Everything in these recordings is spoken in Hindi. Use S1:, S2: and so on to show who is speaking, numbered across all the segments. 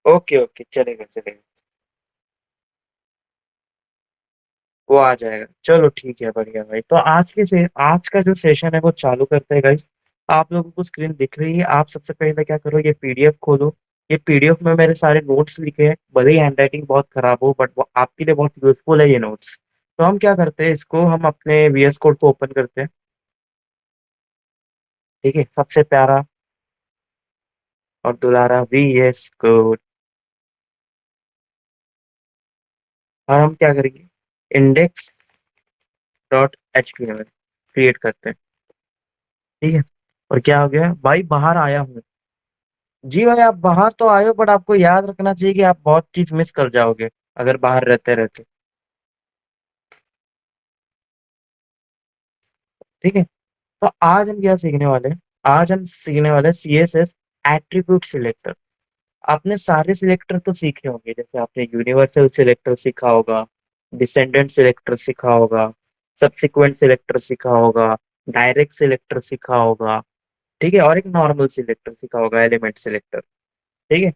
S1: ओके ओके, चलेगा चलेगा। वो आ जाएगा, चलो ठीक है, बढ़िया भाई। तो आज का जो सेशन है वो चालू करते हैं गाइस। आप लोगों को स्क्रीन दिख रही है? आप सबसे पहले क्या करो, ये पीडीएफ खोलो। ये पीडीएफ में मेरे सारे नोट्स लिखे हैं, भले ही हैंडराइटिंग बहुत खराब हो, बट वो आपके लिए बहुत यूजफुल है ये नोट्स। तो हम क्या करते हैं, इसको हम अपने वीएस कोड को ओपन करते हैं। ठीक है, सबसे प्यारा और दुलारा वीएस कोड। और हम क्या करेंगे, index dot H T M L create करते हैं। ठीक है। और क्या हो गया भाई, बाहर आया हूँ। जी भाई, आप बाहर तो आए हो, बट आपको याद रखना चाहिए कि आप बहुत चीज मिस कर जाओगे अगर बाहर रहते रहते। ठीक है। तो आज हम क्या सीखने वाले हैं, आज हम सीखने वाले हैं C S S attribute selector. आपने सारे सिलेक्टर तो सीखे होंगे, जैसे आपने यूनिवर्सल सिलेक्टर सीखा होगा, डिसेंडेंट सिलेक्टर सीखा होगा, सब्सिक्वेंट सिलेक्टर सीखा होगा, डायरेक्ट सिलेक्टर सीखा होगा। ठीक है, और एक नॉर्मल सिलेक्टर सीखा होगा, एलिमेंट सिलेक्टर। ठीक है।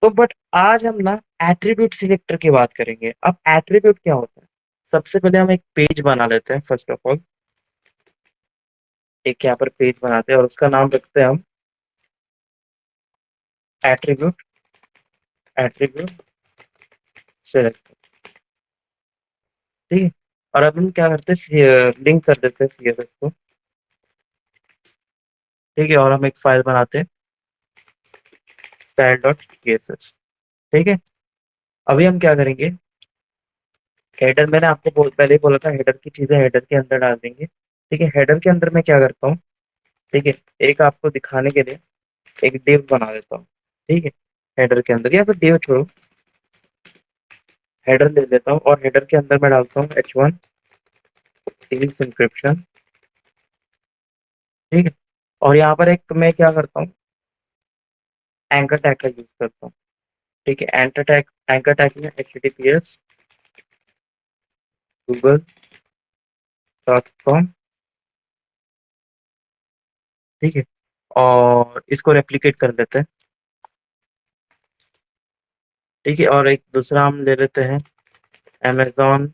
S1: तो बट आज हम ना एट्रीब्यूट सिलेक्टर की बात करेंगे। अब एट्रीब्यूट क्या होता है, सबसे पहले हम एक पेज बना लेते हैं फर्स्ट ऑफ ऑल। एक यहाँ पर पेज बनाते हैं और उसका नाम रखते हैं हम एट्रीब्यूट, एट्रीब्यूट सिलेक्टर। ठीक है। और अब हम क्या करते हैं, लिंक कर देते हैं सीएसएस को। ठीक है, और हम एक फाइल बनाते हैं style डॉट सीएसएस। ठीक है। अभी हम क्या करेंगे, हेडर, मैंने आपको पहले ही बोला था हेडर की चीजें हेडर के अंदर डाल देंगे। ठीक है, हेडर के अंदर मैं क्या करता हूँ, ठीक है, एक आपको दिखाने के लिए एक div बना देता हूँ। ठीक है, हेडर के अंदर, या फिर div छोड़ो, हेडर ले लेता हूँ और हेडर के अंदर मैं डालता हूँ h1 टील्स इंक्रिप्शन। ठीक है। और यहाँ पर एक मैं क्या करता हूँ, एंकर टैग का यूज करता हूँ। ठीक है, एंकर टैग में https google.com। ठीक है, और इसको रेप्लिकेट कर लेते हैं। ठीक है, और एक दूसरा हम ले लेते हैं अमेजोन,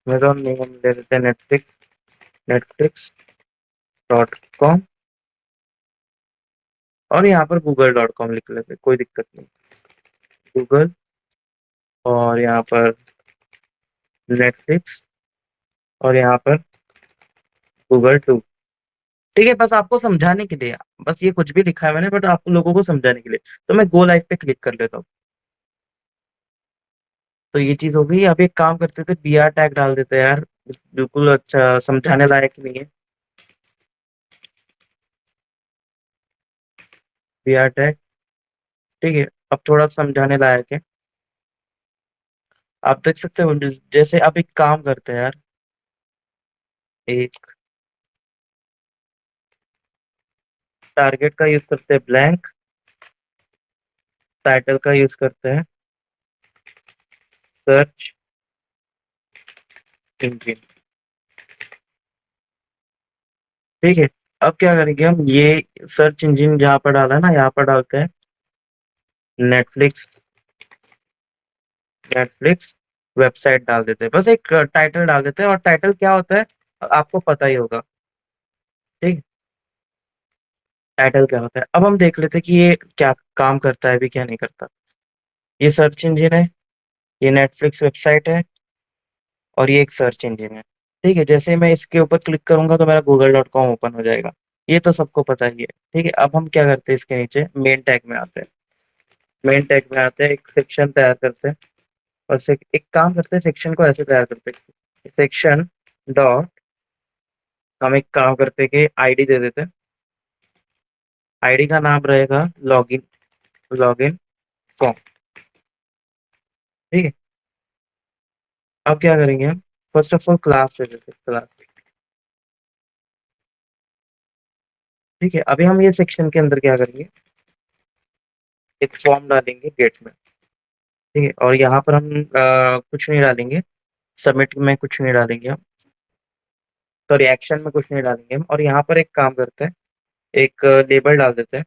S1: अमेजोन नहीं, हम ले लेते हैं नेटफ्लिक्स, netflix.com। और यहाँ पर google.com लिख लेते हैं, कोई दिक्कत नहीं। गूगल, और यहाँ पर नेटफ्लिक्स, और यहाँ पर गूगल 2। ठीक है, बस आपको समझाने के लिए, बस ये कुछ भी लिखा है मैंने, बट आप लोगों को समझाने के लिए। तो मैं गो लाइव पे क्लिक कर लेता हूँ। तो ये चीज हो गई। अब एक काम करते थे, बी आर टैग डाल देते हैं यार, बिल्कुल अच्छा समझाने लायक नहीं है। बी आर टैग, ठीक है, अब थोड़ा समझाने लायक है। आप देख सकते हो, जैसे अब एक काम करते हैं यार, एक टारगेट का यूज करते हैं ब्लैंक, टाइटल का यूज करते हैं सर्च इंजन। ठीक है। अब क्या करेंगे हम, ये सर्च इंजन जहाँ पर डाला है ना, यहाँ पर डालते हैं नेटफ्लिक्स, नेटफ्लिक्स वेबसाइट डाल देते हैं, बस एक टाइटल डाल देते हैं। और टाइटल क्या होता है आपको पता ही होगा। ठीक, टाइटल क्या होता है, अब हम देख लेते हैं कि ये क्या काम करता है, अभी क्या नहीं करता। ये सर्च इंजन है, ये नेटफ्लिक्स वेबसाइट है, और ये एक सर्च इंजन है। ठीक है, जैसे मैं इसके ऊपर क्लिक करूंगा तो मेरा गूगल.com ओपन हो जाएगा। ये तो सबको पता ही है। ठीक है, अब हम क्या करते हैं, इसके नीचे मेन टैग में आते हैं। मेन टैग में आते हैं, एक सेक्शन तैयार करते हैं। और एक काम करते हैं, सेक्शन को ऐसे तैयार करते हैं, सेक्शन डॉट, हम एक काम करते हैं कि आईडी दे देते हैं। आईडी का नाम रहेगा लॉगिन, लॉगिन फॉर्म। ठीक है। अब क्या करेंगे हम, फर्स्ट ऑफ ऑल क्लास दे देते हैं, क्लास। ठीक है, अभी हम ये सेक्शन के अंदर क्या करेंगे, एक फॉर्म डालेंगे गेट में। ठीक है, और यहाँ पर हम कुछ नहीं डालेंगे, सबमिट में कुछ नहीं डालेंगे हम, तो रिएक्शन में कुछ नहीं डालेंगे हम। और यहाँ पर एक काम करते हैं, एक लेबल डाल देते हैं,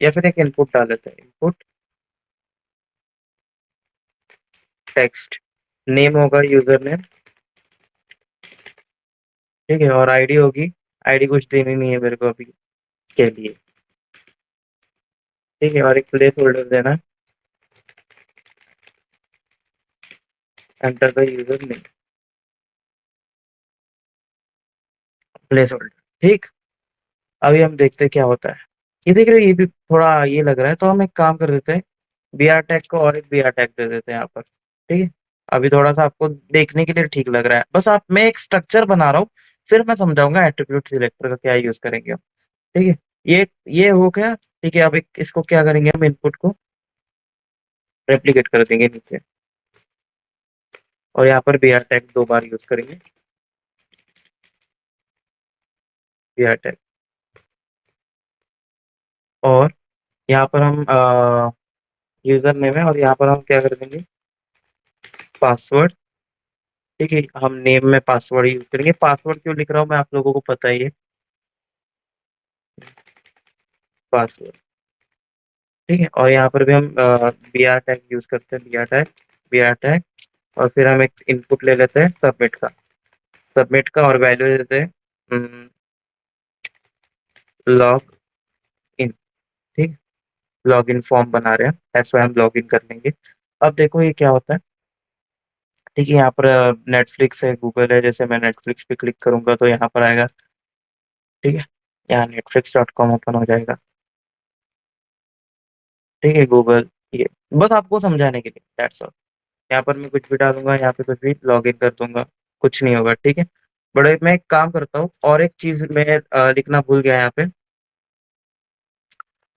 S1: या फिर एक इनपुट डाल देते हैं, इनपुट टेक्स्ट, नेम होगा यूजर नेम, ठीक है, और आईडी होगी, आईडी कुछ देनी नहीं है मेरे को अभी के लिए, ठीक है, और एक प्लेस होल्डर देना, enter the user name, place holder, ठीक। अभी हम देखते हैं क्या होता है। ये देख रहे हो, ये भी थोड़ा ये लग रहा है, तो हम एक काम कर देते हैं, बी आर टैग को और एक बी आर टैग दे देते हैं यहाँ पर, ठीक है। अभी थोड़ा सा आपको देखने के लिए ठीक लग रहा है, बस आप, मैं एक स्ट्रक्चर बना रहा हूँ, फिर मैं समझाऊंगा एट्रीब्यूट सिलेक्टर का क्या यूज करेंगे हम, ठीक है। ये हो गया, ठीक है। अब एक इसको क्या करेंगे, हम इनपुट को रेप्लिकेट कर देंगे नीचे, और यहाँ पर बी आर टैग 2 बार यूज करेंगे, बी आर टैग, और यहाँ पर हम यूजर नेम है, और यहाँ पर हम क्या कर देंगे, पासवर्ड, ठीक है। हम नेम में पासवर्ड यूज करेंगे, पासवर्ड क्यों लिख रहा हूँ मैं, आप लोगों को पता ही है, पासवर्ड, ठीक है। और यहाँ पर भी हम बी आर टैग यूज करते हैं, B R tag, B R tag, और फिर हम एक इनपुट ले लेते हैं सबमिट का, सबमिट का, और वैल्यू दे देते हैं लॉग इन, ठीक, लॉग इन फॉर्म बना रहे हैं, ऐसा हम लॉग इन कर लेंगे। अब देखो ये क्या होता है, ठीक है। यहाँ पर नेटफ्लिक्स है, गूगल है, जैसे मैं नेटफ्लिक्स पे क्लिक करूंगा तो यहाँ पर आएगा, ठीक है। यहाँ netflix.com ओपन हो जाएगा, ठीक है, गूगल, ये बस आपको समझाने के लिए, दैट्स ऑल। यहाँ पर मैं कुछ भी डालूंगा, यहाँ पे कुछ भी लॉग इन कर दूंगा, कुछ नहीं होगा, ठीक है। बड़े मैं एक काम करता हूँ, और एक चीज मैं लिखना भूल गया यहाँ पे,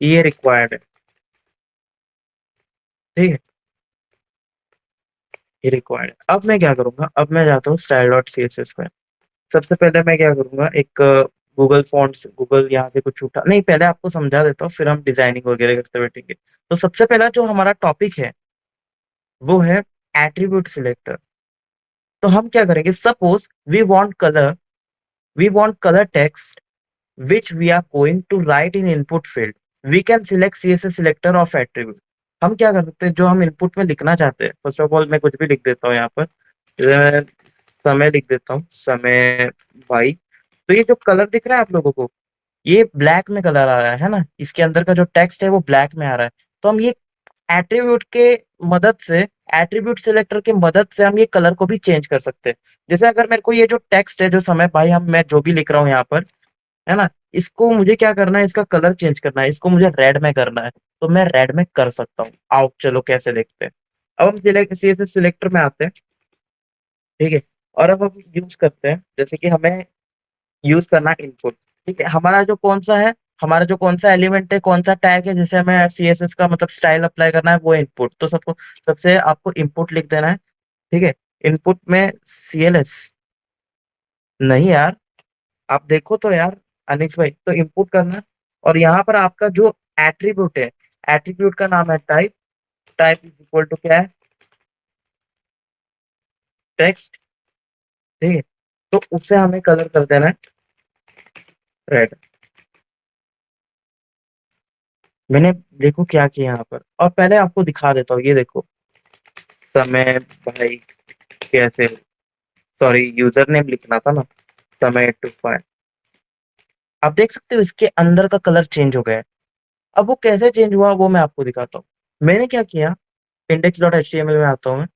S1: ये रिक्वायर्ड है, ठीक है, ये रिक्वायर्ड है। अब मैं क्या करूंगा, अब मैं जाता हूँ style dot C S S पे, सबसे पहले मैं क्या करूंगा, एक गूगल फॉन्ट्स, गूगल यहाँ से कुछ उठा नहीं, पहले आपको समझा देता हूँ, फिर हम डिजाइनिंग वगैरह करते बैठेंगे। तो सबसे पहला जो हमारा टॉपिक है वो है एट्रीब्यूट सिलेक्टर। तो हम क्या करेंगे, suppose we want colour text which we are going to write in input field, we can select CSS selector of attribute। हम क्या कर सकते हैं, जो हम इनपुट में लिखना चाहते हैं, फर्स्ट ऑफ ऑल मैं कुछ भी लिख देता हूँ यहाँ पर, मैं समय लिख देता हूँ, समय भाई। तो ये जो कलर दिख रहा है आप लोगों को, ये ब्लैक में कलर आ रहा है ना, इसके अंदर का जो टेक्स्ट है वो ब्लैक में आ रहा है। तो हम ये एट्रीब्यूट के मदद से, एट्रीब्यूट सिलेक्टर के मदद से हम ये कलर को भी चेंज कर सकते हैं। जैसे अगर मेरे को ये जो टेक्स्ट है, जो समय भाई, हम मैं जो भी लिख रहा हूँ यहाँ पर, है ना, इसको मुझे क्या करना है, इसका कलर चेंज करना है, इसको मुझे रेड में करना है, तो मैं रेड में कर सकता हूँ। आओ चलो कैसे देखते हैं। अब हम सिलेक्ट सीएसएस सिलेक्टर में आते हैं, ठीक है। और अब हम यूज करते हैं, जैसे कि हमें यूज करना इनपुट, ठीक है। हमारा जो कौन सा एलिमेंट है, कौन सा टैग है, जैसे हमें सीएसएस का मतलब स्टाइल अप्लाई करना है, वो इनपुट, तो सबसे आपको इनपुट लिख देना है, ठीक है। इनपुट में सीएलएस, नहीं यार, आप देखो तो यार, अनिक्स भाई, तो इनपुट करना, और यहाँ पर आपका जो एट्रीब्यूट है, एट्रीब्यूट का नाम है type, type is equal to क्या है, टेक्स्ट, ठीक है। तो उससे हमें कलर कर देना है रेड। मैंने देखो क्या किया यहाँ पर, और पहले आपको दिखा देता हूँ, ये देखो, समय भाई कैसे, सॉरी यूजर नेम लिखना था ना, समय 825, आप देख सकते हो इसके अंदर का कलर चेंज हो गया है। अब वो कैसे चेंज हुआ वो मैं आपको दिखाता हूँ। मैंने क्या किया, index dot H T M L में आता हूँ मैं,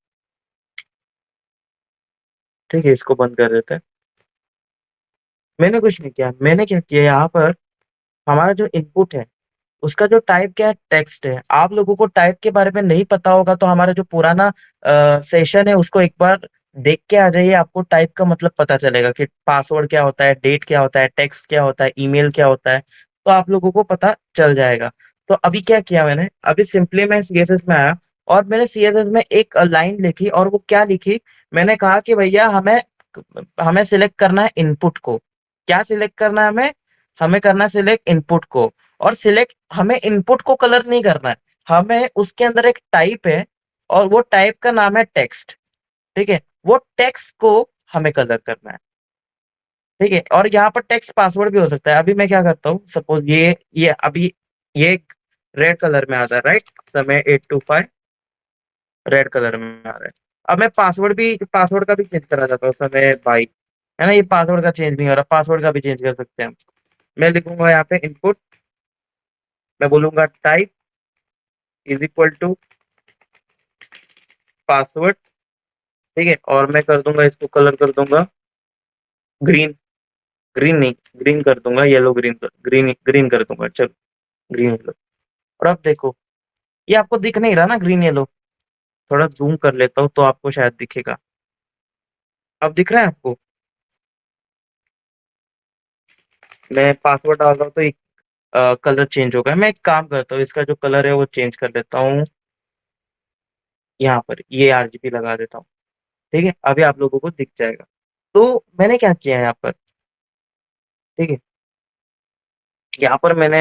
S1: ठीक है, इसको बंद कर देते हैं। मैंने कुछ नहीं किया, मैंने क्या किया, यहाँ पर हमारा जो इनपुट है उसका जो टाइप क्या है, टेक्स्ट है। आप लोगों को टाइप के बारे में नहीं पता होगा तो हमारा जो पुराना सेशन है उसको एक बार देख के आ जाइए, आपको टाइप का मतलब पता चलेगा कि पासवर्ड क्या होता है, डेट क्या होता है, टेक्स्ट क्या होता है, ईमेल क्या होता है, तो आप लोगों को पता चल जाएगा। तो अभी क्या किया मैंने, अभी सिंपली मैं सीएसएस में आया, और मैंने सीएसएस में एक लाइन लिखी, और वो क्या लिखी, मैंने कहा कि भैया हमें हमें सिलेक्ट करना है इनपुट को। क्या सिलेक्ट करना है हमें, हमें करना है सिलेक्ट इनपुट को। और सिलेक्ट, हमें इनपुट को कलर नहीं करना है, हमें उसके अंदर एक टाइप है, और वो टाइप का नाम है टेक्स्ट, ठीक है। वो टेक्स्ट को हमें कलर करना है, ठीक है। और यहाँ पर टेक्स्ट पासवर्ड भी हो सकता है। अभी मैं क्या करता हूँ, सपोज ये अभी ये रेड कलर में आ रहा है, राइट, समय 825 रेड कलर में आ रहा है, अब मैं पासवर्ड का भी चेंज करा जाता हूँ समय भाई, है ना, ये पासवर्ड का चेंज नहीं हो रहा, पासवर्ड का भी चेंज कर सकते हैं हम। मैं लिखूंगा यहाँ पे इनपुट, मैं बोलूंगा type is equal to password, ठीक है, और मैं कर दूंगा इसको कलर कर दूंगा ग्रीन, ग्रीन नहीं, ग्रीन कर दूंगा, येलो ग्रीन, ग्रीन ग्रीन कर दूंगा, चलो ग्रीन येलो। और अब देखो, ये आपको दिख नहीं रहा ना ग्रीन येलो, थोड़ा जूम कर लेता हूँ तो आपको शायद दिखेगा। अब दिख रहा है आपको? मैं पासवर्ड डाल रहा हूँ तो एक कलर चेंज होगा। मैं एक काम करता हूँ, इसका जो कलर है वो चेंज कर लेता हूँ, यहाँ पर ये आरजीबी लगा देता हूँ, ठीक है, अभी आप लोगों को दिख जाएगा। तो मैंने क्या किया है यहाँ पर, ठीक है, यहाँ पर मैंने,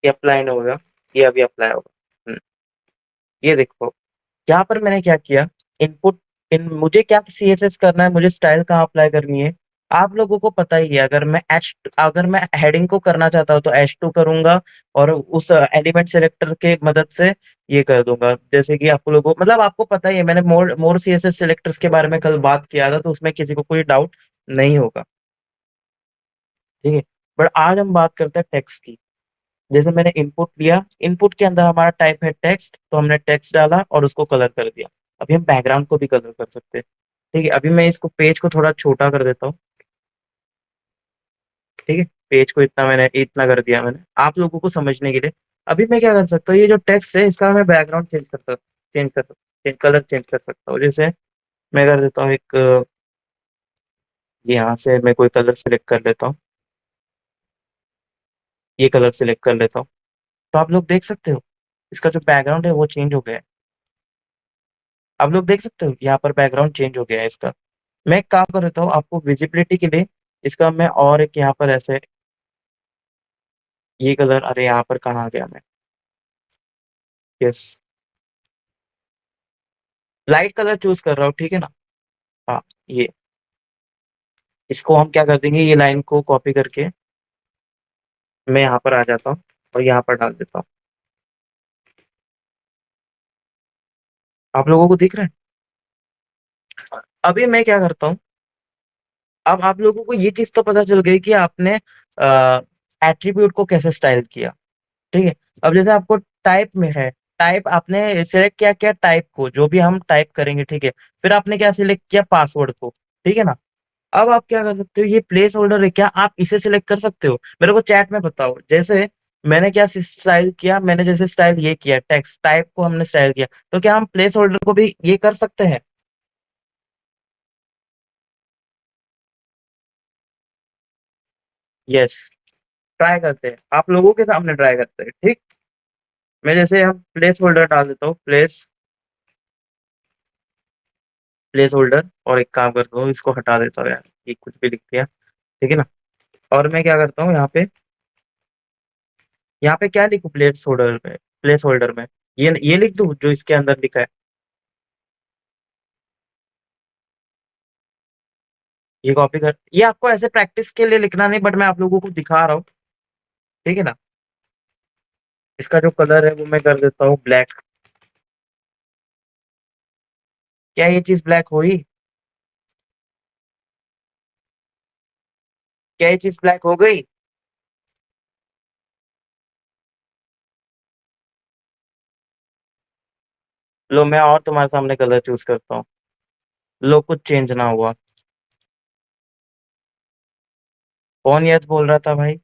S1: ये अप्लाई नहीं होगा, ये अभी अप्लाई होगा। ये देखो, यहाँ पर मैंने क्या किया, इनपुट, इन मुझे क्या सीएसएस करना है, मुझे स्टाइल कहाँ अप्लाई करनी है, आप लोगों को पता ही है। अगर मैं हेडिंग को करना चाहता हूँ तो H2 करूंगा, और उस एलिमेंट सेलेक्टर के मदद से ये कर दूंगा, जैसे कि आप लोगों को मतलब आपको पता ही है, मैंने मोर मोर सीएसएस सेलेक्टर्स के बारे में कल बात किया था, तो उसमें किसी को कोई डाउट नहीं होगा, ठीक है। बट आज हम बात करते हैं टेक्स्ट की। जैसे मैंने इनपुट लिया, इनपुट के अंदर हमारा टाइप है टेक्स्ट, तो हमने टेक्स्ट डाला और उसको कलर कर दिया। अभी हम बैकग्राउंड को भी कलर कर सकते हैं, ठीक है। अभी मैं इसको पेज को थोड़ा छोटा कर देता हूँ, ठीक है, पेज को इतना मैंने इतना कर दिया मैंने आप लोगों को समझने के लिए। अभी मैं क्या कर सकता हूँ, ये जो टेक्स्ट है इसका मैं बैकग्राउंड चेंज कलर चेंज कर सकता हूँ। जैसे मैं कर देता हूँ एक यहाँ से मैं कोई कलर सिलेक्ट कर लेता हूँ, ये कलर सिलेक्ट कर लेता हूँ, तो आप लोग देख सकते हो इसका जो बैकग्राउंड है वो चेंज हो गया है। आप लोग देख सकते हो यहाँ पर बैकग्राउंड चेंज हो गया है इसका। मैं एक काम कर देता हूँ आपको विजिबिलिटी के लिए, इसका मैं और एक यहाँ पर ऐसे, ये कलर, अरे यहाँ पर कहाँ आ गया मैं, यस, लाइट कलर चूज कर रहा हूँ, ठीक है ना। हाँ, ये, इसको हम क्या कर देंगे, ये लाइन को कॉपी करके मैं यहाँ पर आ जाता हूँ और यहाँ पर डाल देता हूँ। आप लोगों को दिख रहा है? अभी मैं क्या करता हूँ, अब आप लोगों को ये चीज तो पता चल गई कि आपने एट्रीब्यूट को कैसे स्टाइल किया, ठीक है। अब जैसे आपको टाइप में है, टाइप आपने सिलेक्ट किया, क्या टाइप को, जो भी हम टाइप करेंगे, ठीक है। फिर आपने क्या सिलेक्ट किया, पासवर्ड को, ठीक है ना। अब आप क्या कर सकते हो, ये प्लेस होल्डर है, क्या आप इसे सिलेक्ट कर सकते हो, मेरे को चैट में बताओ। जैसे मैंने क्या स्टाइल किया, मैंने जैसे स्टाइल ये किया, टेक्स्ट टाइप को हमने स्टाइल किया, तो क्या हम प्लेस होल्डर को भी ये कर सकते हैं? यस, ट्राई करते हैं, आप लोगों के सामने ट्राई करते हैं, ठीक। मैं जैसे हम प्लेस होल्डर डाल देता हूँ, प्लेस होल्डर, और एक काम करता हूँ इसको हटा देता हूँ यार, ये कुछ भी लिख दिया, ठीक है ना। और मैं क्या करता हूँ यहाँ पे क्या लिखूँ, प्लेस होल्डर में ये लिख दूँ जो इसके अंदर लिखा है। ये कॉपी कर, ये आपको ऐसे प्रैक्टिस के लिए लिखना नहीं, बट मैं आप लोगों को दिखा रहा हूँ, ठीक है ना। इसका जो कलर है वो मैं कर देता हूँ ब्लैक। क्या ये चीज ब्लैक हुई? क्या ये चीज ब्लैक हो गई? लो, मैं और तुम्हारे सामने कलर चूज करता हूँ। लो, कुछ चेंज ना हुआ। कौन यस बोल रहा था भाई?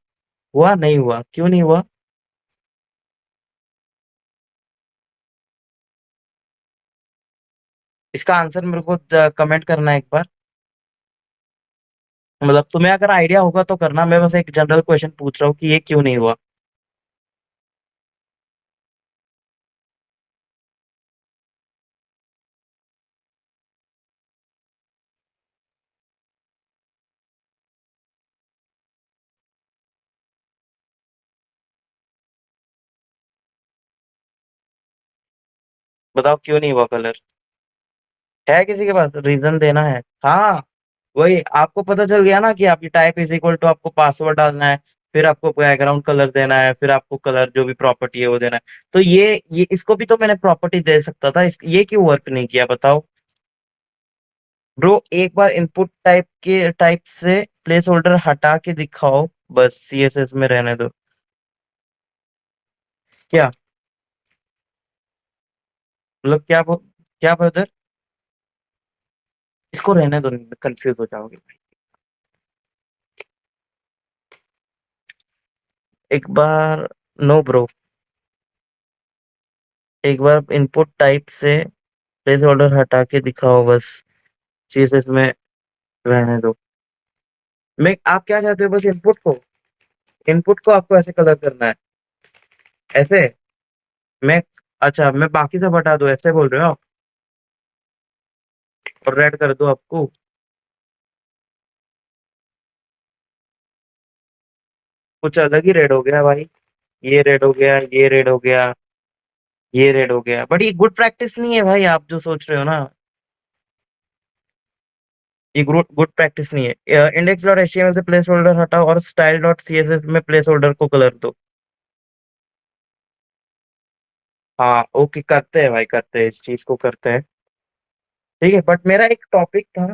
S1: हुआ नहीं हुआ, क्यों नहीं हुआ? इसका आंसर मेरे को कमेंट करना है एक बार, मतलब तुम्हें अगर आइडिया होगा तो करना, मैं बस एक जनरल क्वेश्चन पूछ रहा हूँ कि ये क्यों नहीं हुआ। बताओ क्यों नहीं हुआ कलर? है किसी के पास रीजन देना है? हाँ, वही आपको पता चल गया ना कि आपकी टाइप इज इक्वल टू आपको पासवर्ड डालना है, फिर आपको बैकग्राउंड कलर देना है, फिर आपको कलर जो भी प्रॉपर्टी है वो देना है। तो ये इसको भी तो मैंने प्रॉपर्टी दे सकता था, ये क्यों वर्क नहीं किया बताओ। ब्रो एक बार इनपुट टाइप से प्लेस होल्डर हटा के दिखाओ, बस सीएसएस में रहने दो। क्या मतलब क्या ब्रदर? इसको रहने दो, कंफ्यूज हो जाओगे। एक बार, नो ब्रो, एक बार इनपुट टाइप से प्लेस होल्डर हटा के दिखाओ बस, सीएसएस में रहने दो। मैं आप क्या चाहते हो, बस इनपुट को आपको ऐसे कलर करना है, ऐसे। मैं अच्छा, मैं बाकी सब हटा दूं, ऐसे बोल रहे हो आप? और रेड कर दो आपको? कुछ अलग ही रेड हो गया भाई। ये रेड हो गया, ये रेड हो गया, ये रेड हो गया, बट ये गुड प्रैक्टिस नहीं है भाई, आप जो सोच रहे हो ना। ये गुड गुड प्रैक्टिस नहीं है। इंडेक्स डॉट एचटीएमएल से प्लेस होल्डर हटाओ और स्टाइल डॉट सीएसएस में प्लेस होल्डर को कलर दो। हाँ ओके, करते हैं भाई, करते हैं, इस चीज को करते हैं। ठीक है, बट मेरा एक टॉपिक था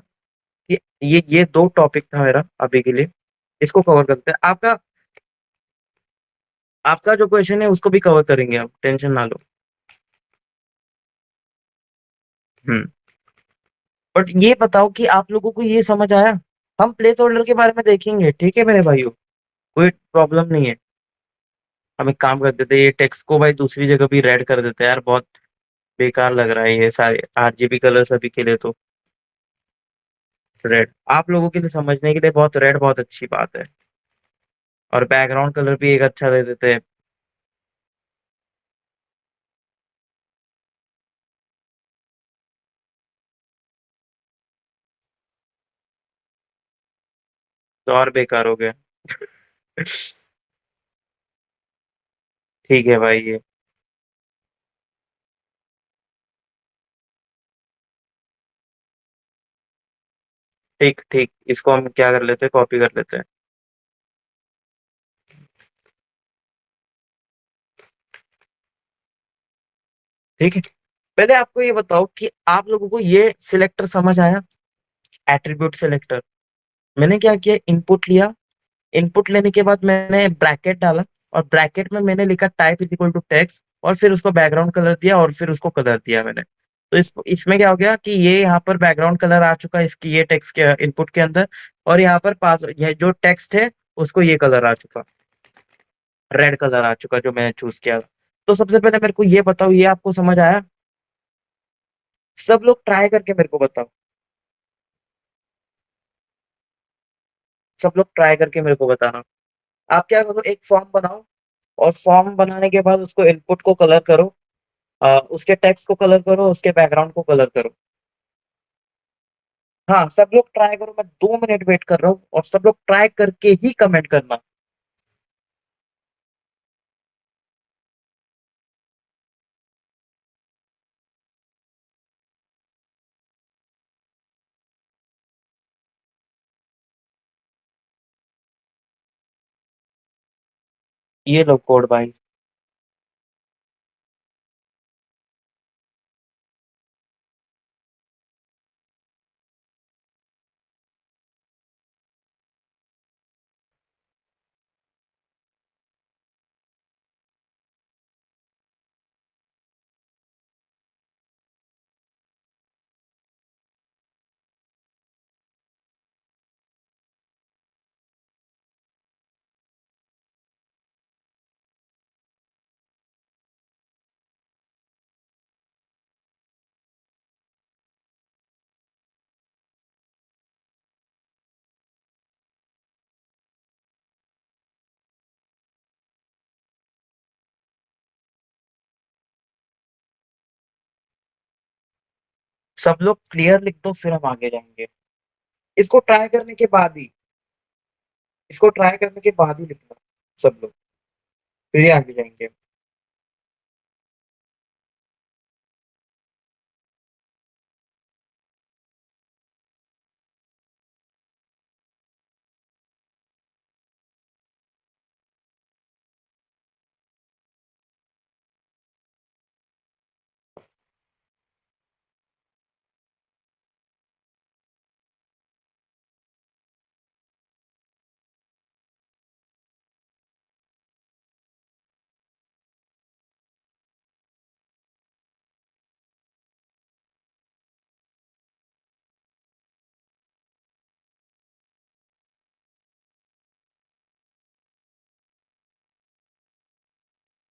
S1: कि ये दो टॉपिक था मेरा अभी के लिए, इसको कवर करते हैं। आपका आपका जो क्वेश्चन है उसको भी कवर करेंगे, आप टेंशन ना लो। हम्म। बट ये बताओ कि आप लोगों को ये समझ आया? हम प्लेस होल्डर के बारे में देखेंगे, ठीक है मेरे भाइयों, कोई प्रॉब्लम नहीं है। हम एक काम कर देते हैं, ये टेक्स्ट को भाई दूसरी जगह भी रेड कर देते हैं यार, बहुत बेकार लग रहा है ये सारे आरजीबी कलर सभी के लिए तो। रेड आप लोगों के लिए समझने के लिए बहुत, रेड बहुत अच्छी बात है। और बैकग्राउंड कलर भी एक अच्छा दे देते हैं। तो और बेकार हो गया। ठीक है भाई ये। ठीक ठीक, इसको हम क्या कर लेते हैं, कॉपी कर लेते हैं। ठीक है, पहले आपको ये बताओ कि आप लोगों को ये सिलेक्टर समझ आया, एट्रीब्यूट सिलेक्टर। मैंने क्या किया, इनपुट लिया, इनपुट लेने के बाद मैंने ब्रैकेट डाला, और ब्रैकेट में मैंने लिखा type is equal to text, और फिर उसको बैकग्राउंड कलर दिया, और फिर उसको कलर दिया मैंने। तो इसमें क्या हो गया कि ये यहाँ पर बैकग्राउंड कलर आ चुका है इसकी, ये टेक्स्ट के इनपुट के अंदर। और यहाँ पर पास ये जो टेक्स्ट है उसको ये कलर आ चुका, रेड कलर आ चुका जो मैंने चूज किया। तो सबसे पहले मेरे को ये बताओ, ये आपको समझ आया? सब लोग ट्राई करके मेरे को बताओ, सब लोग ट्राई करके मेरे को बताना। आप क्या करो, एक फॉर्म बनाओ, और फॉर्म बनाने के बाद उसको इनपुट को कलर करो, उसके टेक्स्ट को कलर करो, उसके बैकग्राउंड को कलर करो। हाँ सब लोग ट्राई करो, मैं 2 मिनट वेट कर रहा हूँ, और सब लोग ट्राई करके ही कमेंट करना। ये लो कोड भाई। सब लोग क्लियर लिख दो, फिर हम आगे जाएंगे। इसको ट्राई करने के बाद ही, इसको ट्राई करने के बाद ही लिखना सब लोग, फिर ही आगे जाएंगे।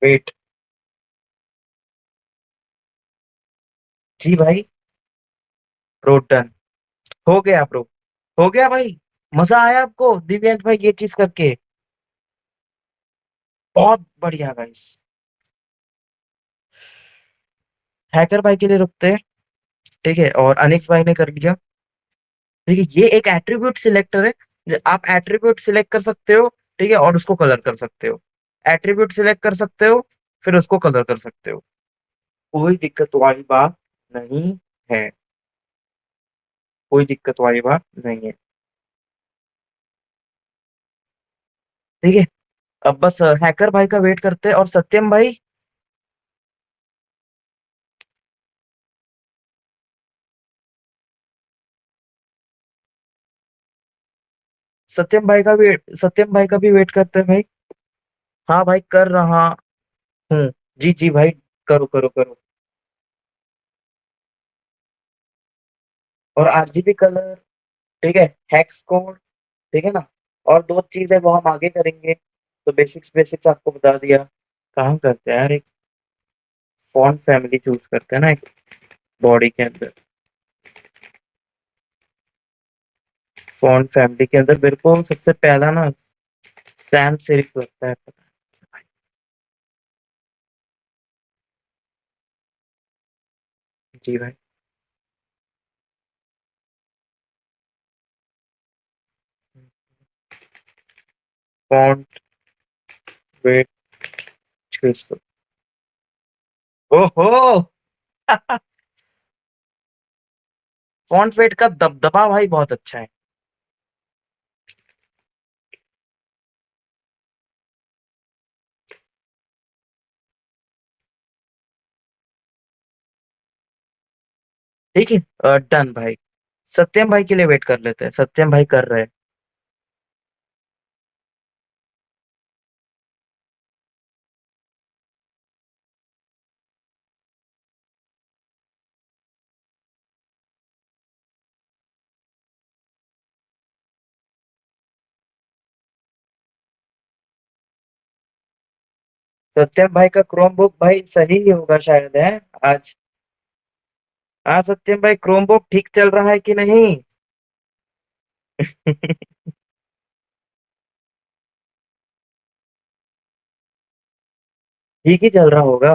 S1: वेट। जी भाई। Bro done. हो गया ब्रो। हो गया भाई। मजा आया आपको दिव्यांश भाई ये चीज करके? बहुत बढ़िया गाइस। हैकर भाई के लिए रुकते हैं। ठीक है, और अनिक्स भाई ने कर लिया। ठीक है, ये एक एट्रीब्यूट सिलेक्टर है, आप एट्रीब्यूट सिलेक्ट कर सकते हो। ठीक है, और उसको कलर कर सकते हो। एट्रीब्यूट सिलेक्ट कर सकते हो, फिर उसको कलर कर सकते हो। कोई दिक्कत वाली बात नहीं है। कोई दिक्कत वाली बात नहीं है। ठीक है, अब बस हैकर भाई का वेट करते हैं, और सत्यम भाई। सत्यम भाई का भी वेट करते हैं भाई। हाँ भाई, कर रहा हूँ। जी जी भाई। करो करो करो। और आरजीबी कलर। ठीक है। Hex code. ठीक है ना। और दो चीजें वो हम आगे करेंगे, तो बेसिक्स बेसिक्स आपको बता दिया। काम करते हैं यार, एक फॉन्ट फैमिली चूज करते हैं ना एक बॉडी के अंदर। फॉन्ट फैमिली के अंदर मेरे को सबसे पहला ना सैम सेरिफ लगता है, पता है। जी भाई। फॉन्ट वेट चूज करो। ओहो। फॉन्ट वेट का दबदबा भाई बहुत अच्छा है। ठीक है, डन भाई। सत्यम भाई के लिए वेट कर लेते हैं, सत्यम भाई कर रहे हैं। सत्यम भाई का क्रोम बुक भाई सही ही होगा शायद है आज। हाँ सत्यम भाई, क्रोम बुक ठीक चल रहा है कि नहीं? ठीक ही चल रहा होगा।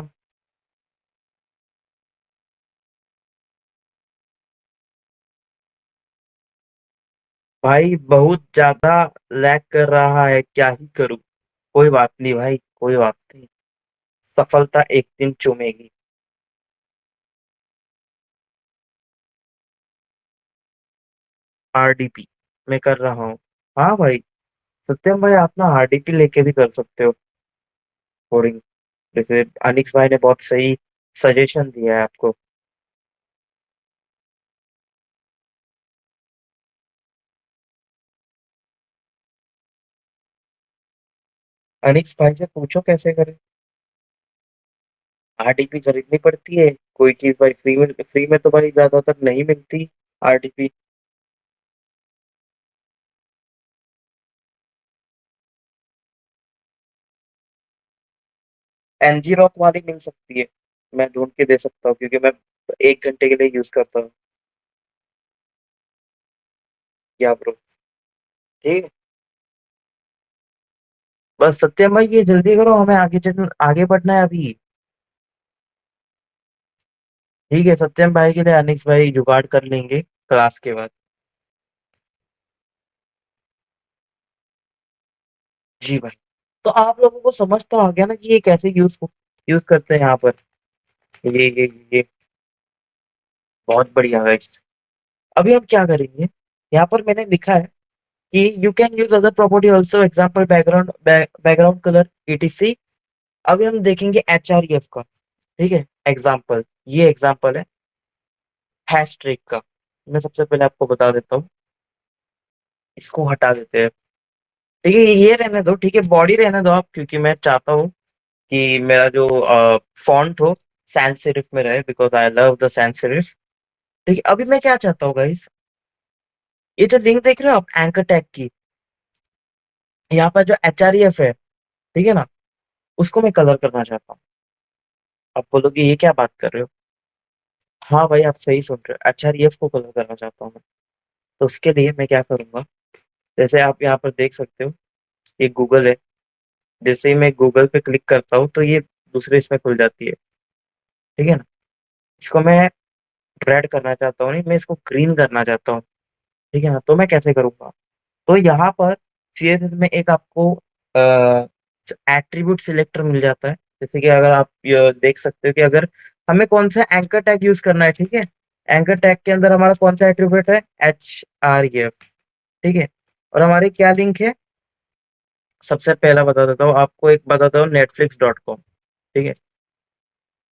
S1: भाई बहुत ज्यादा लैग कर रहा है, क्या ही करूं। कोई बात नहीं भाई, कोई बात नहीं। सफलता एक दिन चूमेगी। आरडीपी मैं कर रहा हूँ। हाँ भाई। सत्यम भाई, आप ना आरडीपी लेके भी कर सकते हो कोडिंग। जैसे अनिक्स भाई ने बहुत सही सजेशन दिया है आपको। अनिक्स भाई से पूछो कैसे करें। आरडीपी खरीदनी पड़ती है कोई चीज भाई, फ्री में तो भाई ज्यादातर नहीं मिलती आरडीपी। एनजी रॉक वाली मिल सकती है। मैं ढूंढ के दे सकता हूँ, क्योंकि मैं 1 घंटे के लिए यूज करता हूँ। क्या ब्रो? ठीक है। बस सत्यम भाई ये जल्दी करो, हमें आगे बढ़ना है अभी। ठीक है, सत्यम भाई के लिए अनिक्स भाई जुगाड़ कर लेंगे क्लास के बाद। जी भाई। तो आप लोगों को समझ तो आ गया ना कि ये कैसे यूज करते हैं यहाँ पर। ये बहुत बढ़िया है। अभी हम क्या करेंगे, यहाँ पर मैंने लिखा है कि you can use other property also, example background colour etc। अभी हम देखेंगे HREF का। ठीक है, एग्जाम्पल, ये एग्जाम्पल है हैश ट्रिक का। मैं सबसे पहले आपको बता देता हूँ। इसको हटा देते हैं। ठीक है, ये रहने दो, ठीक है, बॉडी रहने दो आप, क्योंकि मैं चाहता हूँ कि मेरा जो फॉन्ट हो सैंस सेरिफ में रहे, because I love the sans serif. ठीक है, अभी मैं क्या चाहता हूँ गाइस, ये जो लिंक देख रहे हो आप एंकर टैग की, यहाँ पर जो HREF है, ठीक है ना, उसको मैं कलर करना चाहता हूँ। आप बोलोगे ये क्या बात कर रहे हो? हाँ भाई, आप सही सुन रहे हो, एचआरईएफ को कलर करना चाहता हूँ मैं। तो उसके लिए मैं क्या करूंगा, जैसे आप यहाँ पर देख सकते हो, ये गूगल है। जैसे ही मैं गूगल पे क्लिक करता हूँ तो ये दूसरे इसमें खुल जाती है, ठीक है ना। इसको मैं रेड करना चाहता हूँ, नहीं मैं इसको ग्रीन करना चाहता हूँ, ठीक है ना। तो मैं कैसे करूंगा, तो यहाँ पर सीएसएस में एक आपको एट्रीब्यूट सिलेक्टर मिल जाता है। जैसे कि अगर आप ये देख सकते हो कि अगर हमें कौन सा एंकर टैग यूज करना है, ठीक है। एंकर टैग के अंदर हमारा कौन सा एट्रीब्यूट है, एच आर एफ, ठीक है। और हमारी क्या लिंक है, सबसे पहला बता देता हूँ आपको, एक बताता हूँ, netflix.com, ठीक है।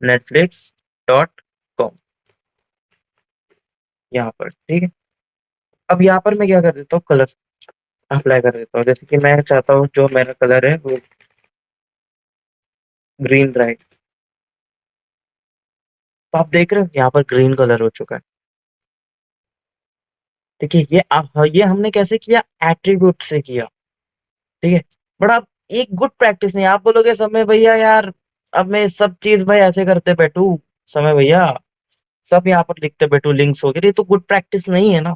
S1: netflix.com, यहाँ पर, ठीक है। अब यहाँ पर मैं क्या कर देता हूँ, कलर अप्लाई कर देता हूँ। जैसे कि मैं चाहता हूँ जो मेरा कलर है वो ग्रीन रहे। तो आप देख रहे हो यहाँ पर ग्रीन कलर हो चुका है, ठीक है। ये आप, ये हमने कैसे किया, एट्रीब्यूट से किया, ठीक है। बट आप एक गुड प्रैक्टिस नहीं, आप बोलोगे समय भैया यार, अब मैं सब चीज भाई ऐसे करते बैठू, समय भैया सब यहाँ पर लिखते बैठू लिंक्स वगैरह, ये तो गुड प्रैक्टिस नहीं है ना।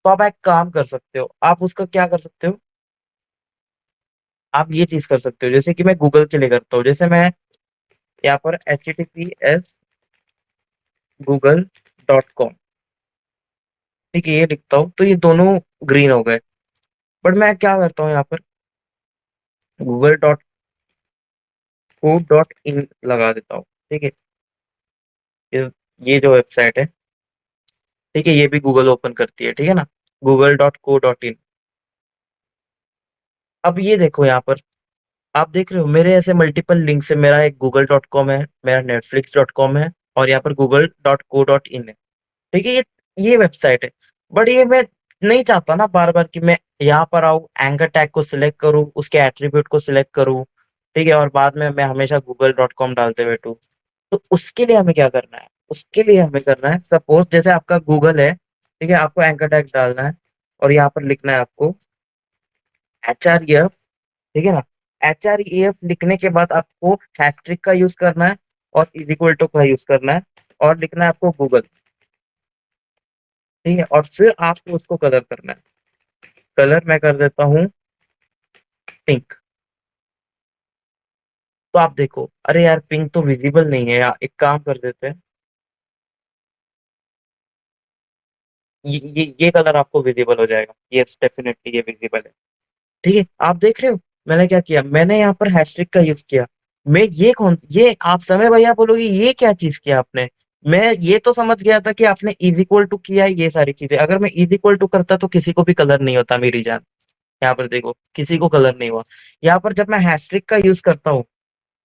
S1: तो आप एक काम कर सकते हो, आप उसका क्या कर सकते हो, आप ये चीज कर सकते हो, जैसे कि मैं गूगल के लिए करता हूँ। जैसे मैं यहाँ पर https://google.com, ठीक है, ये लिखता हूँ तो ये दोनों ग्रीन हो गए। बट मैं क्या करता हूँ यहाँ पर, google.co.in लगा देता हूँ, ठीक है। ये जो वेबसाइट है, ठीक है, ये भी गूगल ओपन करती है, ठीक है ना, google.co.in। अब ये देखो यहाँ पर, आप देख रहे हो मेरे ऐसे मल्टीपल लिंक से, मेरा एक google.com है, मेरा netflix.com है, और यहाँ पर google.co.in है, ठीक है। ये वेबसाइट है। बट ये मैं नहीं चाहता ना बार बार कि मैं यहाँ पर आऊँ, एंकर टैग को सिलेक्ट करूँ, उसके एट्रीब्यूट को सिलेक्ट करूँ, ठीक है, और बाद में मैं हमेशा google.com डालते बैठूँ। तो उसके लिए हमें क्या करना है, उसके लिए हमें करना है, सपोज जैसे आपका गूगल है, ठीक है, आपको एंकर टैग डालना है, और यहाँ पर लिखना है आपको एच आर ई एफ, ठीक है ना। एच आर ई एफ लिखने के बाद आपको हैशट्रिक का यूज करना है, और इज इक्वल टू का यूज करना है, और लिखना है आपको गूगल, ठीक है। और फिर आपको उसको कलर करना है। कलर मैं कर देता हूँ पिंक। तो आप देखो, अरे यार पिंक तो विजिबल नहीं है यार, एक काम कर देते हैं, ये कलर आपको विजिबल हो जाएगा, यस डेफिनेटली ये विजिबल है, ठीक है। आप देख रहे हो मैंने क्या किया, मैंने यहाँ पर हैशटैग का यूज किया। मैं ये कौन, ये आप समय भैया बोलोगे ये क्या चीज किया आपने, मैं ये तो समझ गया था कि आपने इज इक्वल टू किया है, ये सारी चीजें। अगर मैं इज इक्वल टू करता तो किसी को भी कलर नहीं होता मेरी जान। यहाँ पर देखो किसी को कलर नहीं हुआ। यहाँ पर जब मैं हैशटैग का यूज करता हूँ,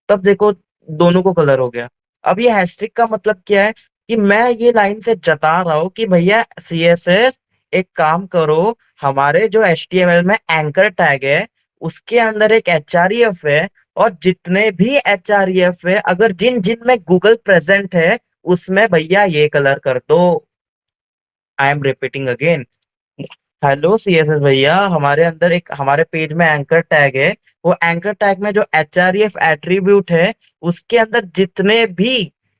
S1: तब देखो दोनों को कलर हो गया। अब ये हैशटैग का मतलब क्या है, कि मैं ये लाइन से जता रहा हूँ कि भैया सीएसएस एक काम करो, हमारे जो एचटीएमएल में एंकर टैग है उसके अंदर एक एचआरईएफ है, और जितने भी एचआरईएफ है अगर जिन जिन में गूगल प्रेजेंट है उसमें भैया ये कलर कर दो। I am repeating again, hello CSS भैया, हमारे अंदर एक, हमारे पेज में एंकर टैग है, वो एंकर टैग में जो एचआरईएफ एट्रीब्यूट है उसके अंदर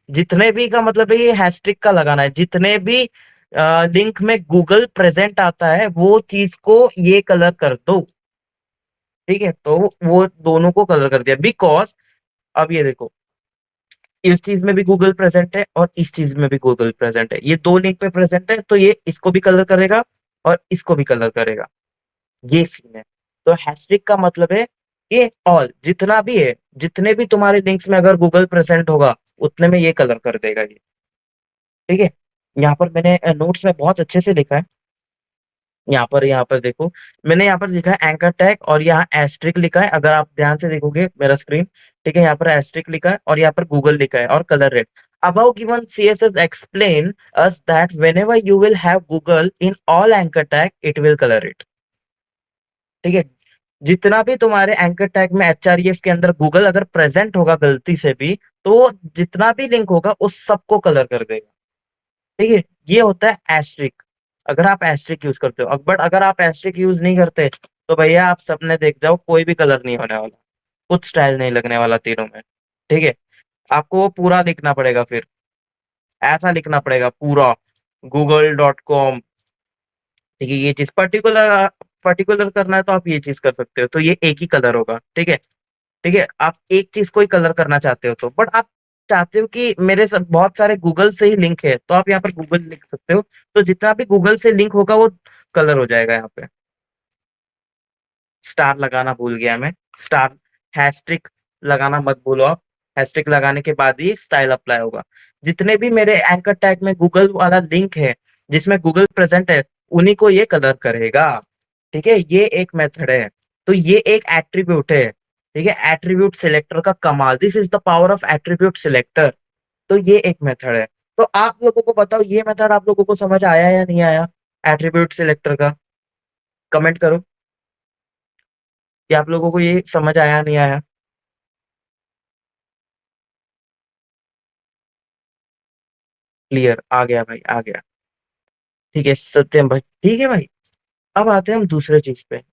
S1: जितने भी का मतलब है, ये हैशटैग का लगाना है, जितने भी लिंक में गूगल प्रेजेंट आता है वो चीज को ये कलर कर दो, ठीक है। तो वो दोनों को कलर कर दिया, बिकॉज अब ये देखो, इस चीज में भी गूगल प्रेजेंट है और इस चीज में भी गूगल प्रेजेंट है, ये दो लिंक पे प्रेजेंट है, तो ये इसको भी कलर करेगा और इसको भी कलर करेगा, ये सीन है। तो हैशटैग का मतलब है कि ऑल जितना भी है, जितने भी तुम्हारे लिंक्स में अगर गूगल प्रेजेंट होगा उतने में ये कलर कर देगा ये, ठीक है। यहाँ पर मैंने नोट्स में बहुत अच्छे से लिखा है। यहाँ पर देखो, मैंने यहाँ पर लिखा है एंकर टैग, और यहाँ एस्ट्रिक लिखा है, अगर आप ध्यान से देखोगे मेरा स्क्रीन, ठीक है, यहाँ पर एस्ट्रिक लिखा है और यहाँ पर गूगल लिखा है और colour red. Above given CSS explain us that whenever you will have Google in all anchor tag, it will color it, ठीक है। जितना भी तुम्हारे एंकर टैग में एचआरईएफ के अंदर गूगल अगर प्रेजेंट होगा गलती से भी, तो जितना भी लिंक होगा उस सबको कलर कर देगा, ठीक है। ये होता है एस्ट्रिक, अगर आप एस्ट्रिक यूज करते हो। बट अगर आप एस्ट्रिक यूज नहीं करते तो भैया आप सपने देख जाओ, कोई भी कलर नहीं होने वाला, कुछ स्टाइल नहीं लगने वाला तीनों में। ठीक है, आपको वो पूरा लिखना पड़ेगा फिर, ऐसा लिखना पड़ेगा पूरा, google.com। ठीक है, ये चीज पर्टिकुलर पर्टिकुलर करना है तो आप ये चीज कर सकते हो, तो ये एक ही कलर होगा। ठीक है। ठीक है, आप एक चीज को ही कलर करना चाहते हो तो, बट आप चाहते हो कि मेरे सब बहुत सारे गूगल से ही लिंक है, तो आप यहाँ पर गूगल लिख सकते हो। तो जितना भी गूगल से लिंक होगा वो कलर हो जाएगा यहाँ पे। स्टार लगाना भूल गया मैं, स्टार, हैशट्रिक लगाना मत भूलो आप। हैशट्रिक लगाने के बाद ही स्टाइल अप्लाई होगा। जितने भी मेरे एंकर टैग में गूगल वाला लिंक है, जिसमें गूगल प्रेजेंट है, उन्हीं को ये कलर करेगा। ठीक है, ये एक मेथड है। तो ये एक एट्रीब्यूट है। ठीक है, एट्रीब्यूट सिलेक्टर का कमाल, this is the power of attribute selector. तो ये एक मेथड है। तो आप लोगों को बताओ, ये मेथड आप लोगों को समझ आया या नहीं आया, एट्रीब्यूट सिलेक्टर का? कमेंट करो कि आप लोगों को ये समझ आया नहीं आया। क्लियर, आ गया भाई, आ गया। ठीक है सत्यम भाई, ठीक है भाई। अब आते हैं हम दूसरे चीज पे।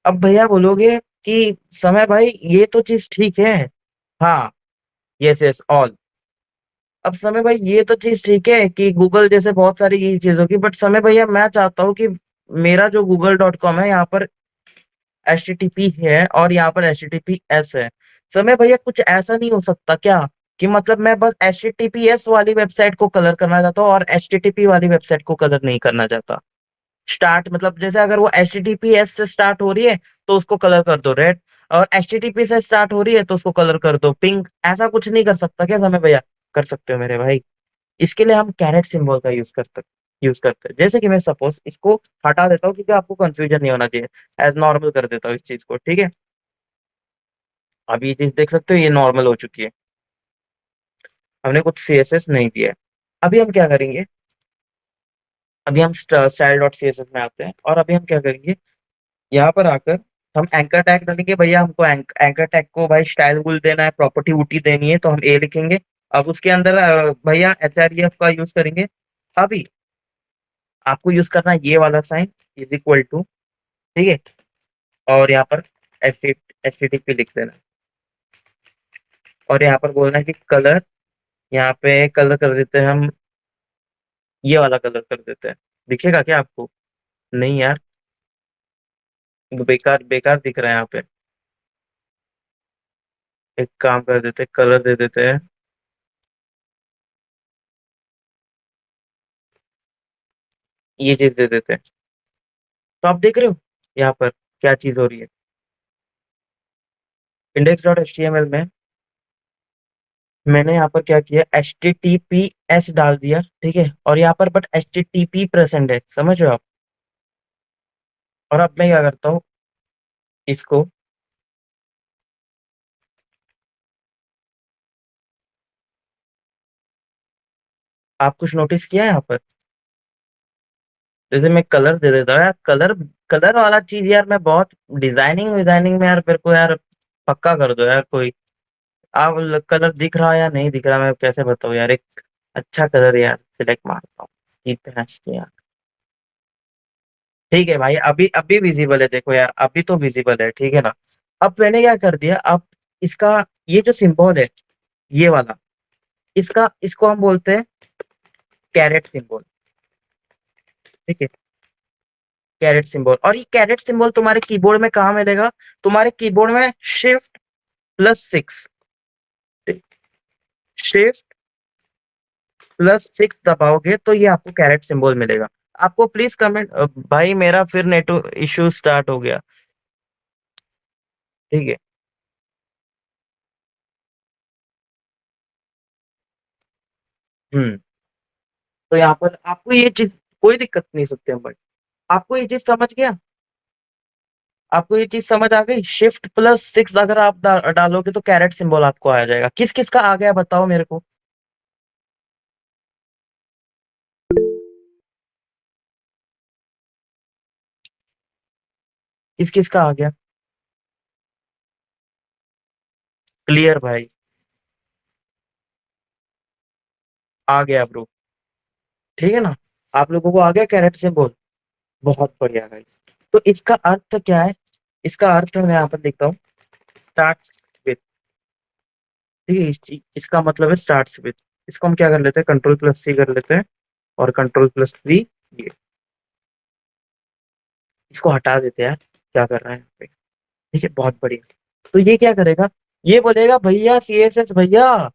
S1: अब भैया बोलोगे कि समय भाई ये तो चीज ठीक है। हाँ, यस यस ऑल। अब समय भाई ये तो चीज ठीक है कि गूगल जैसे बहुत सारी ये चीजों की, बट समय भैया मैं चाहता हूँ कि मेरा जो google.com है, यहाँ पर HTTP है और यहाँ पर HTTPS है। समय भैया कुछ ऐसा नहीं हो सकता क्या, कि मतलब मैं बस HTTPS वाली वेबसाइट को कलर करना चाहता हूँ और HTTP वाली वेबसाइट को कलर नहीं करना चाहता? स्टार्ट मतलब जैसे अगर वो HTTPS से स्टार्ट हो रही है तो उसको कलर कर दो रेड, और HTTP से स्टार्ट हो रही है तो उसको कलर कर दो पिंक। ऐसा कुछ नहीं कर सकता क्या समय भैया? कर सकते हो मेरे भाई। इसके लिए हम कैरेट सिंबल का यूज करते हैं। जैसे कि मैं सपोज इसको हटा देता हूँ क्योंकि आपको कंफ्यूजन नहीं होना चाहिए, एज नॉर्मल कर देता हूँ इस चीज को। ठीक है, अब ये चीज देख सकते हो, ये नॉर्मल हो चुकी है। हमने कुछ CSS नहीं दिया है। अभी हम क्या करेंगे, अभी हम style dot C S S में आते हैं, और अभी हम क्या करेंगे, यहाँ पर आकर हम एंकर टैग डालेंगे। भैया हमको एंकर टैग को भाई स्टाइल गुल देना है, प्रॉपर्टी ऊटी देनी है, तो हम ए लिखेंगे। अब उसके अंदर भैया HREF का यूज करेंगे। अभी आपको यूज करना है ये वाला साइन, इज इक्वल टू। ठीक है, और यहाँ पर HTTP लिख देना है, और यहाँ पर बोलना है कि कलर, यहाँ पे कलर कर देते हैं हम, ये वाला कलर कर देते हैं। दिखेगा क्या आपको? नहीं यार, बेकार बेकार दिख रहा है यहाँ पे। एक काम कर देते हैं, कलर दे देते हैं, ये चीज दे देते हैं। तो आप देख रहे हो यहाँ पर क्या चीज हो रही है। index.html में मैंने यहाँ पर क्या किया, HTTPS डाल दिया। ठीक है, और यहाँ पर बट HTTP प्रेजेंट है, समझ रहे हो आप? और अब मैं क्या करता हूँ, इसको, आप कुछ नोटिस किया है यहाँ पर? जैसे मैं कलर दे देता हूँ यार, कलर, कलर वाला चीज यार मैं बहुत, डिजाइनिंग डिजाइनिंग में यार मेरे को यार पक्का कर दो यार कोई। आप कलर दिख रहा है या नहीं दिख रहा, मैं कैसे बताऊँ यार, एक अच्छा कलर यार सिलेक्ट मारता हूँ। ये भैंस के यार। ठीक है भाई, अभी अभी विजिबल है, देखो यार अभी तो विजिबल है, ठीक है ना? अब मैंने क्या कर दिया, अब इसका ये जो सिंबल है, ये वाला, इसका इसको हम बोलते हैं कैरेट सिंबल। ठीक है, कैरेट सिंबल। और ये कैरेट सिंबल तुम्हारे कीबोर्ड में कहाँ मिलेगा? तुम्हारे कीबोर्ड में Shift+6, Shift+6 दबाओगे तो ये आपको कैरेट सिंबल मिलेगा। आपको प्लीज कमेंट, भाई मेरा फिर नेट इश्यू स्टार्ट हो गया। ठीक है। हम्म। तो यहाँ पर आपको ये चीज कोई दिक्कत नहीं सकती भाई। आपको ये चीज समझ गया? आपको ये चीज समझ आ गई? Shift+6 अगर आप डालोगे तो कैरेट सिंबल आपको आ जाएगा। किस किस का आ गया बताओ मेरे को। किस किस का आ गया? क्लियर भाई, आ गया ब्रो। ठीक है ना? आप लोगों को आ गया कैरेट सिंबल? बहुत बढ़िया गाइस। तो इसका अर्थ क्या है? इसका अर्थ मैं यहाँ पर लिखता हूँ, स्टार्ट ठीक है, इसका मतलब है स्टार्ट्स विथ। इसको हम क्या कर लेते हैं, कंट्रोल+C कर लेते हैं, और कंट्रोल+V। ये इसको हटा देते हैं यार, क्या कर रहे हैं यहाँ पे। ठीक है, बहुत बढ़िया। तो ये क्या करेगा, ये बोलेगा भैया CSS भैया,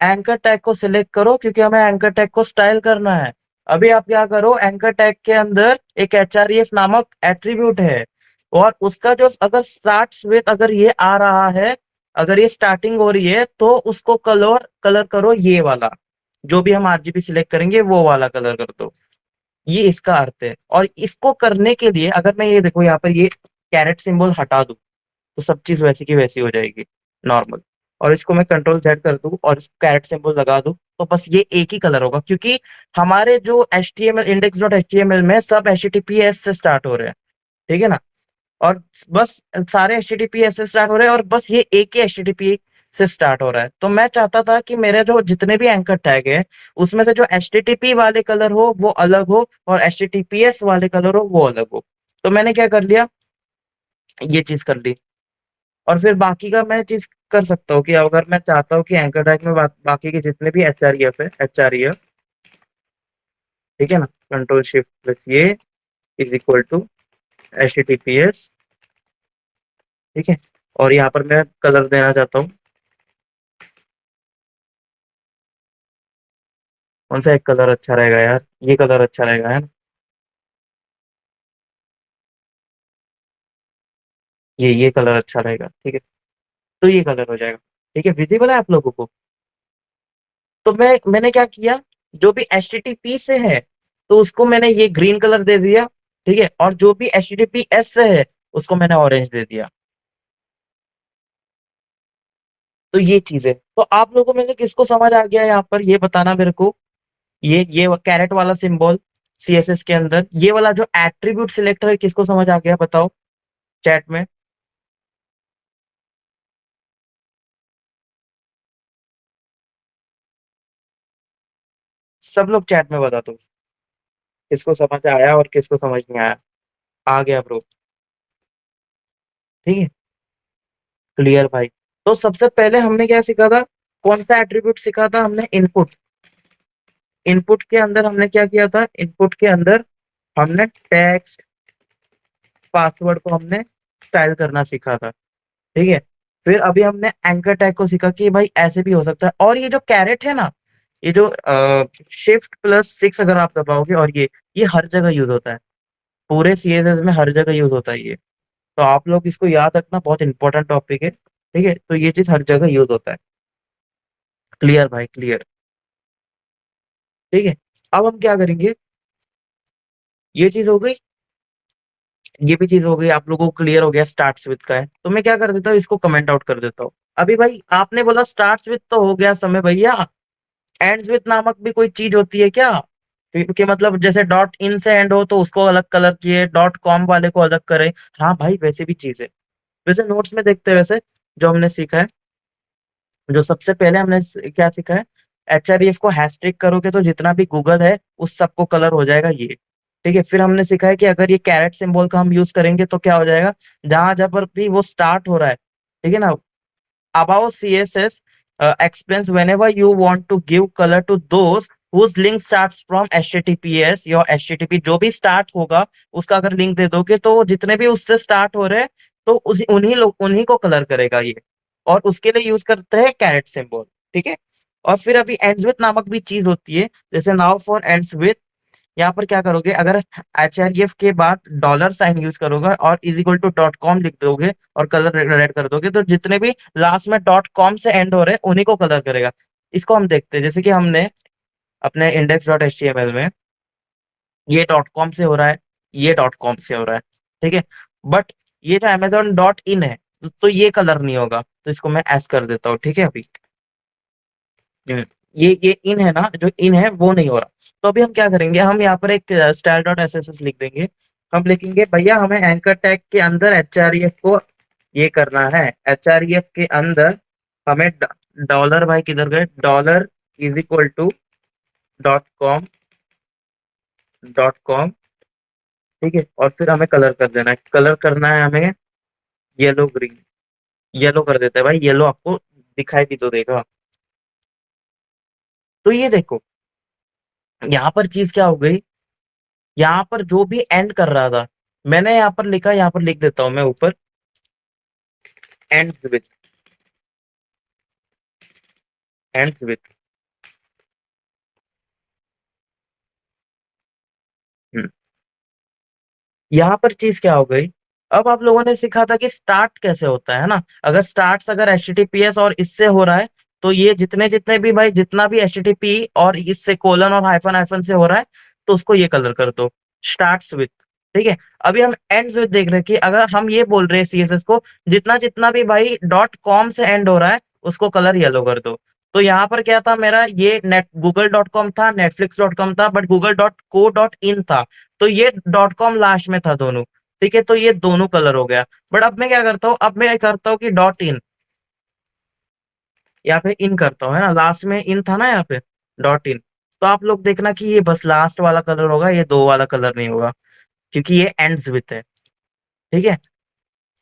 S1: एंकर टैग को सिलेक्ट करो क्योंकि हमें एंकर टैग को स्टाइल करना है। अभी आप क्या करो, एंकर टैग के अंदर एक HREF नामक एट्रीब्यूट है, और उसका जो अगर स्टार्ट्स विथ अगर ये आ रहा है, अगर ये स्टार्टिंग हो रही है, तो उसको कलर कलर करो ये वाला, जो भी हम RGB सिलेक्ट करेंगे वो वाला कलर कर दो। ये इसका अर्थ है। और इसको करने के लिए अगर मैं ये देखो यहाँ पर ये कैरेट सिंबल हटा दूं, तो सब चीज वैसी की वैसी हो जाएगी, नॉर्मल। और इसको मैं कंट्रोल Z कर दूं और कैरेट सिंबल लगा दूं, तो बस ये एक ही कलर होगा, क्योंकि हमारे जो HTML index.html में सब HTTPS से स्टार्ट हो रहे हैं। ठीक है ना, और बस सारे HTTPS से स्टार्ट हो रहे हैं, और बस ये एक ही HTTP से स्टार्ट हो रहा है। तो मैं चाहता था कि मेरे जो जितने भी एंकर टैग है, उसमें से जो HTTP वाले कलर हो वो अलग हो, और HTTPS वाले कलर हो वो अलग हो। तो मैंने क्या कर लिया, ये चीज कर ली। और फिर बाकी का मैं चीज कर सकता हूँ कि अगर मैं चाहता हूँ कि एंकर टैग में बाकी के जितने भी एच आर ई एफ, ठीक है ना, कंट्रोल+Shift+A इज इक्वल टू HTTPS। ठीक है, और यहाँ पर मैं कलर देना चाहता हूँ, कौन सा एक कलर अच्छा रहेगा यार, ये कलर अच्छा रहेगा है ना, ये कलर अच्छा रहेगा। ठीक है, तो ये कलर हो जाएगा। ठीक है, विजिबल है आप लोगों को। तो मैंने क्या किया, जो भी HTTP से है तो उसको मैंने ये ग्रीन कलर दे दिया। ठीक है, और जो भी HTTPS से है उसको मैंने ऑरेंज दे दिया। तो ये चीज है। तो आप लोगों में से किसको समझ आ गया यहाँ पर, ये बताना मेरे को। ये कैरेट वाला सिंबल CSS के अंदर, ये वाला जो एट्रीब्यूट सिलेक्टर है, किसको समझ आ गया बताओ चैट में। सब लोग चैट में बता दो किसको समझ आया और किसको समझ नहीं आया। आ गया ब्रो। ठीक है, क्लियर भाई। तो सबसे पहले हमने क्या सीखा था, कौन सा एट्रीब्यूट सीखा था हमने, इनपुट। इनपुट के अंदर हमने क्या किया था, इनपुट के अंदर हमने टेक्स्ट पासवर्ड को हमने स्टाइल करना सीखा था। ठीक है, फिर अभी हमने एंकर टैग को सीखा कि भाई ऐसे भी हो सकता है। और ये जो कैरेट है ना, ये जो Shift+6 अगर आप दबाओगे, और ये हर जगह यूज होता है, पूरे CSS में हर जगह यूज होता है ये। तो आप लोग इसको याद रखना, बहुत इंपॉर्टेंट टॉपिक है। ठीक है, तो ये चीज हर जगह यूज होता है। क्लियर भाई, क्लियर। ठीक है, अब हम क्या करेंगे, ये चीज हो गई, ये भी चीज हो गई, आप लोगों को क्लियर हो गया स्टार्ट्स विथ का है। तो मैं क्या कर देता हूँ, इसको कमेंट आउट कर देता हूँ। अभी भाई आपने बोला स्टार्ट्स विथ तो हो गया समय भैया, एंड्स विथ नामक भी कोई चीज होती है क्या, कि मतलब जैसे .in से एंड हो तो उसको अलग कलर किए, .com वाले को अलग करे। हाँ भाई, वैसे भी चीज है। वैसे नोट्स में देखते हैं, वैसे जो हमने सीखा है, जो सबसे पहले हमने क्या सीखा है, HREF को हैशटैग करोगे तो जितना भी गूगल है उस सबको कलर हो जाएगा ये। ठीक है, फिर हमने सीखा है कि अगर ये कैरेट सिंबल का हम यूज करेंगे तो क्या हो जाएगा, जहां जहां पर भी वो स्टार्ट हो रहा है, ठीक है ना, about CSS explains whenever you want to give color to those whose link starts from HTTPS या HTTP जो भी स्टार्ट होगा उसका अगर लिंक दे दोगे, तो जितने भी उससे स्टार्ट हो रहे हैं तो उन्हीं को कलर करेगा ये। और उसके लिए यूज करते हैं कैरेट सिंबल। ठीक है, और फिर अभी एंड्स विथ नामक भी चीज होती है, जैसे नाउ फॉर एंड्स विथ। यहाँ पर क्या करोगे, अगर HREF के बाद $साइन यूज करोगे और इज इक्वल टू .com लिख दोगे और कलर रेड कर दोगे, तो जितने भी लास्ट में .com से एंड हो रहे हैं उन्हीं को कलर करेगा। इसको हम देखते हैं, जैसे कि हमने अपने index.html में ये .com से हो रहा है, ये .com से हो रहा है। ठीक है, बट ये जो amazon.in है, तो ये कलर नहीं होगा, तो इसको मैं एस कर देता हूँ। ठीक है, अभी ये इन है ना, जो इन है वो नहीं हो रहा। तो अभी हम क्या करेंगे, हम यहाँ पर एक style.sss लिख देंगे। हम लिखेंगे भैया हमें एंकर टैग के अंदर HREF को ये करना है, HREF के अंदर हमें डॉलर, भाई किधर गए, dollar is equal to .com। ठीक है, और फिर हमें कलर कर देना है, कलर करना है हमें येलो ग्रीन। येलो कर देते हैं भाई, येलो आपको दिखाई भी तो देगा। तो ये देखो, यहाँ पर चीज क्या हो गई, यहाँ पर जो भी एंड कर रहा था, मैंने यहाँ पर लिखा, यहाँ पर लिख देता हूं मैं ऊपर, एंड्स विथ, एंड्स विथ। यहाँ पर चीज क्या हो गई, अब आप लोगों ने सीखा था कि स्टार्ट कैसे होता है ना, अगर स्टार्ट अगर एचटीटीपीएस और इससे हो रहा है, तो ये जितने जितने भी भाई, जितना भी एचटीटीपी और इससे कोलन और हाइफन हाइफन से हो रहा है, तो उसको ये कलर कर दो, स्टार्ट्स विथ। ठीक है, अभी हम एंड्स विथ देख रहे हैं कि अगर हम ये बोल रहे हैं सीएसएस को, जितना जितना भी भाई डॉट कॉम से एंड हो रहा है, उसको कलर येलो कर दो। तो यहाँ पर क्या था, मेरा ये नेट गूगल डॉट कॉम था, नेटफ्लिक्स डॉट कॉम था, but Google dot co dot in था, तो ये डॉट कॉम लास्ट में था दोनों। ठीक है, तो ये दोनों कलर हो गया। बट अब मैं क्या करता हूँ, अब मैं करता हूँ कि डॉट इन, यहाँ पे इन करता हूँ, है ना, लास्ट में इन था ना यहाँ पे, डॉट इन। तो आप लोग देखना कि ये बस लास्ट वाला कलर होगा, ये दो वाला कलर नहीं होगा, क्योंकि ये एंड्स विथ है। ठीक है,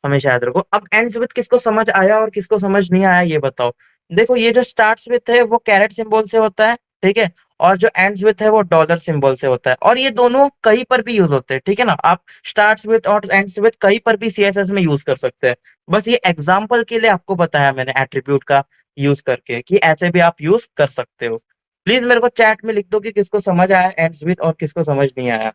S1: हमेशा याद रखो। अब एंड्स विथ किसको समझ आया और किसको समझ नहीं आया, ये बताओ। देखो, ये जो स्टार्ट्स विथ है वो कैरेट सिंबल से होता है, ठीक है, और जो एंड्स विथ है वो डॉलर सिंबल से होता है, और ये दोनों कहीं पर भी यूज होते हैं, ठीक है ना, आप स्टार्ट्स विथ और एंड्स विथ कहीं पर भी सीएसएस में यूज कर सकते हैं। बस ये एग्जाम्पल के लिए आपको बताया मैंने एट्रीब्यूट का यूज करके, कि ऐसे भी आप यूज कर सकते हो। प्लीज मेरे को चैट में लिख दो कि किसको समझ आया एंड्स विथ और किसको समझ नहीं आया।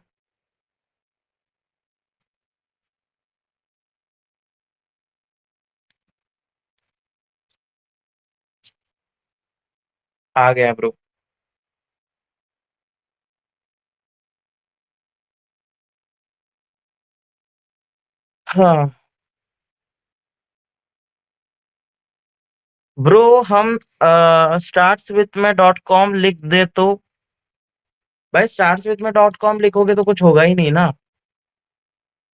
S1: आ गया ब्रो। हाँ ब्रो, हम स्टार्ट्स विथ में डॉट कॉम लिख दे तो, भाई स्टार्ट्स विथ में डॉट कॉम लिखोगे तो कुछ होगा ही नहीं ना,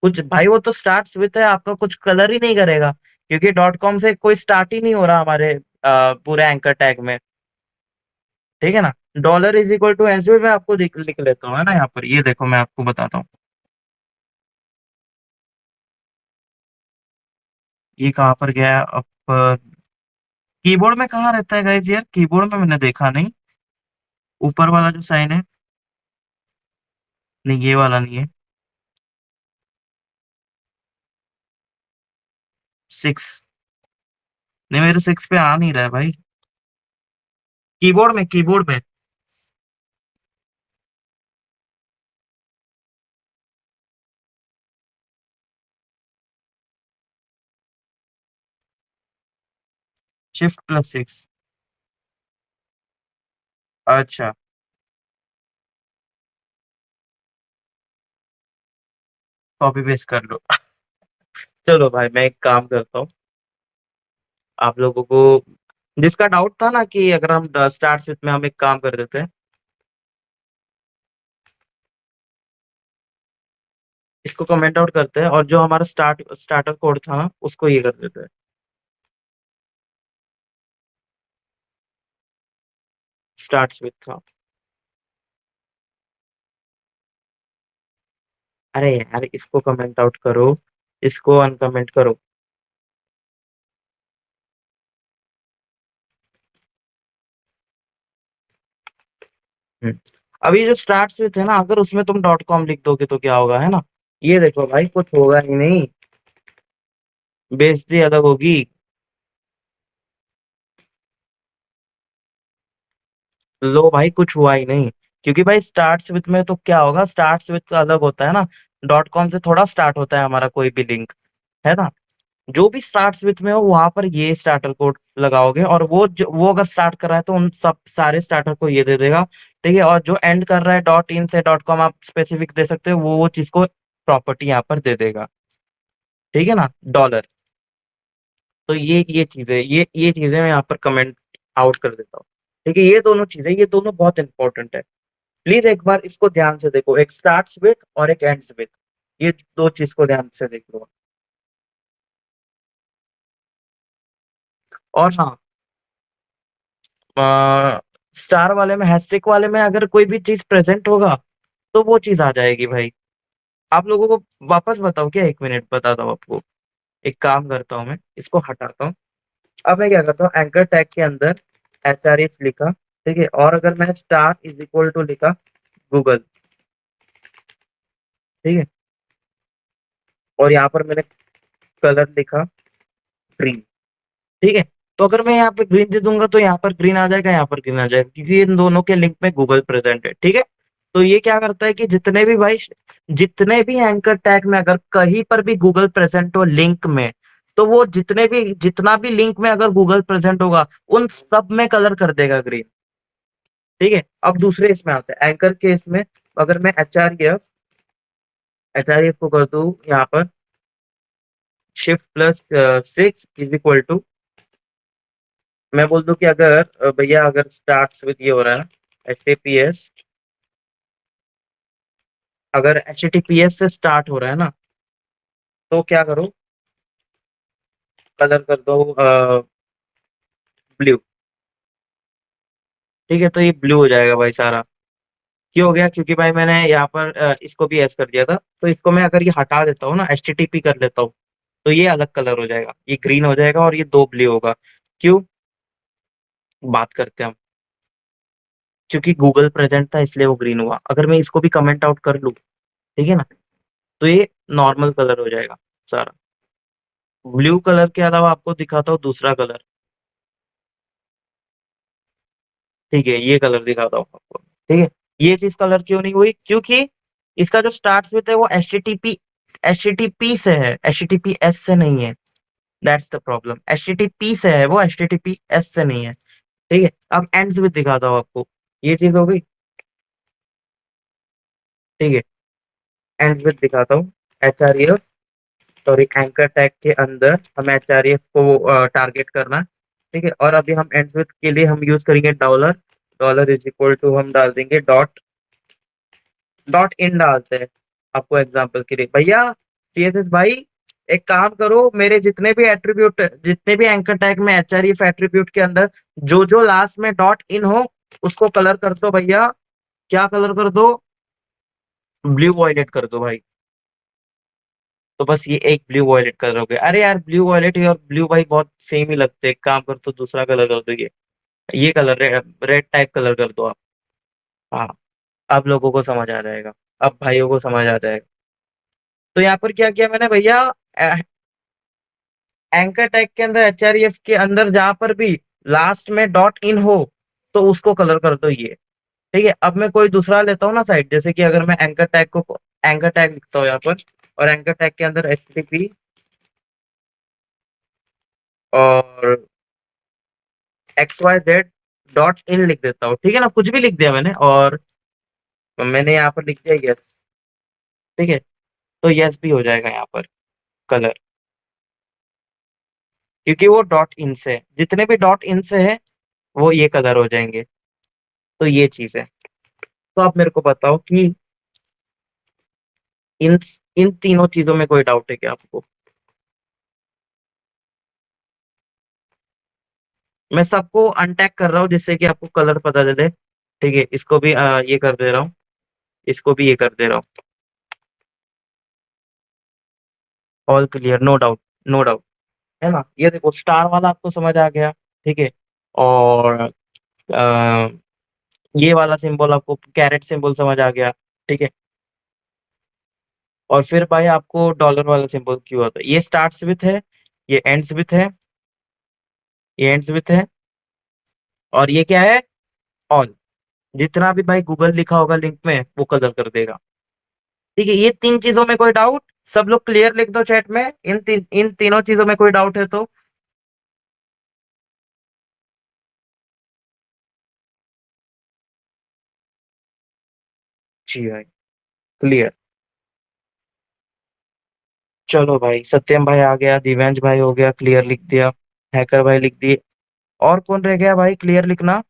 S1: कुछ भाई, वो तो स्टार्ट्स विथ है, आपका कुछ कलर ही नहीं करेगा, क्योंकि डॉट कॉम से कोई स्टार्ट ही नहीं हो रहा हमारे पूरे एंकर टैग में। ठीक है ना, dollar is equal to S, मैं आपको लिख लेता हूँ, है ना, यहाँ पर ये देखो, मैं आपको बताता हूँ, ये कहाँ पर गया अब, कीबोर्ड में कहाँ रहता है गाइस, यार कीबोर्ड में मैंने देखा नहीं, ऊपर वाला जो साइन है, नहीं ये वाला नहीं है, 6, नहीं मेरे 6 पे आ नहीं रहा है भाई, कीबोर्ड में, कीबोर्ड में, Shift+6। अच्छा, कॉपी पेस्ट कर लो। चलो भाई, मैं एक काम करता हूँ, आप लोगों को जिसका डाउट था ना कि अगर हम स्टार्ट विथ में, हम एक काम कर देते हैं, इसको कमेंट आउट करते हैं, और जो हमारा स्टार्टर कोड था ना, उसको ये कर देते हैं, स्टार्ट विथ था। अरे यार, इसको कमेंट आउट करो, इसको अनकमेंट करो। हम्म। अभी जो स्टार्ट विथ है ना, अगर उसमें तुम डॉट कॉम लिख दोगे तो क्या होगा, है ना, ये देखो भाई, कुछ होगा ही नहीं, बेइज्जती अलग होगी। लो भाई, कुछ हुआ ही नहीं, क्योंकि भाई स्टार्ट्स विथ में तो क्या होगा, स्टार्ट्स विथ अलग होता है ना, डॉट कॉम से थोड़ा स्टार्ट होता है हमारा कोई भी लिंक, है ना, जो भी स्टार्ट्स विथ में हो वहां पर ये स्टार्टर कोड लगाओगे, और वो अगर स्टार्ट कर रहा है तो उन सब सारे स्टार्टर को ये दे देगा। ठीक है, और जो एंड कर रहा है डॉट इन से डॉट कॉम, आप स्पेसिफिक दे सकते हो, वो चीज को प्रॉपर्टी यहाँ पर दे देगा। ठीक है ना, डॉलर। तो ये चीजें, ये चीजें मैं यहाँ पर कमेंट आउट कर देता हूँ। ठीक है, ये दोनों चीजें, ये दोनों बहुत इंपॉर्टेंट है। प्लीज एक बार इसको ध्यान से देखो, एक स्टार्ट्स विथ और एक एंड्स विथ, ये दो चीज को ध्यान से देख लो। और हाँ, स्टार वाले में, हैशटैग वाले में अगर कोई भी चीज प्रेजेंट होगा, तो वो चीज आ जाएगी भाई। आप लोगों को वापस बताओ क्या, 1 मिनट बताता हूँ आपको, एक काम करता हूँ, मैं इसको हटाता हूँ, अब मैं क्या करता हूँ, एंकर टैग के अंदर एच लिखा, ठीक है, और अगर मैं स्टार इज इक्वल टू लिखा गूगल, ठीक है, और यहाँ पर मैंने कलर लिखा ग्रीन, ठीक है। तो अगर मैं यहाँ पे ग्रीन दे दूंगा तो यहाँ पर ग्रीन आ जाएगा, यहाँ पर ग्रीन आ जाएगा, क्योंकि इन दोनों के लिंक में गूगल प्रेजेंट है, ठीक है। तो ये क्या करता है कि जितने भी एंकर टैग में अगर कहीं पर भी गूगल प्रेजेंट हो लिंक में, तो वो जितना भी लिंक में अगर गूगल प्रेजेंट होगा उन सब में कलर कर देगा ग्रीन, ठीक है। अब दूसरे इसमें आते हैं, एंकर के इसमें अगर मैं एच आर एफ को कर दूं यहाँ पर Shift+6 इज इक्वल टू, मैं बोल दूं कि अगर भैया अगर स्टार्ट विद ये हो रहा है ना HTTPS, अगर HTTPS से स्टार्ट हो रहा है ना, तो क्या करो, कलर कर दो ब्लू, ठीक है। तो ये ब्लू हो जाएगा भाई सारा। क्यों हो गया? क्योंकि भाई मैंने यहाँ पर इसको भी एस कर दिया था, तो इसको मैं अगर ये हटा देता हूँ ना, HTTP कर लेता हूँ, तो ये अलग कलर हो जाएगा, ये ग्रीन हो जाएगा और ये दो ब्लू होगा। क्यों? बात करते हैं हम। क्योंकि गूगल प्रेजेंट था इसलिए वो ग्रीन हुआ। अगर मैं इसको भी कमेंट आउट कर लूँ, ठीक है ना, तो ये नॉर्मल कलर हो जाएगा सारा। ब्लू कलर के अलावा आपको दिखाता हूँ दूसरा कलर, ठीक है, ये कलर दिखाता हूँ आपको, ठीक है। ये चीज कलर क्यों नहीं हुई? क्योंकि इसका जो स्टार्ट विथ है वो एच टी टी पी से है, HTTPS से नहीं है। दैट्स द प्रॉब्लम, HTTP से है वो, HTTPS से नहीं है, ठीक है। अब एंड्स विथ दिखाता हूँ आपको, ये चीज हो गई, ठीक है। एंड्स विथ दिखाता हूँ, HREF, सॉरी, एंकर टैग के अंदर हमें HREF को टारगेट करना, ठीक है। और अभी हम एंड्स विथ के लिए हम यूज करेंगे dollar, dollar is equal to हम डाल देंगे डॉट, डॉट इन डालते हैं आपको एग्जांपल के लिए। भैया CSS भाई, एक काम करो, मेरे जितने भी एंकर टैग में HREF एट्रीब्यूट के अंदर जो जो लास्ट में डॉट इन हो उसको कलर कर दो भैया। क्या कलर कर दो? ब्लू वॉयलेट कर दो भाई। तो बस ये एक ब्लू वॉयलेट कलर हो गया। अरे यार, ब्लू वॉयलेट और ब्लू भाई बहुत सेम ही लगते हैं, एक काम कर तो दूसरा कलर कर दो, ये कलर रेड टाइप कलर कर दो आप। हाँ, अब लोगों को समझ आ जाएगा, अब भाइयों को समझ आ जाएगा। तो यहाँ पर क्या किया मैंने भैया, एंकर टैग के अंदर HREF के अंदर जहां पर भी लास्ट में डॉट इन हो तो उसको कलर कर दो ये, ठीक है। अब मैं कोई दूसरा लेता हूँ ना साइड, जैसे कि अगर मैं एंकर टैग लिखता हूँ यहाँ पर, और एंकर टैग के अंदर HTTP और XYZ डॉट इन लिख देता हूँ, ठीक है ना, कुछ भी लिख दिया मैंने, और मैंने यहाँ पर लिख दिया यस, ठीक है। तो यस भी हो जाएगा यहाँ पर कलर, क्योंकि वो डॉट इन से है, जितने भी डॉट इन से है वो ये कलर हो जाएंगे। तो ये चीज है। तो आप मेरे को बताओ कि इन इन तीनों चीजों में कोई डाउट है क्या आपको? मैं सबको अनटैग कर रहा हूँ जिससे कि आपको कलर पता चले, ठीक है। इसको भी ये कर दे रहा हूँ, इसको भी ये कर दे रहा हूँ। All clear, no doubt, no doubt, है ना। ये देखो स्टार वाला आपको समझ आ गया, ठीक है। और अ, ये वाला सिंबल आपको, कैरेट सिंबल समझ आ गया, ठीक है। और फिर भाई आपको डॉलर वाला सिंबल क्यों आता है? ये स्टार्ट्स विथ है, ये एंड्स विथ है, ये एंड्स विथ है, और ये क्या है? ऑल। जितना भी भाई गूगल लिखा होगा लिंक में वो कलर कर देगा, ठीक है। ये तीन चीजों में कोई डाउट? सब लोग क्लियर लिख दो चैट में, इन तीनों चीजों में कोई डाउट है तो। जी भाई, क्लियर। चलो भाई, सत्यम भाई आ गया, दिव्यांश भाई हो गया, क्लियर लिख दिया, हैकर भाई लिख दिए। और कौन रह गया भाई क्लियर लिखना?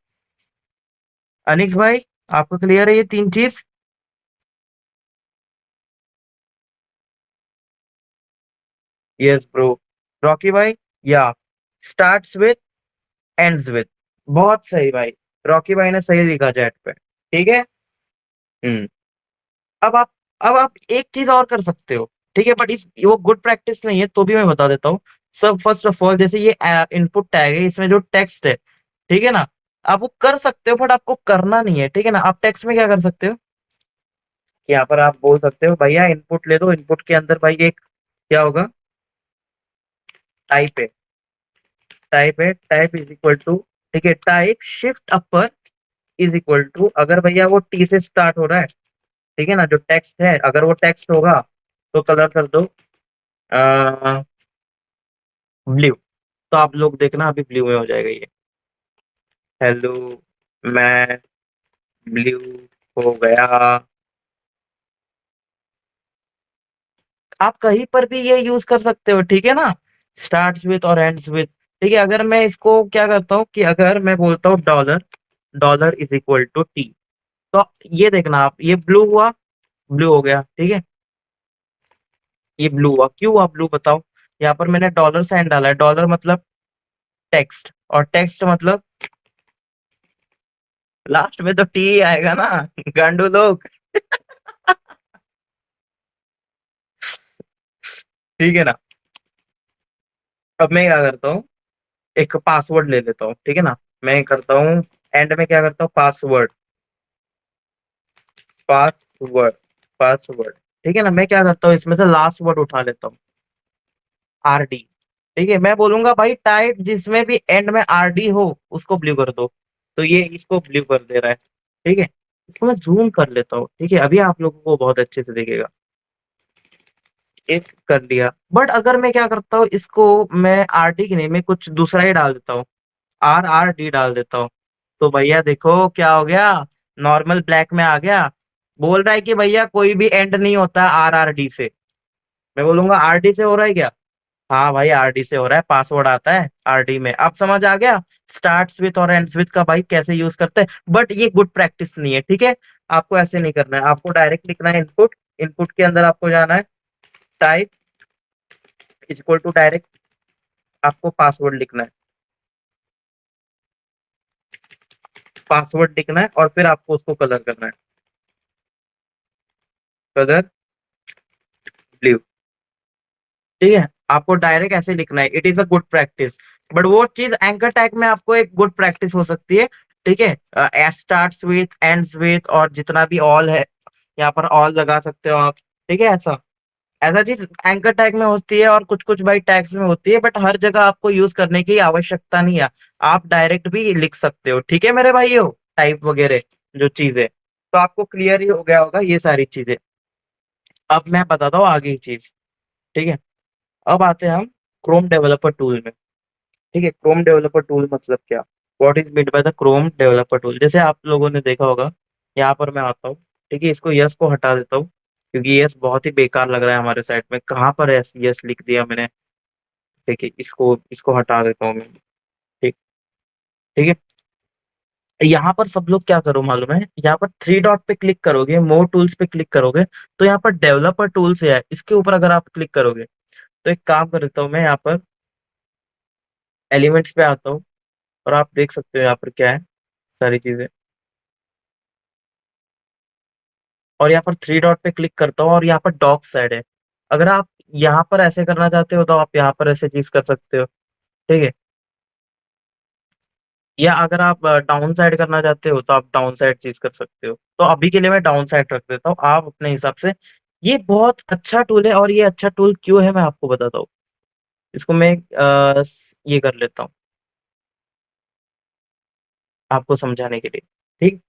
S1: अनिक्स भाई, आपको क्लियर है ये तीन चीज? Yes bro. रॉकी भाई, या स्टार्ट्स विथ, एंड्स विथ, बहुत सही भाई, रॉकी भाई ने सही लिखा चैट पे, ठीक है। हम्म। अब आप अब आप एक चीज और कर सकते हो, ठीक है, बट इस वो गुड प्रैक्टिस नहीं है तो भी मैं बता देता हूँ। सब फर्स्ट ऑफ ऑल जैसे ये इनपुट टैग है, इसमें जो टेक्स्ट है, ठीक है ना, आप वो कर सकते हो बट आपको करना नहीं है, ठीक है ना। आप टेक्स्ट में क्या कर सकते हो कि यहाँ पर आप बोल सकते हो भैया इनपुट ले दो, इनपुट के अंदर भाई एक क्या होगा, टाइप है, टाइप इज इक्वल टू, ठीक है, type shift upper is equal to, अगर भैया वो टी से स्टार्ट हो रहा है, ठीक है ना, जो टेक्स्ट है अगर वो टेक्स्ट होगा तो कलर कर दो ब्लू। तो आप लोग देखना अभी ब्लू में हो जाएगा ये, हेलो मैं ब्लू हो गया। आप कहीं पर भी ये यूज कर सकते हो, ठीक है ना, स्टार्ट्स विथ और एंड्स विथ। ठीक है, अगर मैं इसको क्या करता हूँ कि अगर मैं बोलता हूँ dollar, dollar is equal to T, तो ये देखना आप, ये ब्लू हुआ, ब्लू हो गया, ठीक है, ये ब्लू हुआ, क्यों हुआ ब्लू बताओ। यहाँ पर मैंने डॉलर साइन डाला है, डॉलर मतलब टेक्स्ट, और टेक्स्ट मतलब लास्ट में तो टी आएगा ना, गांडू लोग। ठीक है ना। अब मैं क्या करता हूँ, एक पासवर्ड ले लेता हूँ, ठीक है ना, मैं करता हूँ एंड में क्या करता हूँ, पासवर्ड, पासवर्ड, पासवर्ड, ठीक है ना। मैं क्या करता हूँ इसमें से लास्ट वर्ड उठा लेता हूँ, आरडी, ठीक है, मैं बोलूंगा भाई टाइप जिसमें भी एंड में आरडी हो उसको ब्लू कर दो, तो ये इसको ब्लू कर दे रहा है, ठीक है। इसको मैं जूम कर लेता हूँ, ठीक है, अभी आप लोगों को बहुत अच्छे से दिखेगा, एक कर लिया। बट अगर मैं क्या करता हूँ इसको, मैं आरडी की नहीं, मैं कुछ दूसरा ही डाल देता हूँ, आर आर डी डाल देता हूँ, तो भैया देखो क्या हो गया, नॉर्मल ब्लैक में आ गया। बोल रहा है कि भैया कोई भी एंड नहीं होता आर आर डी से, मैं बोलूंगा आर डी से हो रहा है क्या, हाँ भाई आरडी से हो रहा है, पासवर्ड आता है आरडी में, अब समझ आ गया स्टार्ट्स विथ और एंड्स विथ का भाई कैसे यूज करते हैं। बट ये गुड प्रैक्टिस नहीं है, ठीक है, आपको ऐसे नहीं करना है, आपको डायरेक्ट लिखना है इनपुट, इनपुट के अंदर आपको जाना है type is equal to direct, आपको पासवर्ड लिखना है, पासवर्ड लिखना है और फिर आपको उसको कलर करना है, कलर ब्लू, ठीक है। आपको डायरेक्ट ऐसे लिखना है, it is a good practice. But वो चीज एंकर टैग में आपको एक गुड प्रैक्टिस हो सकती है, ठीक है, S starts with ends with और जितना भी ऑल है, यहाँ पर ऑल लगा सकते हो आप, ठीक है, ऐसा ऐसा चीज एंकर टैग में होती है और कुछ कुछ भाई टैग्स में होती है, बट हर जगह आपको यूज करने की आवश्यकता नहीं है, आप डायरेक्ट भी लिख सकते हो, ठीक है मेरे भाइयों, टाइप वगैरह जो चीजें, तो आपको क्लियर ही हो गया होगा ये सारी चीजें। अब मैं बताता हूँ आगे की चीज, ठीक है। अब आते हैं हम क्रोम डेवलपर टूल में, ठीक है, क्रोम डेवलपर टूल मतलब क्या, what is mean by the Chrome developer tool. जैसे आप लोगों ने देखा होगा, यहाँ पर मैं आता हूँ, ठीक है, इसको यस को हटा देता हूँ क्योंकि यस बहुत ही बेकार लग रहा है हमारे साइड में, कहाँ पर यस यस लिख दिया मैंने, ठीक है, इसको इसको हटा देता हूँ मैं, ठीक, ठीक है। यहाँ पर सब लोग क्या करो मालूम है, यहाँ पर थ्री डॉट पे क्लिक करोगे, मोर टूल्स पे क्लिक करोगे, तो यहाँ पर डेवलपर टूल्स है, इसके ऊपर अगर आप क्लिक करोगे तो एक काम कर देता हूँ मैं, यहाँ पर एलिमेंट्स पे आता हूँ और आप देख सकते हो यहाँ पर क्या है सारी चीजें, और यहाँ पर थ्री डॉट पे क्लिक करता हूँ और यहाँ पर डॉक साइड है, अगर आप यहाँ पर ऐसे करना चाहते हो तो आप यहाँ पर ऐसे चीज कर सकते हो, ठीक है, या अगर आप डाउन साइड करना चाहते हो तो आप डाउन साइड चीज कर सकते हो। तो अभी के लिए मैं डाउन साइड रख देता हूँ, आप अपने हिसाब से। ये बहुत अच्छा टूल है, और ये अच्छा टूल क्यों है मैं आपको बताता हूँ, इसको मैं ये कर लेता हूँ आपको समझाने के लिए, ठीक।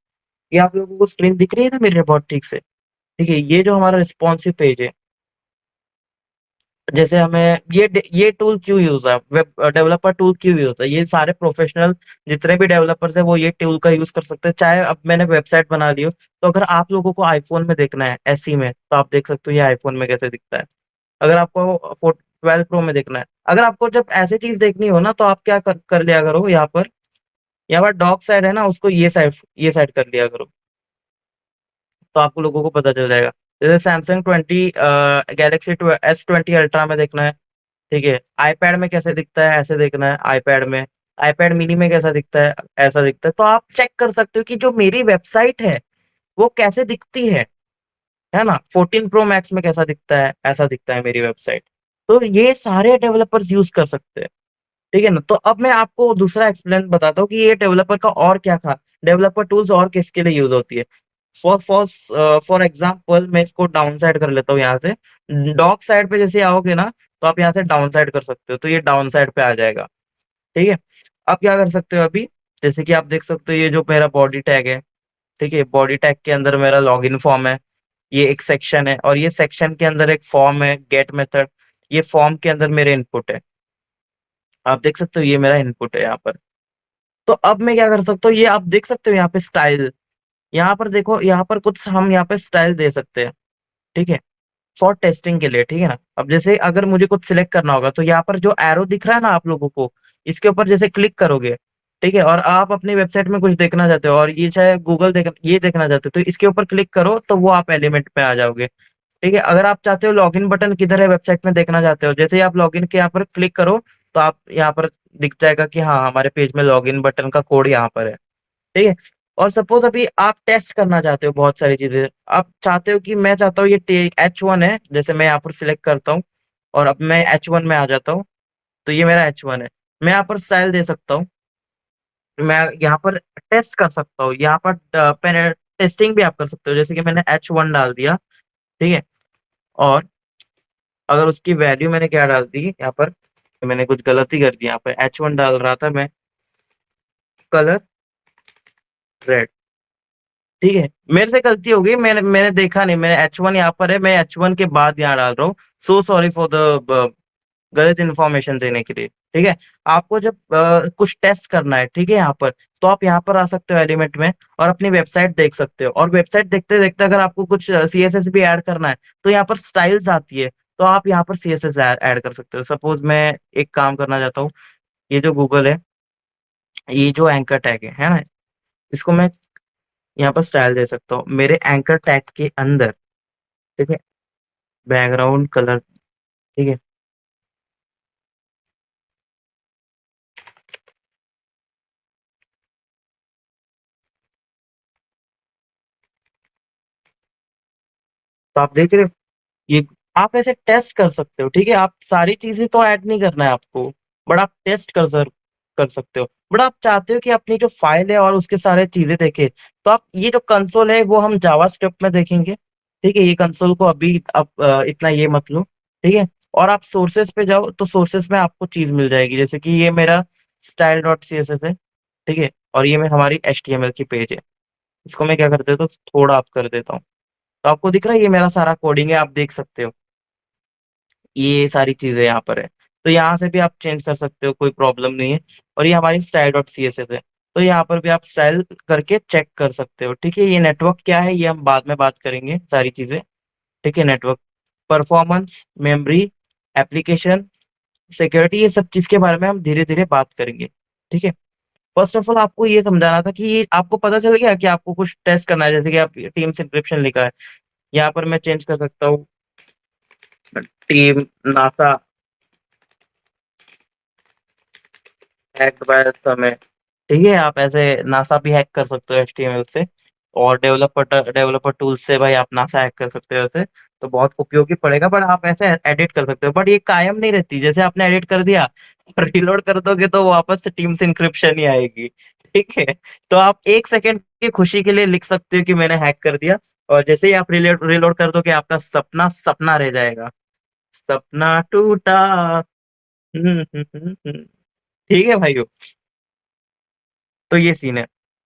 S1: ये आप लोगों को स्क्रीन दिख रही है ना मेरे बहुत ठीक से, ठीक है, ये जो हमारा रिस्पॉन्सिव पेज है, जैसे हमें ये टूल क्यों यूज है, वेब डेवलपर टूल क्यों यूज है, ये सारे प्रोफेशनल जितने भी डेवलपर्स है वो ये टूल का यूज कर सकते हैं। चाहे अब मैंने वेबसाइट बना ली हो, तो अगर आप लोगों को आईफोन में देखना है एसई में, तो आप देख सकते हो ये आईफोन में कैसे दिखता है। अगर आपको 12 प्रो में देखना है, अगर आपको जब ऐसे चीज देखनी हो ना, तो आप क्या कर लिया करो, यहाँ पर डॉक साइड है ना, उसको ये साइड कर लिया करो, तो आपको लोगों को पता चल जाएगा। जैसे सैमसंग 20 गैलेक्सी S20 अल्ट्रा में देखना है, ठीक है, आईपैड में कैसे दिखता है ऐसे देखना है, आईपैड में, आईपैड मिनी में कैसा दिखता है ऐसा दिखता है, तो आप चेक कर सकते हो कि जो मेरी वेबसाइट है वो कैसे दिखती है ना, 14 प्रो मैक्स में कैसा दिखता है ऐसा दिखता है मेरी वेबसाइट। तो ये सारे डेवलपर्स यूज कर सकते हैं। ठीक है ना? तो अब मैं आपको दूसरा एक्सप्लेन बताता हूँ कि ये डेवलपर का और क्या था, डेवलपर टूल्स और किसके लिए यूज होती है। फॉर एग्जाम्पल मैं इसको डाउन साइड कर लेता हूँ यहाँ से। डॉग साइड पे जैसे आओगे ना, तो आप यहाँ से डाउन साइड कर सकते हो, तो ये डाउन साइड पे आ जाएगा। ठीक है। आप क्या कर सकते हो अभी, जैसे कि आप देख सकते हो ये जो मेरा बॉडी टैग है, ठीक है, बॉडी टैग के अंदर मेरा लॉगिन फॉर्म है, ये एक सेक्शन है, और ये सेक्शन के अंदर एक फॉर्म है गेट मेथड, ये फॉर्म के अंदर मेरे इनपुट है। आप देख सकते हो ये मेरा इनपुट है यहाँ पर। तो अब मैं क्या कर सकता हूँ, ये आप देख सकते हो यहाँ पे स्टाइल, यहाँ पर देखो, यहाँ पर कुछ हम यहाँ पे स्टाइल दे सकते हैं। ठीक है, फॉर टेस्टिंग के लिए। ठीक है ना? अब जैसे अगर मुझे कुछ सिलेक्ट करना होगा, तो यहाँ पर जो एरो दिख रहा है ना आप लोगों को, इसके ऊपर जैसे क्लिक करोगे, ठीक है, और आप अपनी वेबसाइट में कुछ देखना चाहते हो, और ये चाहे गूगल ये देखना चाहते हो, तो इसके ऊपर क्लिक करो तो वो आप एलिमेंट पे आ जाओगे। ठीक है, अगर आप चाहते हो लॉगिन बटन किधर है वेबसाइट में देखना चाहते हो, जैसे ही आप लॉगिन के यहाँ पर क्लिक करो, तो आप यहाँ पर दिख जाएगा कि हाँ हमारे पेज में लॉगिन बटन का कोड यहाँ पर है। ठीक है। और सपोज अभी आप टेस्ट करना चाहते हो बहुत सारी चीजें, आप चाहते हो कि मैं चाहता हूँ ये H1 है, जैसे मैं यहाँ पर सिलेक्ट करता हूँ और अब मैं H1 में आ जाता हूँ, तो ये मेरा H1 है। मैं यहाँ पर स्टाइल दे सकता हूँ, मैं यहाँ पर टेस्ट कर सकता हूँ, यहाँ पर टेस्टिंग भी आप कर सकते हो, जैसे कि मैंने H1 डाल दिया। ठीक है। और अगर उसकी वैल्यू मैंने क्या डाल दी यहाँ पर, तो मैंने कुछ गलती कर दी, यहाँ पर H1 डाल रहा था मैं, कलर रेड। ठीक है, मेरे से गलती हो गई, मैंने मैंने देखा नहीं, मैंने H1 यहाँ पर है, मैं H1 के बाद यहाँ डाल रहा हूँ। सो सॉरी फॉर द गलत इन्फॉर्मेशन देने के लिए। ठीक है। आपको जब कुछ टेस्ट करना है, ठीक है, यहाँ पर, तो आप यहाँ पर आ सकते हो एलिमेंट में, और अपनी वेबसाइट देख सकते हो, और वेबसाइट देखते देखते अगर आपको कुछ CSS भी ऐड करना है, तो यहाँ पर स्टाइल्स आती है, तो आप यहाँ पर CSS ऐड कर सकते हो। सपोज मैं एक काम करना चाहता हूँ, ये जो गूगल है, ये जो एंकर टैग है ना, इसको मैं यहाँ पर स्टाइल दे सकता हूँ मेरे एंकर टैग के अंदर। ठीक है, बैकग्राउंड कलर। ठीक है। तो आप देख रहे हो, ये आप ऐसे टेस्ट कर सकते हो। ठीक है, आप सारी चीजें तो ऐड नहीं करना है आपको, बट आप टेस्ट कर सकते हो। बट आप चाहते हो कि अपनी जो फाइल है और उसके सारे चीजें देखे, तो आप ये जो कंसोल है वो हम जावा स्क्रिप्ट में देखेंगे। ठीक है, ये कंसोल को अभी आप इतना ये मत लो। ठीक है। और आप सोर्सेस पे जाओ, तो सोर्सेस में आपको चीज मिल जाएगी, जैसे कि ये मेरा style dot C S S है। ठीक है। और ये मैं हमारी HTML की पेज है, इसको मैं क्या कर देता हूँ, थोड़ा आप कर देता हूँ, तो आपको दिख रहा है ये मेरा सारा कोडिंग है, आप देख सकते हो ये सारी चीजें यहाँ पर है। तो यहाँ से भी आप चेंज कर सकते हो, कोई प्रॉब्लम नहीं है। और ये हमारी style dot C S S है, तो यहाँ पर भी आप स्टाइल करके चेक कर सकते हो। ठीक है, ये नेटवर्क क्या है ये हम बाद में बात करेंगे सारी चीजें। ठीक है, network performance, memory, application, security, ये सब चीज के बारे में हम धीरे धीरे बात करेंगे। ठीक है। फर्स्ट ऑफ ऑल आपको ये समझाना था कि ये आपको पता चल गया कि आपको कुछ टेस्ट करना है, जैसे कि आप टीम इंक्रिप्शन लिखा है, यहाँ पर मैं चेंज कर सकता हूँ टीम नासा हैक्ड बाय समय। ठीक है, आप ऐसे नासा भी हैक कर सकते हो HTML से, और डेवलपर टूल्स से भाई आप नासा हैक कर सकते हो ऐसे। तो बहुत उपयोगी पड़ेगा, बट आप ऐसे एडिट कर सकते हो, बट ये कायम नहीं रहती, जैसे आपने एडिट कर दिया रिलोड कर दोगे तो वापस से टीम से इंक्रिप्शन ही आएगी। ठीक है। तो आप 1 सेकंड की खुशी के लिए लिख सकते हो कि मैंने हैक कर दिया, और जैसे ही आप रिलोड रिलोड कर दोगे आपका सपना सपना रह जाएगा, सपना टूटा। ठीक है भाइयों, तो ये सीन है।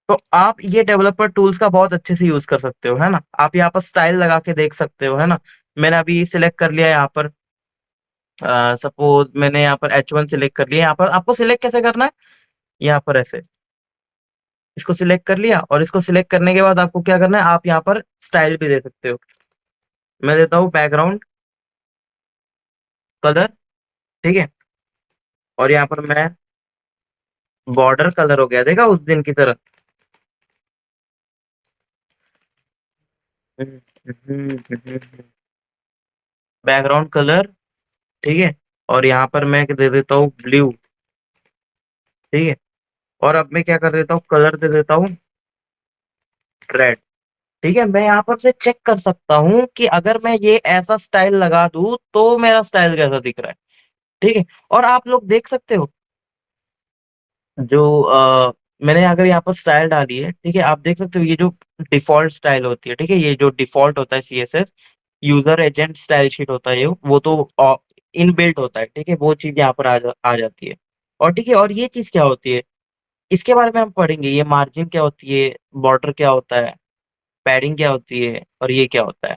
S1: तो आप ये डेवलपर टूल्स का बहुत अच्छे से यूज कर सकते हो, है ना? आप यहाँ पर स्टाइल लगा के देख सकते हो, है ना? मैंने अभी सिलेक्ट कर लिया यहाँ पर, सपोज मैंने यहाँ पर H1 सिलेक्ट कर लिया, यहाँ पर आपको सिलेक्ट कैसे करना है, यहाँ पर ऐसे इसको सिलेक्ट कर लिया, और इसको सिलेक्ट करने के बाद आपको क्या करना है, आप यहाँ पर स्टाइल भी दे सकते हो। मैं देता हूँ बैकग्राउंड कलर। ठीक है। और यहाँ पर मैं बॉर्डर कलर हो गया, देखा उस दिन की तरह। Background colour. ठीक है। और यहाँ पर मैं दे देता हूँ ब्लू। ठीक है। और अब मैं क्या कर देता हूँ, कलर दे देता हूँ रेड। ठीक है, मैं यहाँ पर से चेक कर सकता हूँ कि अगर मैं ये ऐसा स्टाइल लगा दूँ, तो मेरा स्टाइल कैसा दिख रहा है, ठीक है? और आप लोग देख सकते हो जो मैंने अगर यहाँ पर स्टाइल डाली है, ठीक है? आप देख सकते हो ये जो डिफ़ॉल्ट स्टाइल होती है, ठीक है? ये जो डिफ़ॉल्ट होता है CSS, user agent style sheet होता है ये, वो तो इनबिल्ट होता है, ठीक है? वो चीज़ यहाँ पर आ जाती है। और ठीक है, और ये चीज़ क्या होती है, इसके बारे में हम पढ़ेंगे, ये मार्जिन क्या होती है, बॉर्डर क्या होता है, पैडिंग क्या होती है और ये क्या होता है।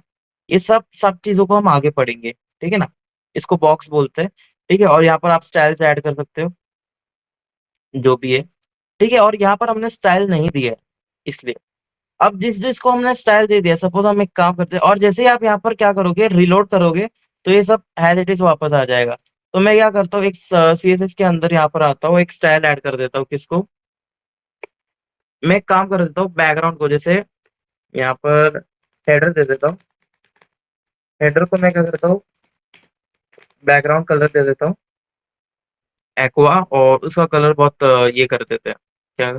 S1: ये सब सब चीज़ों को हम आगे पढ़ेंगे, ठीक है ना? इसको बॉक्स बोलते हैं, ठीक है? और यहाँ पर आप स्टाइल्स ऐड कर सकते हो, जो भी है। ठीक है, और यहाँ पर हमने स्टाइल नहीं दिया है, इसलिए। अब जिसको हमने स्टाइल दे दिया, सपोज़ हम एक काम करते हैं और जैसे ही आप यहाँ पर क्या करोगे, रीलोड करोगे, तो ये सब एज़ इट इज़ वापस आ जाएगा। तो मैं क्या करता हूँ, एक सीएसएस के अंदर यहाँ पर आता हूँ, एक स्टाइल ऐड कर देता हूँ, किसको? मैं एक काम कर देता हूँ, बैकग्राउंड को जैसे यहाँ पर हेडर दे देता हूँ। हेडर को मैं क्या करता हूँ, बैकग्राउंड कलर दे देता हूँ, एक्वा, और उसका कलर बहुत ये कर देते हैं, क्या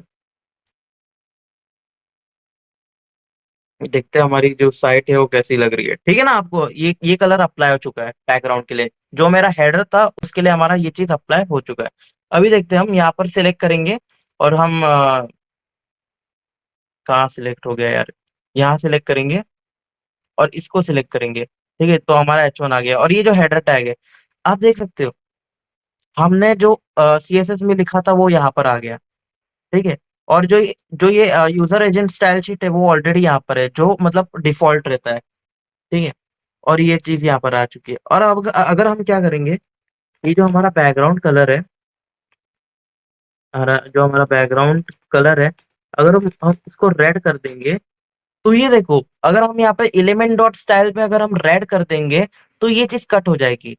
S1: देखते हैं हमारी जो साइट है वो कैसी लग रही है। ठीक है ना, आपको ये कलर अप्लाई हो चुका है बैकग्राउंड के लिए, जो मेरा हेडर था उसके लिए हमारा ये चीज अप्लाई हो चुका है। अभी देखते हैं, हम यहाँ पर सिलेक्ट करेंगे और हम कहाँ सिलेक्ट हो गया यार, यहाँ सिलेक्ट करेंगे और इसको सिलेक्ट करेंगे, ठीक है? तो हमारा H1 आ गया और ये जो हेडर टैग है, आप देख सकते हो हमने जो CSS में लिखा था वो यहाँ पर आ गया, ठीक है? और जो ये यूजर एजेंट स्टाइल शीट है वो ऑलरेडी यहाँ पर है, जो मतलब डिफॉल्ट रहता है, ठीक है? और ये चीज़ यहाँ पर आ चुकी है। और अब अगर हम क्या करेंगे, ये जो हमारा बैकग्राउंड कलर है, जो हमारा बैकग्राउंड कलर है, अगर हम इसको रेड कर देंगे, तो ये देखो, अगर हम यहाँ पे एलिमेंट डॉट स्टाइल पे अगर हम रेड कर देंगे, तो ये चीज़ कट हो जाएगी।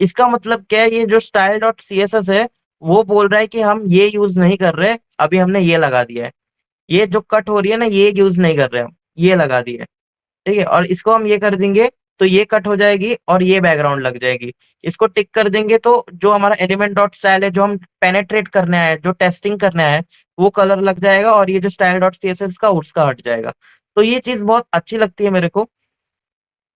S1: इसका मतलब क्या है, ये जो स्टाइल डॉट सीएसएस है, वो बोल रहा है कि हम ये यूज़ नहीं कर रहे, अभी हमने ये लगा दिया है। ये जो कट हो रही है ना, ये यूज़ नहीं कर रहे हम, ये लगा दिया है। ठीक है, और इसको हम ये कर देंगे, तो ये कट हो जाएगी और ये बैकग्राउंड लग जाएगी। इसको टिक कर देंगे तो जो हमारा एलिमेंट डॉट स्टाइल है, जो हम पेनेट्रेट करने आए हैं, जो टेस्टिंग करने आए हैं, वो कलर लग जाएगा और ये जो स्टाइल डॉट सीएसएस का उसका हट जाएगा। तो ये चीज बहुत अच्छी लगती है मेरे को।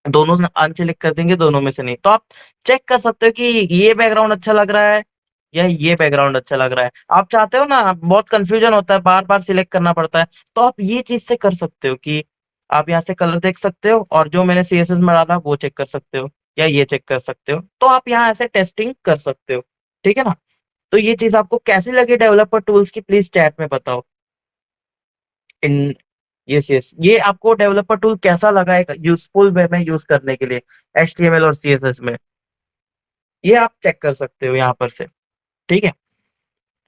S1: दोनों अनसेलेक्ट कर देंगे, दोनों में से नहीं, तो आप चेक कर सकते हो कि ये बैकग्राउंड अच्छा लग रहा है या ये बैकग्राउंड अच्छा लग रहा है। आप चाहते हो ना, बहुत कंफ्यूजन होता है, बार बार सिलेक्ट करना पड़ता है, तो आप ये चीज से कर सकते हो कि आप यहाँ से कलर देख सकते हो और जो मैंने सीएसएस में डाला वो चेक कर सकते हो, या ये चेक कर सकते हो, तो आप यहाँ ऐसे टेस्टिंग कर सकते हो। ठीक है ना? तो ये चीज आपको कैसी लगी डेवलपर टूल्स की, प्लीज चैट में बताओ। इन यस यस, ये आपको डेवलपर टूल कैसा लगा, एक यूजफुल वे में यूज करने के लिए HTML और CSS में, ये आप चेक कर सकते हो यहाँ पर से। ठीक है,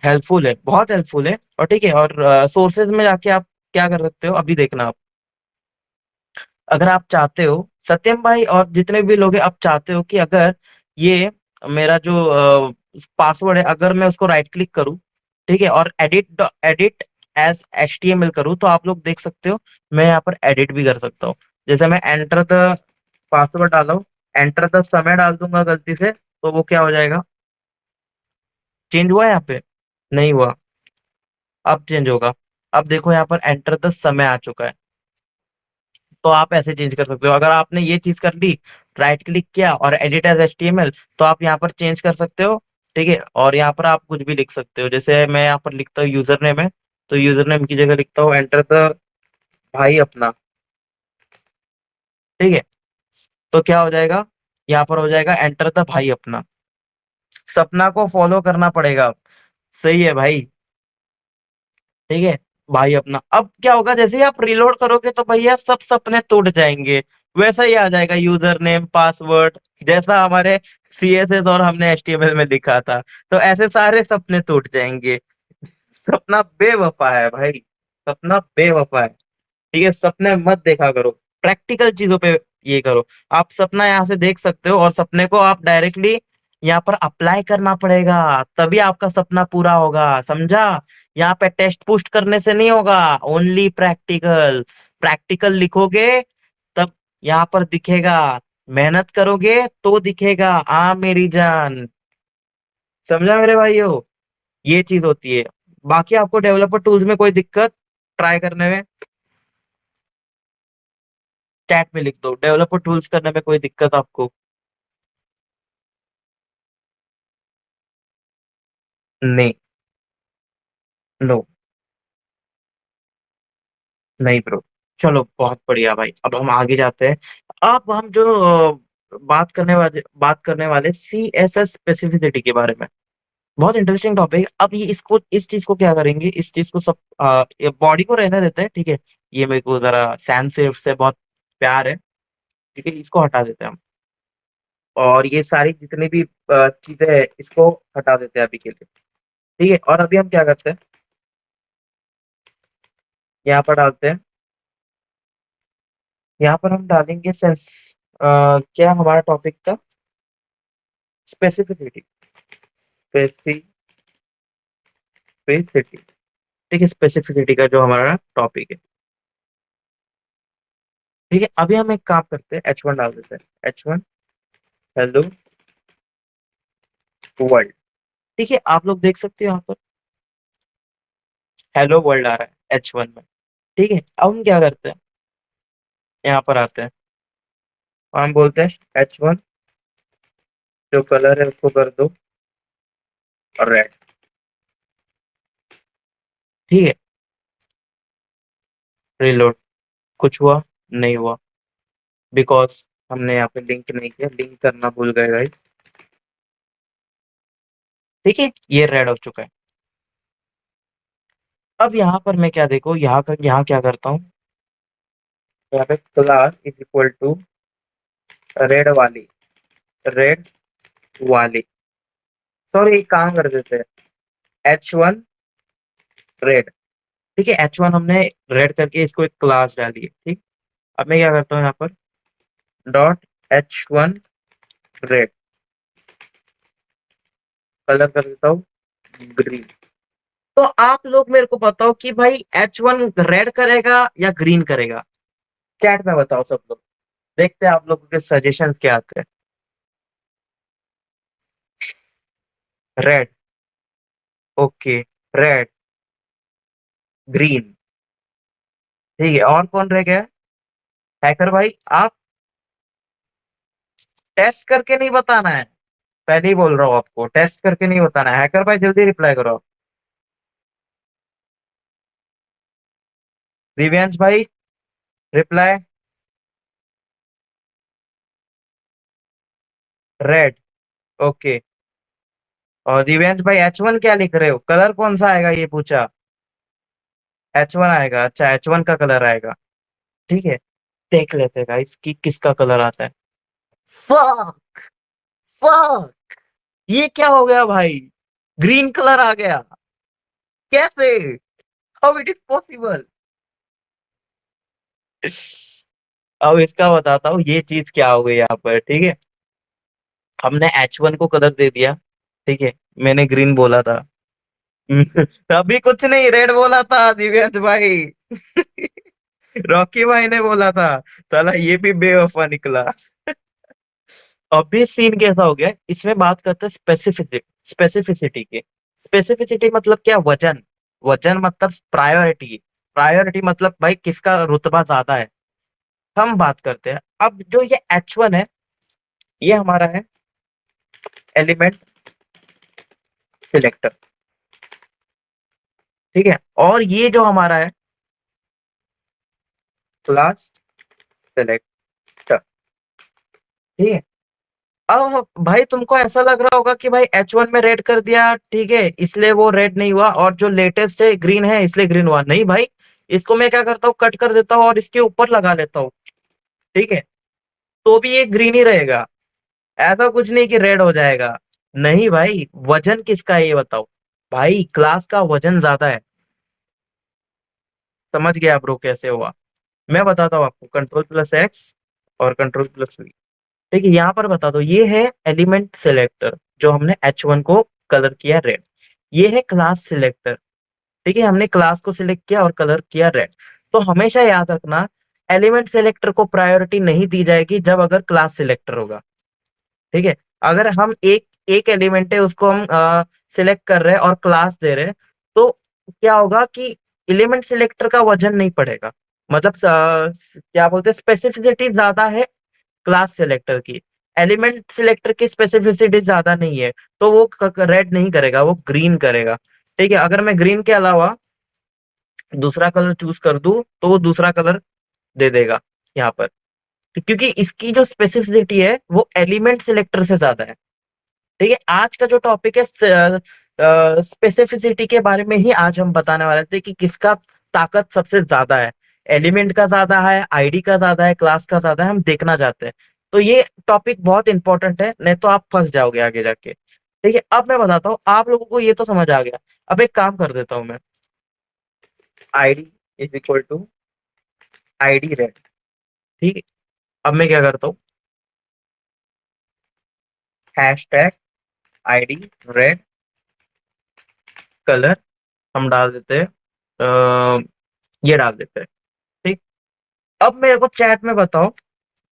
S1: हेल्पफुल है, बहुत हेल्पफुल है। और ठीक है, और सोर्सेज में जाके आप क्या कर सकते हो, अभी देखना आप, अगर आप चाहते हो, सत्यम भाई और जितने भी लोग हैं, आप चाहते हो कि अगर ये मेरा जो पासवर्ड है, अगर मैं उसको राइट क्लिक करूँ, ठीक है, और एडिट एडिट एज HTML करूँ, तो आप लोग देख सकते हो मैं यहाँ पर एडिट भी कर सकता हूँ। जैसे मैं एंटर द पासवर्ड डाला हूँ, एंटर द समय डाल दूंगा गलती से, तो वो क्या हो जाएगा, चेंज हुआ है यहाँ पे? नहीं हुआ, अब चेंज होगा। अब देखो यहाँ पर एंटर द समय आ चुका है। तो आप ऐसे चेंज कर सकते हो, अगर आपने ये चीज कर ली, राइट क्लिक किया और एडिट एज HTML, तो आप यहाँ पर चेंज कर सकते हो। ठीक है, और यहाँ पर आप कुछ भी लिख सकते हो, जैसे मैं यहाँ पर लिखता हूँ यूजर नेम है, तो यूजर नेम की जगह लिखता हूँ एंटर द भाई अपना। ठीक है, तो क्या हो जाएगा, यहाँ पर हो जाएगा एंटर द भाई अपना। सपना को फॉलो करना पड़ेगा, सही है भाई। ठीक है, भाई अपना, अब क्या होगा, जैसे ही आप रिलोड करोगे तो भैया सब सपने टूट जाएंगे, वैसा ही आ जाएगा यूजर नेम पासवर्ड, जैसा हमारे CSS और हमने HTML में लिखा था। तो ऐसे सारे सपने टूट जाएंगे। सपना बेवफा है भाई, सपना बेवफा है। ठीक है, सपने मत देखा करो, प्रैक्टिकल चीजों पे ये करो। आप सपना यहाँ से देख सकते हो और सपने को आप डायरेक्टली यहाँ पर अप्लाई करना पड़ेगा, तभी आपका सपना पूरा होगा, समझा? यहाँ पे टेस्ट पुस्ट करने से नहीं होगा, ओनली प्रैक्टिकल। प्रैक्टिकल लिखोगे तब यहाँ पर दिखेगा, मेहनत करोगे तो दिखेगा, आ मेरी जान, समझा मेरे भाइयों? ये चीज होती है। बाकी आपको डेवलपर टूल्स में कोई दिक्कत ट्राई करने में? चैट में लिख दो, डेवलपर टूल्स करने में कोई दिक्कत आपको? नहीं। नो। नहीं ब्रो। चलो बहुत बढ़िया भाई, अब हम आगे जाते हैं। अब हम जो बात करने वाले सी एस एस स्पेसिफिसिटी के बारे में। बहुत इंटरेस्टिंग टॉपिक। अब ये इसको इस चीज को क्या करेंगे, इस चीज को सब बॉडी को रहने देते हैं, ठीक है। ये मेरे को जरा सेंसिटिव से बहुत प्यार है, ठीक है, इसको हटा देते हैं हम। और ये सारी जितनी भी चीजें हैं इसको हटा देते हैं अभी के लिए, ठीक है। और अभी हम क्या करते हैं, यहाँ पर डालते हैं, यहाँ पर हम डालेंगे क्या हमारा टॉपिक था? स्पेसिफिसिटी। स्पेसिफिसिटी, ठीक है, स्पेसिफिसिटी का जो हमारा टॉपिक है, ठीक है। अभी हम एक काम करते हैं, H1 डाल देते हैं, H1 हेलो वर्ल्ड, ठीक है। आप लोग देख सकते हो यहाँ पर हेलो वर्ल्ड आ रहा है H1 में, ठीक है। अब हम क्या करते हैं, यहाँ पर आते हैं और हम बोलते हैं H1 जो कलर है उसको कर दो रेड, ठीक है। रिलोड। कुछ हुआ? नहीं हुआ, बिकॉज हमने यहाँ पे लिंक नहीं किया, लिंक करना भूल गए गाइस, ठीक है। ये रेड हो चुका है। अब यहाँ पर मैं क्या देखो, यहाँ क्या करता हूँ, यहाँ पे class is equal to red वाली, रेड वाली, सॉरी एक काम कर देते हैं, H1 रेड, ठीक है। H1 हमने रेड करके इसको एक क्लास डाली है, ठीक। अब मैं क्या करता हूँ यहाँ पर डॉट H1 रेड, कलर कर देता हूँ ग्रीन। तो आप लोग मेरे को बताओ कि भाई H1 रेड करेगा या ग्रीन करेगा? चैट में बताओ सब लोग, देखते हैं आप लोगों के सजेशन क्या आते हैं। रेड, ओके, रेड, ग्रीन, ठीक है। और कौन रह गया? हैकर भाई, आप टेस्ट करके नहीं बताना है, पहले ही बोल रहा हूँ आपको, टेस्ट करके नहीं बताना है। हैकर भाई जल्दी रिप्लाई करो। दिव्यांश भाई रिप्लाई। Red, okay. और दिव्यांश भाई H1 क्या लिख रहे हो, कलर कौन सा आएगा ये पूछा? H1 आएगा, अच्छा H1 का कलर आएगा, ठीक है। देख लेते हैं गाइस कि किसका कलर आता है। फक, फक, ये क्या हो गया भाई, ग्रीन कलर आ गया, कैसे, हाउ इट इज पॉसिबल? अब इसका बताता हूँ ये चीज क्या हो गई यहाँ पर, ठीक है। हमने H1 को कलर दे दिया, ठीक है, मैंने ग्रीन बोला था। अभी कुछ नहीं, रेड बोला था दिव्यांश भाई। रॉकी भाई ने बोला था, साला ये भी बेवफा निकला। अभी सीन कैसा हो गया, इसमें बात करते हैं स्पेसिफिसिटी की। स्पेसिफिसिटी मतलब क्या? वजन। वजन मतलब प्रायोरिटी। प्रायोरिटी मतलब भाई किसका रुतबा ज्यादा है, हम बात करते हैं। अब जो ये H1 है, ये हमारा है एलिमेंट सिलेक्टर, ठीक है। और ये जो हमारा है क्लास सिलेक्टर, ठीक है। अब भाई तुमको ऐसा लग रहा होगा कि भाई H1 में रेड कर दिया, ठीक है, इसलिए वो रेड नहीं हुआ, और जो लेटेस्ट है ग्रीन है इसलिए ग्रीन हुआ। नहीं भाई, इसको मैं क्या करता हूँ, कट कर देता हूँ और इसके ऊपर लगा लेता हूँ, ठीक है, तो भी ये ग्रीन ही रहेगा। ऐसा कुछ नहीं कि रेड हो जाएगा। नहीं भाई, वजन किसका है ये बताओ। भाई क्लास का वजन ज्यादा है। समझ गया ब्रो कैसे हुआ? मैं बताता हूँ आपको, कंट्रोल+X और कंट्रोल+V, ठीक है। यहाँ पर बता दो, ये है एलिमेंट सिलेक्टर, जो हमने H1 को कलर किया रेड। ये है क्लास सिलेक्टर, ठीक है, हमने क्लास को सिलेक्ट किया और कलर किया रेड। तो हमेशा याद रखना, एलिमेंट सिलेक्टर को प्रायोरिटी नहीं दी जाएगी जब अगर क्लास सिलेक्टर होगा, ठीक है। अगर हम एक एक एलिमेंट है उसको हम सिलेक्ट कर रहे हैं और क्लास दे रहे हैं, तो क्या होगा कि एलिमेंट सिलेक्टर का वजन नहीं पड़ेगा। मतलब क्या बोलते हैं, स्पेसिफिसिटी ज्यादा है क्लास सिलेक्टर की, एलिमेंट सिलेक्टर की स्पेसिफिसिटी ज्यादा नहीं है, तो वो रेड नहीं करेगा, वो ग्रीन करेगा। ठीक है, अगर मैं ग्रीन के अलावा दूसरा कलर चूज कर दूं तो वो दूसरा कलर दे देगा यहाँ पर, क्योंकि इसकी जो स्पेसिफिसिटी है वो एलिमेंट सिलेक्टर से ज्यादा है। ठीक है, आज का जो टॉपिक है स्पेसिफिसिटी के बारे में ही आज हम बताने वाले थे कि किसका ताकत सबसे ज्यादा है, एलिमेंट का ज्यादा है, आईडी का ज्यादा है, क्लास का ज्यादा है, हम देखना चाहते हैं। तो ये टॉपिक बहुत इंपॉर्टेंट है, नहीं तो आप फंस जाओगे आगे जाके। ठीक है, अब मैं बताता हूँ, आप लोगों को ये तो समझ आ गया। अब एक काम कर देता हूँ मैं, ID is equal to ID red. ठीक है, अब मैं क्या करता हूँ, hash tag ID red colour हम डाल देते हैं, ये डाल देते हैं। ठीक, अब मेरे को चैट में बताओ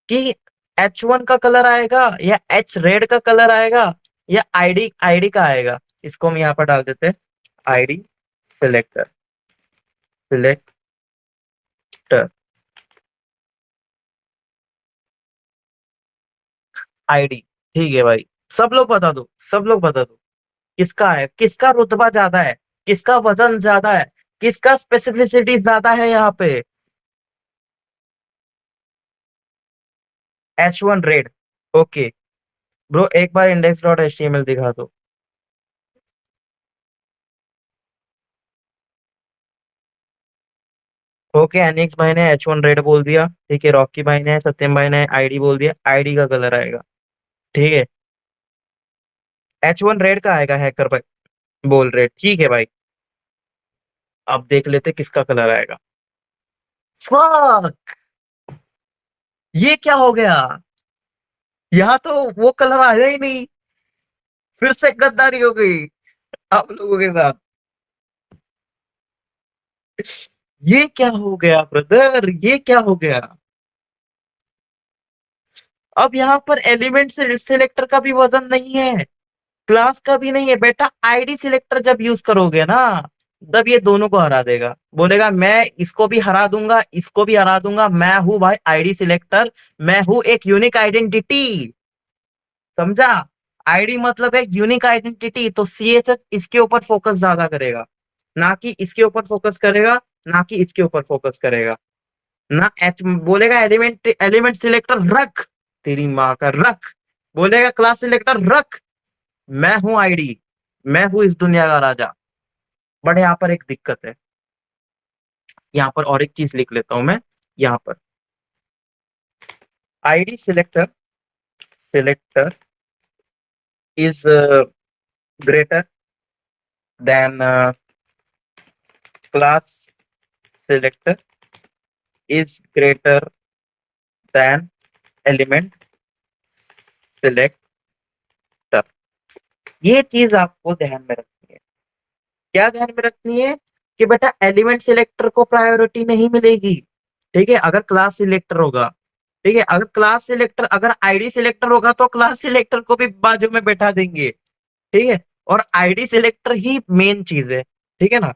S1: कि H1 का कलर आएगा या एच रेड का कलर आएगा या आईडी आईडी का आएगा। इसको हम यहाँ पर डाल देते हैं, आईडी सिलेक्टर, सिलेक्टर आईडी। ठीक है भाई, सब लोग बता दो, सब लोग बता दो, किसका है, किसका रुतबा ज्यादा है, किसका वजन ज्यादा है, किसका स्पेसिफिसिटी ज्यादा है यहाँ पे। H1 red. ओके ब्रो, एक बार index.html दिखा दो। ओके, एनिक्स भाई ने H1 रेड बोल दिया। ठीक है, रॉकी भाई ने, सत्यम भाई ने आईडी बोल दिया, आईडी का कलर आएगा। ठीक है, H1 रेड का आएगा, हैकर भाई बोल रहे। ठीक है भाई, अब देख लेते किसका कलर आएगा। फक, ये क्या हो गया, यहाँ तो वो कलर आया ही नहीं, फिर से गद्दारी हो गई आप लोगों के साथ। ये क्या हो गया ब्रदर, ये क्या हो गया। अब यहाँ पर एलिमेंट से सिलेक्टर का भी वजन नहीं है, क्लास का भी नहीं है बेटा, आईडी सिलेक्टर जब यूज करोगे ना, तब ये दोनों को हरा देगा, बोलेगा मैं इसको भी हरा दूंगा, इसको भी हरा दूंगा, मैं हूं भाई आईडी सिलेक्टर, मैं हूं एक यूनिक आइडेंटिटी। समझा, आईडी मतलब एक यूनिक आइडेंटिटी, तो सीएसएस इसके ऊपर फोकस ज्यादा करेगा, ना कि इसके ऊपर फोकस करेगा, ना कि इसके ऊपर फोकस करेगा। ना एच बोलेगा एलिमेंट एलिमेंट सिलेक्टर रख, तेरी माँ का रख, बोलेगा क्लास सिलेक्टर रख, मैं हूं आईडी, मैं हूं इस दुनिया का राजा। बट यहाँ पर एक दिक्कत है, यहाँ पर और एक चीज लिख लेता हूं मैं, यहाँ पर ID selector, selector is greater then class selector is greater than element selector. ये चीज आपको ध्यान में रखनी है। क्या ध्यान में रखनी है, कि बेटा एलिमेंट सिलेक्टर को प्रायोरिटी नहीं मिलेगी। ठीक है, अगर क्लास सिलेक्टर होगा, ठीक है, अगर क्लास सिलेक्टर, अगर आईडी सिलेक्टर होगा तो क्लास सिलेक्टर को भी बाजू में बैठा देंगे। ठीक है, और आईडी सिलेक्टर ही मेन चीज है। ठीक है ना,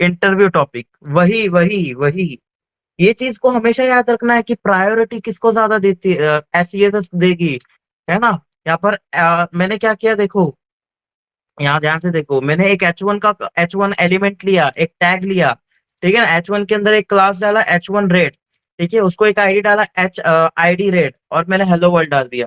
S1: इंटरव्यू टॉपिक वही वही वही, ये चीज को हमेशा याद रखना है कि प्रायोरिटी किसको ज्यादा देती, एसईएस देगी, है ना। यहाँ पर मैंने क्या किया देखो, यहाँ ध्यान से देखो, मैंने एक H1 एलिमेंट लिया, एक टैग लिया। ठीक है ना, H1 के अंदर एक क्लास डाला H1 रेड। ठीक है, उसको एक आईडी डाला आईडी रेड, और मैंने हेलो वर्ल्ड डाल दिया।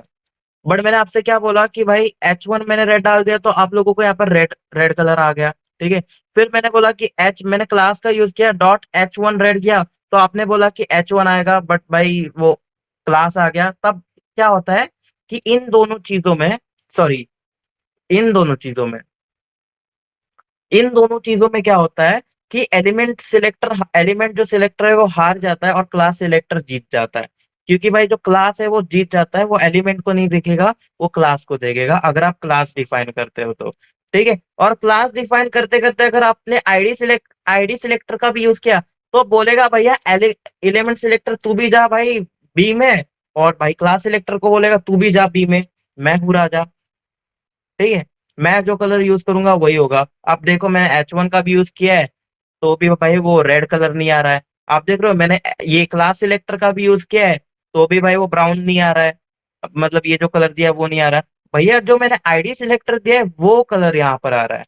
S1: बट मैंने आपसे क्या बोला कि भाई H1 मैंने रेड डाल दिया तो आप लोगों को यहाँ पर रेड रेड कलर आ गया। ठीक है, फिर मैंने बोला कि मैंने क्लास का यूज किया डॉट H1 रेड किया, तो आपने बोला कि H1 आएगा, बट भाई वो क्लास आ गया। तब क्या होता है कि इन दोनों चीजों में, सॉरी, इन दोनों चीजों में, इन दोनों चीजों में क्या होता है कि एलिमेंट सिलेक्टर, एलिमेंट जो सिलेक्टर है वो हार जाता है और क्लास सिलेक्टर जीत जाता है। क्योंकि भाई जो क्लास है वो जीत जाता है, वो एलिमेंट को नहीं देखेगा, वो क्लास को देखेगा, अगर आप क्लास डिफाइन करते हो तो। ठीक है, और क्लास डिफाइन करते करते अगर आपने आईडी सिलेक्टर का भी यूज किया, तो बोलेगा भैया एलिमेंट सिलेक्टर तू भी जा भाई बी में, और भाई क्लास सिलेक्टर को बोलेगा तू भी जा बी में, मैं हूँ राजा। ठीक है, मैं जो कलर यूज करूंगा वही होगा। अब देखो मैंने H1 का भी यूज किया है, तो भी भाई वो रेड कलर नहीं आ रहा है। आप देख रहे हो मैंने ये क्लास सिलेक्टर का भी यूज किया है, तो भी भाई वो ब्राउन नहीं आ रहा है। मतलब ये जो कलर दिया है वो नहीं आ रहा। भैया जो मैंने आईडी सिलेक्टर दिया है वो कलर यहाँ पर आ रहा है।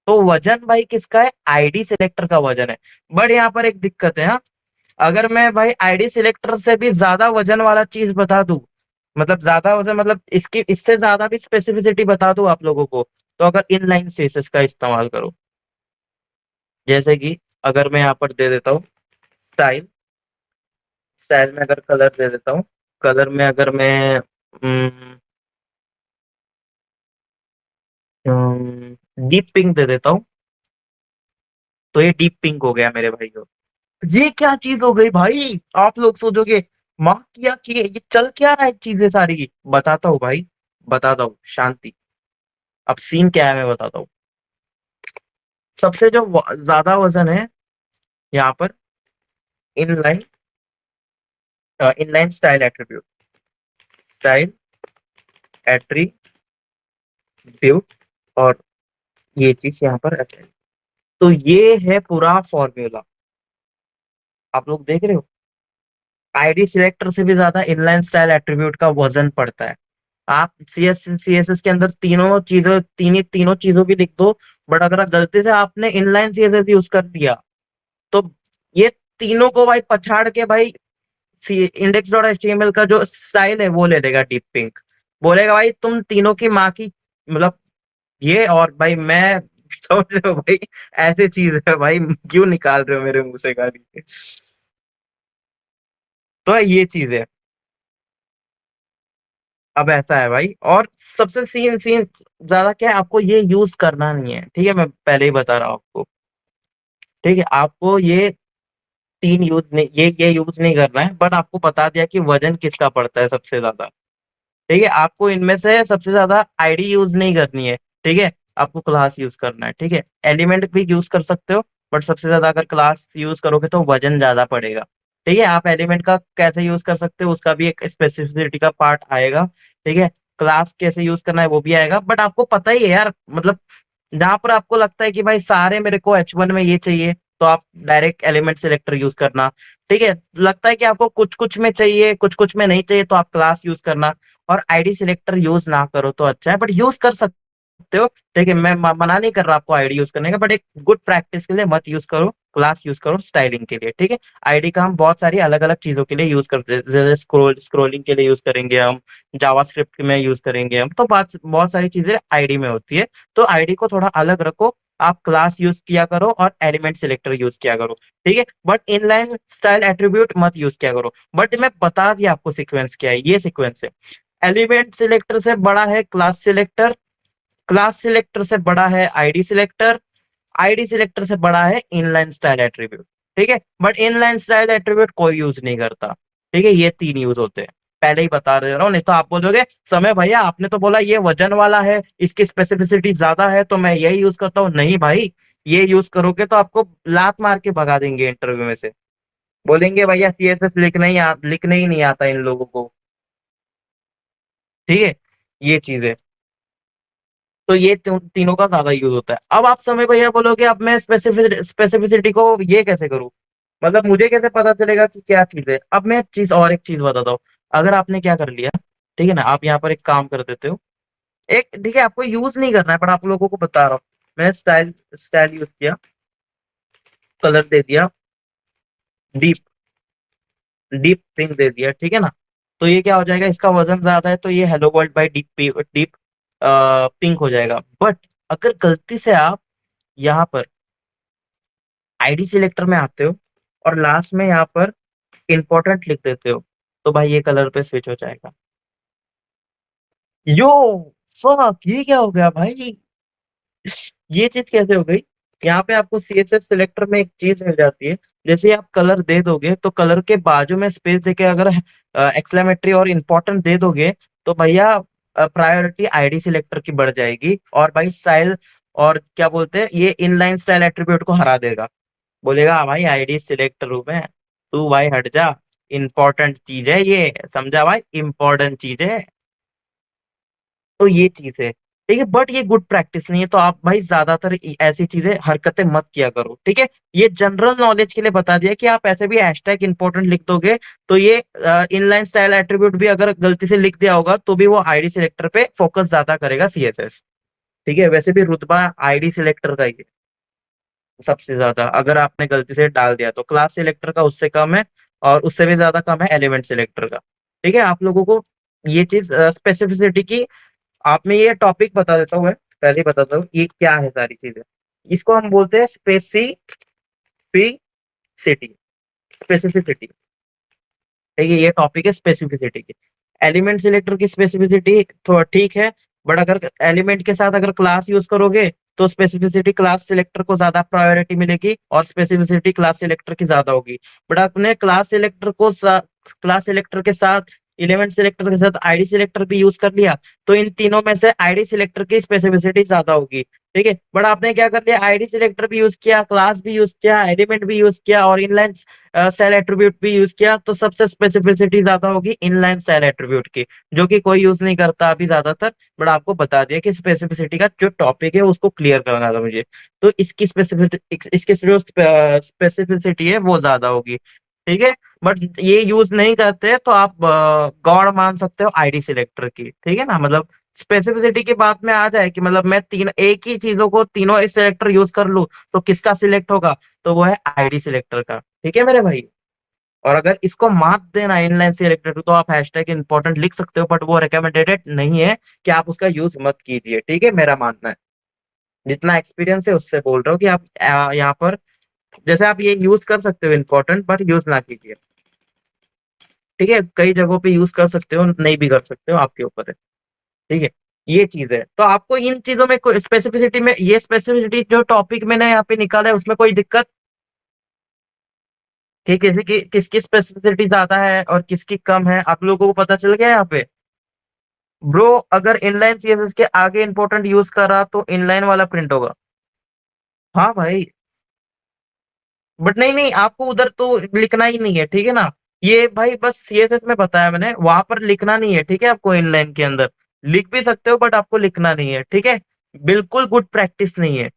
S1: तो वजन भाई किसका है? आईडी सिलेक्टर का वजन है। बट यहाँ पर एक दिक्कत है, हाँ। अगर मैं भाई आईडी सिलेक्टर से भी ज्यादा वजन वाला चीज बता दूं, मतलब ज्यादा वजन, मतलब इसकी इससे ज्यादा भी स्पेसिफिसिटी बता दूं आप लोगों को, तो अगर इनलाइन सीएसएस का इस्तेमाल करो, जैसे कि अगर मैं यहाँ पर दे देता हूँ स्टाइल, स्टाइल में अगर कलर दे देता हूँ, कलर में अगर मैं डीप पिंक दे देता हूँ, तो ये डीप पिंक हो गया मेरे भाई। ये क्या चीज हो गई भाई? आप लोग सोचोगे माँ किया कि ये चल क्या रहा है चीजें सारी। बताता हूँ भाई, बताता हूँ, शांति। अब सीन क्या है मैं बताता हूँ। सबसे जो ज्यादा वजन है यहाँ पर, inline, inline style attribute, style attribute, और ये चीज यहाँ पर attribute। तो ये है पूरा फॉर्मूला। आप लोग देख रहे हो, आईडी सिलेक्टर से भी ज्यादा इनलाइन स्टाइल एट्रीब्यूट का वजन पड़ता है। आप सीएसएस के अंदर तीनों चीजों की लिख दो, बट अगर गलती से आपने इनलाइन सीएसएस यूज कर दिया, तो ये तीनों को भाई पछाड़ के भाई इंडेक्स डॉट एचटीएमएल का जो स्टाइल है वो ले लेगा डीप पिंक। बोलेगा भाई तुम तीनों की माँ की, मतलब ये, और भाई मैं समझ रहे हो भाई, ऐसी चीज है भाई, क्यों निकाल रहे हो मेरे मुंह से गाली। तो ये चीज है। अब ऐसा है भाई, और सबसे सीन सीन ज्यादा क्या है, आपको ये यूज करना नहीं है, ठीक है, मैं पहले ही बता रहा हूँ आपको। ठीक है, आपको ये तीन यूज नहीं, ये यूज नहीं करना है, बट आपको बता दिया कि वजन किसका पड़ता है सबसे ज्यादा। ठीक है, आपको इनमें से सबसे ज्यादा आईडी यूज नहीं करनी है। ठीक है, आपको क्लास यूज करना है। ठीक है, एलिमेंट भी यूज कर सकते हो, बट सबसे ज्यादा अगर क्लास यूज करोगे तो वजन ज्यादा पड़ेगा। ठीक है, आप एलिमेंट का कैसे यूज कर सकते हो उसका भी एक स्पेसिफिसिटी का पार्ट आएगा। ठीक है, क्लास कैसे यूज करना है वो भी आएगा, बट आपको पता ही है यार, मतलब जहां पर आपको लगता है कि भाई सारे मेरे को H1 में ये चाहिए, तो आप डायरेक्ट एलिमेंट सिलेक्टर यूज करना। ठीक है, लगता है कि आपको कुछ कुछ में चाहिए, कुछ कुछ में नहीं चाहिए, तो आप क्लास यूज करना। और आईडी सिलेक्टर यूज ना करो तो अच्छा है, बट यूज कर सकते हो। ठीक है, मैं मना नहीं कर रहा आपको आईडी यूज करने का, बट एक गुड प्रैक्टिस के लिए मत यूज करो, क्लास यूज करो स्टाइलिंग के लिए। ठीक है, आईडी का हम बहुत सारी अलग अलग चीजों के लिए यूज करते हैं, जैसे स्क्रोलिंग के लिए यूज करेंगे हम, जावास्क्रिप्ट में यूज करेंगे हम, तो बहुत बहुत सारी चीजें आईडी में होती है। तो आईडी को थोड़ा अलग रखो, आप क्लास यूज किया करो और एलिमेंट सिलेक्टर यूज किया करो। ठीक है, बट इनलाइन स्टाइल एट्रीब्यूट मत यूज किया करो। बट मैं बता दिया आपको सीक्वेंस क्या है, ये सीक्वेंस है। एलिमेंट सिलेक्टर से बड़ा है क्लास सिलेक्टर, क्लास सिलेक्टर से बड़ा है आईडी सिलेक्टर, आईडी सिलेक्टर से बड़ा है इनलाइन स्टाइल एट्रीब्यूट। ठीक है, बट इनलाइन स्टाइल एट्रीब्यूट कोई यूज नहीं करता। ठीक है, ये तीन यूज होते हैं, पहले ही बता दे रहा हूँ, नहीं तो आप बोलोगे समय भैया आपने तो बोला ये वजन वाला है, इसकी स्पेसिफिसिटी ज्यादा है, तो मैं यही यूज करता हूँ। नहीं भाई, ये यूज करोगे तो आपको लात मार के भगा देंगे इंटरव्यू में से। बोलेंगे भैया सीएसएस लिखने ही नहीं आता इन लोगों को। ठीक है, ये चीज है। तो ये तीनों का ज्यादा यूज होता है। अब आप समय भैया बोलोगे अब मैं स्पेसिफिसिटी को ये कैसे करूं, मतलब मुझे कैसे पता चलेगा कि क्या चीज है। अब मैं चीज और एक चीज बताता हूँ। अगर आपने क्या कर लिया, ठीक है ना, आप यहाँ पर एक काम कर देते हो, एक, ठीक है, आपको यूज नहीं करना है पर आप लोगों को बता रहा हूँ। मैंने स्टाइल स्टाइल यूज किया, कलर दे दिया डीप, डीप पिंक दे दिया, ठीक है ना। तो ये क्या हो जाएगा, इसका वजन ज्यादा है, तो ये hello world by deep deep pink हो जाएगा। बट अगर गलती से आप यहाँ पर आईडी सिलेक्टर में आते हो और लास्ट में यहाँ पर इंपॉर्टेंट लिख देते हो, तो भाई ये कलर पे स्विच हो जाएगा। यो फक, ये क्या हो गया भाई? ये चीज कैसे हो गई? यहाँ पे आपको सीएसएस सिलेक्टर में एक चीज मिल जाती है, जैसे ही आप कलर दे दोगे तो कलर के बाजू में स्पेस देके अगर एक्सक्लेमेटरी और इम्पोर्टेंट दे दोगे, तो भैया प्रायोरिटी आईडी सिलेक्टर की बढ़ जाएगी, और भाई स्टाइल, और क्या बोलते हैं, ये इनलाइन स्टाइल एट्रीब्यूट को हरा देगा। बोलेगा "हाँ भाई आईडी सिलेक्टर हूं मैं, तू भाई हट जा, इंपॉर्टेंट चीज है ये, समझा भाई, इंपॉर्टेंट चीज है।" तो ये चीज है। ठीक है, बट ये गुड प्रैक्टिस नहीं है, तो आप भाई ज्यादातर ऐसी चीजें हरकतें मत किया करो, ठीक है। ये जनरल नॉलेज के लिए बता दिया कि आप ऐसे भी हैशटैग इंपॉर्टेंट लिख दोगे, तो ये इनलाइन स्टाइल एट्रीब्यूट भी अगर गलती से लिख दिया होगा तो भी वो आईडी सिलेक्टर पे फोकस ज्यादा करेगा सीएसएस। ठीक है, वैसे भी रुतबा आईडी सिलेक्टर का ही है सबसे ज्यादा, अगर आपने गलती से डाल दिया तो क्लास सिलेक्टर का उससे कम है, और उससे भी ज्यादा कम है एलिमेंट सिलेक्टर का। ठीक है, आप लोगों को ये चीज स्पेसिफिसिटी की, आप में ये टॉपिक बता देता हूँ मैं, पहले ही बताता हूँ ये क्या है सारी चीजें। इसको हम बोलते हैं स्पेसिफिसिटी, स्पेसिफिसिटी। ठीक है, ये टॉपिक है स्पेसिफिसिटी की। एलिमेंट सिलेक्टर की स्पेसिफिसिटी थोड़ा ठीक है, बट अगर एलिमेंट के साथ अगर क्लास यूज करोगे तो स्पेसिफिसिटी क्लास सिलेक्टर को ज्यादा प्रायोरिटी मिलेगी और स्पेसिफिसिटी क्लास सिलेक्टर की ज्यादा होगी। बट आपने क्लास सिलेक्टर के साथ एलिमेंट सिलेक्टर के साथ आईडी सिलेक्टर भी यूज कर लिया, तो इन तीनों में से आईडी सिलेक्टर की स्पेसिफिसिटी ज्यादा होगी। ठीक है, बट आपने क्या कर लिया, आईडी सिलेक्टर भी यूज किया, क्लास भी यूज किया, एलिमेंट भी यूज किया और इनलाइन स्टाइल एट्रीब्यूट भी यूज किया, तो सबसे स्पेसिफिसिटी ज्यादा होगी इनलाइन स्टाइल एट्रीब्यूट की, जो कि कोई यूज नहीं करता अभी ज्यादातर। बट आपको बता दिया कि स्पेसिफिसिटी का जो टॉपिक है उसको क्लियर करना था मुझे, तो इसकी स्पेसिफिसिटी, इसकी जो स्पेसिफिसिटी है वो ज्यादा होगी। ठीक है, बट ये यूज नहीं करते तो आप गॉड मान सकते हो आईडी सिलेक्टर की। ठीक है ना, मतलब स्पेसिफिसिटी की बात में आ जाए कि मतलब मैं तीन एक ही चीजों को तीनों सिलेक्टर यूज कर लूं तो किसका सिलेक्ट होगा, तो वो है आईडी सिलेक्टर का। ठीक है मेरे भाई, और अगर इसको मात देना इनलाइन सिलेक्टर तो आप हैशटैग इंपॉर्टेंट लिख सकते हो, बट वो रिकमेंडेड नहीं है कि आप उसका यूज मत कीजिए। ठीक है, मेरा मानना है, जितना एक्सपीरियंस है उससे बोल रहा हूँ कि आप यहाँ पर जैसे आप ये यूज कर सकते हो इंपॉर्टेंट, बट यूज ना कीजिए। ठीक है, कई जगहों पे यूज कर सकते हो, नहीं भी कर सकते हो, आपके ऊपर है। ठीक है, ये चीज है, तो आपको इन चीजों में कोई स्पेसिफिसिटी में, ये स्पेसिफिसिटी जो टॉपिक मैंने यहाँ पे निकाला है उसमें कोई दिक्कत, कि किसी की किसकी स्पेसिफिसिटी ज्यादा है और किसकी कम है, आप लोगों को पता चल गया यहाँ पे। ब्रो, अगर इनलाइन सीएसएस के आगे इंपॉर्टेंट यूज करा तो इनलाइन वाला प्रिंट होगा। हाँ भाई, बट नहीं नहीं, आपको उधर तो लिखना ही नहीं है, ठीक है ना। ये भाई बस सीएसएस में बताया मैंने, वहां पर लिखना नहीं है, ठीक है। आपको इनलाइन के अंदर लिख भी सकते हो, बट आपको लिखना नहीं है, ठीक है। बिल्कुल गुड प्रैक्टिस नहीं है।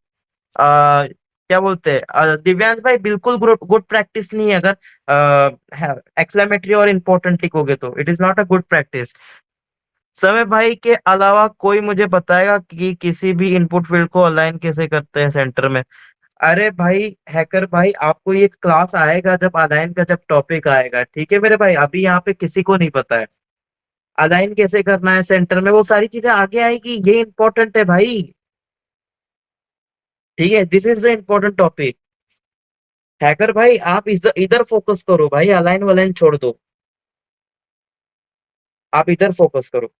S1: क्या बोलते हैं दिव्यांश भाई, बिल्कुल गुड गुड प्रैक्टिस नहीं है अगर एक्सक्लेमेटरी और इंपॉर्टेंट लिखोगे तो it is not a good practice. समय भाई के अलावा कोई मुझे बताएगा कि किसी भी इनपुट फील्ड को अलाइन कैसे करते हैं सेंटर में। अरे भाई हैकर भाई, आपको ये क्लास आएगा जब अलाइन का जब टॉपिक आएगा, ठीक है मेरे भाई, अभी यहाँ पे किसी को नहीं पता है अलाइन कैसे करना है सेंटर में, वो सारी चीजें आगे आएगी, ये इंपॉर्टेंट है भाई। ठीक है, this is the important topic. Hacker भाई, आप इधर इधर फोकस करो भाई, अलाइन वलाइन छोड़ दो, आप इधर फोकस करो।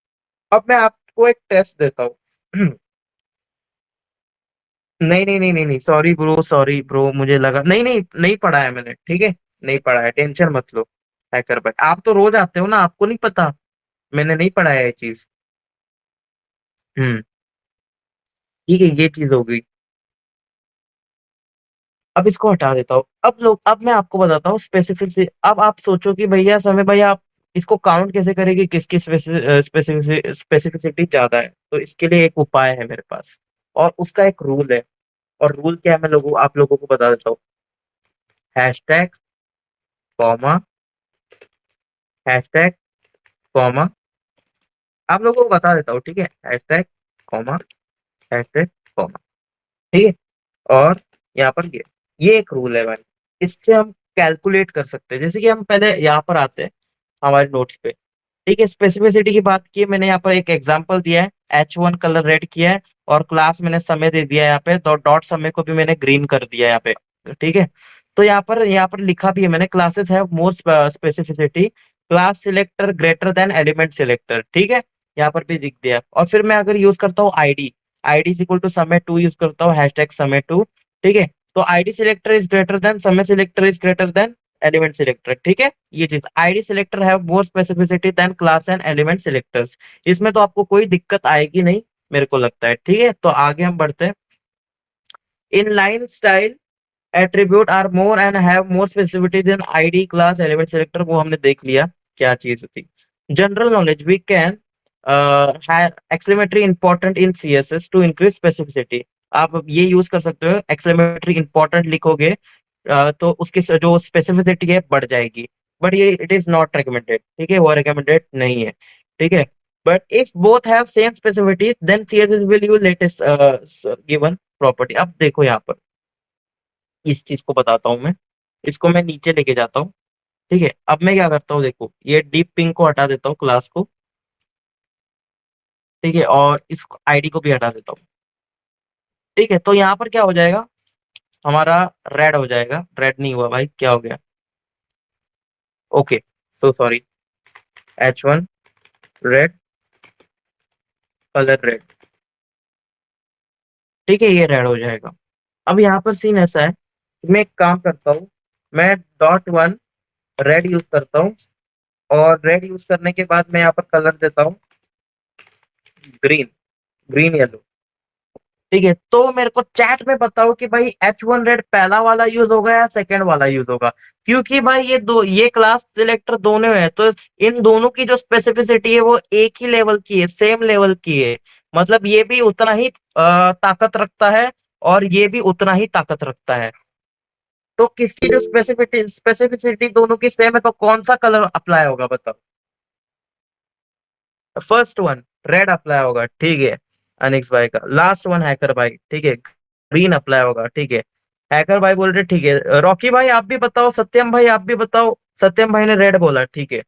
S1: अब मैं आपको एक टेस्ट देता हूँ। नहीं नहीं नहीं नहीं नहीं, सॉरी ब्रो, सॉरी ब्रो, मुझे लगा नहीं नहीं नहीं पढ़ा है मैंने, ठीक है। नहीं पढ़ा है, टेंशन मत लो। हैकर भाई, आप तो रोज आते हो ना, आपको नहीं पता, मैंने नहीं पढ़ा है ये चीज। हम्म, ठीक है, ये चीज हो गई। अब इसको हटा देता हूँ, अब मैं आपको बताता हूँ स्पेसिफिक से। अब आप सोचो कि भैया समय भाई, आप इसको काउंट कैसे करेंगे, किसकी स्पेसिफिसिटी ज्यादा है, तो इसके लिए एक उपाय है मेरे पास, और उसका एक रूल है। और रूल क्या है, मैं आप लोगों को बता देता हूँ। हैशटैग कॉमा, हैशटैग कॉमा, आप लोगों को बता देता हूँ, ठीक है। हैशटैग कॉमा, हैशटैग कॉमा, ठीक है। और यहाँ पर ये एक रूल है भाई, इससे हम कैलकुलेट कर सकते हैं। जैसे कि हम पहले यहाँ पर आते हैं हमारे नोट्स पे, ठीक है। स्पेसिफिसिटी की बात की है, मैंने यहाँ पर एक एग्जांपल दिया है, H1 कलर रेड किया है, और क्लास मैंने समय दे दिया है यहाँ पे, तो डॉट समय को भी मैंने ग्रीन कर दिया है यहाँ पे, ठीक है। तो यहाँ पर लिखा भी है मैंने, classes have more specificity, class selector greater than element selector, ठीक है। यहाँ पर भी लिख दिया। और फिर मैं अगर यूज करता हूँ ID, ID is equal to समय टू यूज करता हूँ, हैशटैग समय टू, ठीक है। तो ID selector is greater than समय selector is greater than element selector, ठीक है। ये चीज, ID selector have more specificity than class and element selectors, इसमें तो आपको कोई दिक्कत आएगी नहीं, मेरे को लगता है, ठीक है। तो आगे हम बढ़ते हैं। Inline style attribute are more and have more specificity than ID class element selector, वो हमने देख लिया क्या चीज थी। General knowledge, we can exclamatory important in CSS to increase specificity. आप ये यूज कर सकते हो, एक्सक्लेमेटरी इंपॉर्टेंट लिखोगे तो उसकी जो स्पेसिफिसिटी है बढ़ जाएगी। बट ये इट इज नॉट रिकमेंडेड, ठीक है, वो रिकमेंडेड नहीं है, ठीक है। But if both have same specificity then CSS will use latest given property. अब देखो यहाँ पर इस चीज को बताता हूँ मैं, इसको मैं नीचे लेके जाता हूँ, ठीक है। अब मैं क्या करता हूँ, देखो ये डीप पिंक को हटा देता हूँ क्लास को, ठीक है, और इस आईडी को भी हटा देता हूँ, ठीक है। तो यहाँ पर क्या हो जाएगा, हमारा रेड हो जाएगा, रेड नहीं हुआ भाई, क्या हो गया, okay, so sorry, H1 red, colour red, ठीक है, ये रेड हो जाएगा। अब यहाँ पर सीन ऐसा है कि मैं एक काम करता हूँ, मैं .1 रेड यूज करता हूँ, और रेड यूज करने के बाद मैं यहाँ पर कलर देता हूँ ग्रीन, ग्रीन येलो, ठीक है। तो मेरे को चैट में बताओ कि भाई H1 रेड पहला वाला यूज होगा या सेकंड वाला यूज होगा, क्योंकि भाई ये क्लास सिलेक्टर दोनों है, तो इन दोनों की जो स्पेसिफिसिटी है वो एक ही लेवल की है, सेम लेवल की है। मतलब ये भी उतना ही ताकत रखता है और ये भी उतना ही ताकत रखता है। तो किसकी जो स्पेसिफिसिटी दोनों की सेम है, तो कौन सा कलर अप्लाई होगा बताओ। फर्स्ट वन रेड अप्लाई होगा, ठीक है, अनिक्स भाई का। लास्ट वन हैकर भाई, ठीक है, ग्रीन अप्लाई होगा, ठीक है। हैकर भाई बोल रहे ठीक है, रॉकी भाई आप भी बताओ, सत्यम भाई आप भी बताओ। सत्यम भाई ने रेड बोला, ठीक है,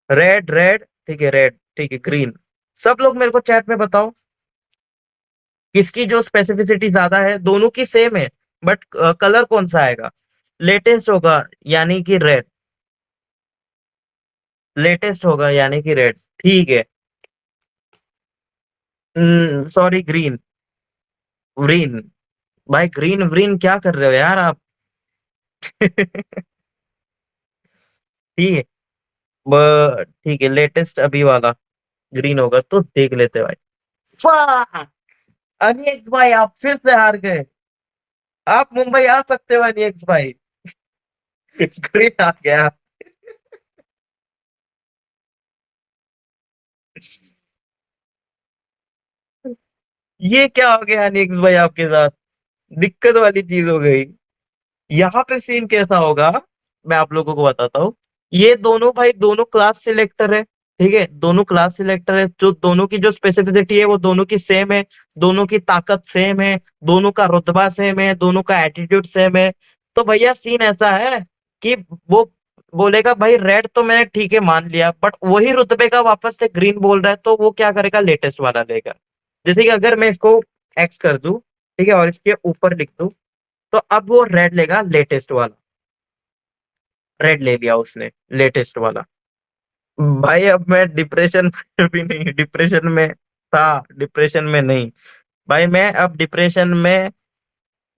S1: रेड रेड, ठीक है, रेड, ठीक है, ग्रीन। सब लोग मेरे को चैट में बताओ किसकी जो स्पेसिफिसिटी ज्यादा है, दोनों की सेम है, बट कलर कौन सा आएगा, लेटेस्ट होगा यानी कि रेड, लेटेस्ट होगा यानी कि रेड, ठीक है। सॉरी, ग्रीन, ग्रीन, भाई ग्रीन ग्रीन क्या कर रहे हो यार आप। ठीक है, ठीक है, लेटेस्ट अभी वाला ग्रीन होगा, तो देख लेते हैं भाई। Fuck! अनियक्स भाई आप फिर से हार गए। आप मुंबई आ सकते हो अनियक्स भाई। ग्रीन आ गया। ये क्या हो गया अनियक्स भाई आपके साथ, दिक्कत वाली चीज हो गई। यहाँ पे सीन कैसा होगा, मैं आप लोगों को बताता हूँ। ये दोनों भाई दोनों क्लास सिलेक्टर है, ठीक है, दोनों क्लास सिलेक्टर है, जो दोनों की जो स्पेसिफिसिटी है वो दोनों की सेम है, दोनों की ताकत सेम है, दोनों का रुतबा सेम है, दोनों का एटीट्यूड सेम है। तो भैया सीन ऐसा है कि वो बोलेगा भाई रेड तो मैंने ठीक है मान लिया, बट वही रुतबे का वापस से ग्रीन बोल रहा है, तो वो क्या करेगा, लेटेस्ट वाला लेगा। जैसे कि अगर मैं इसको एक्स कर दूं, ठीक है, और इसके ऊपर लिख दूं, तो अब वो रेड लेगा, लेटेस्ट वाला, रेड ले लिया उसने, लेटेस्ट वाला। भाई अब मैं डिप्रेशन में भी नहीं, डिप्रेशन में था, डिप्रेशन में नहीं, भाई मैं अब डिप्रेशन में,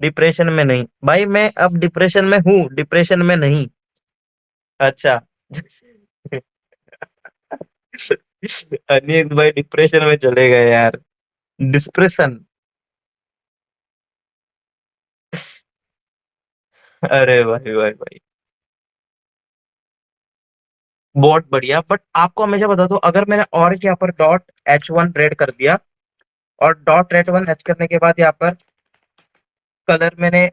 S1: डिप्रेशन में नहीं भाई, मैं अब डिप्रेशन में हूँ, डिप्रेशन में नहीं। अच्छा। अनिल भाई डिप्रेशन में चले गए यार, डिप्रेशन। अरे भाई भाई भाई, बहुत बढ़िया। बट आपको हमेशा बता दो, अगर मैंने और के यहाँ पर .H1 रेड कर दिया, और .H1 एच करने के बाद यहाँ पर कलर मैंने,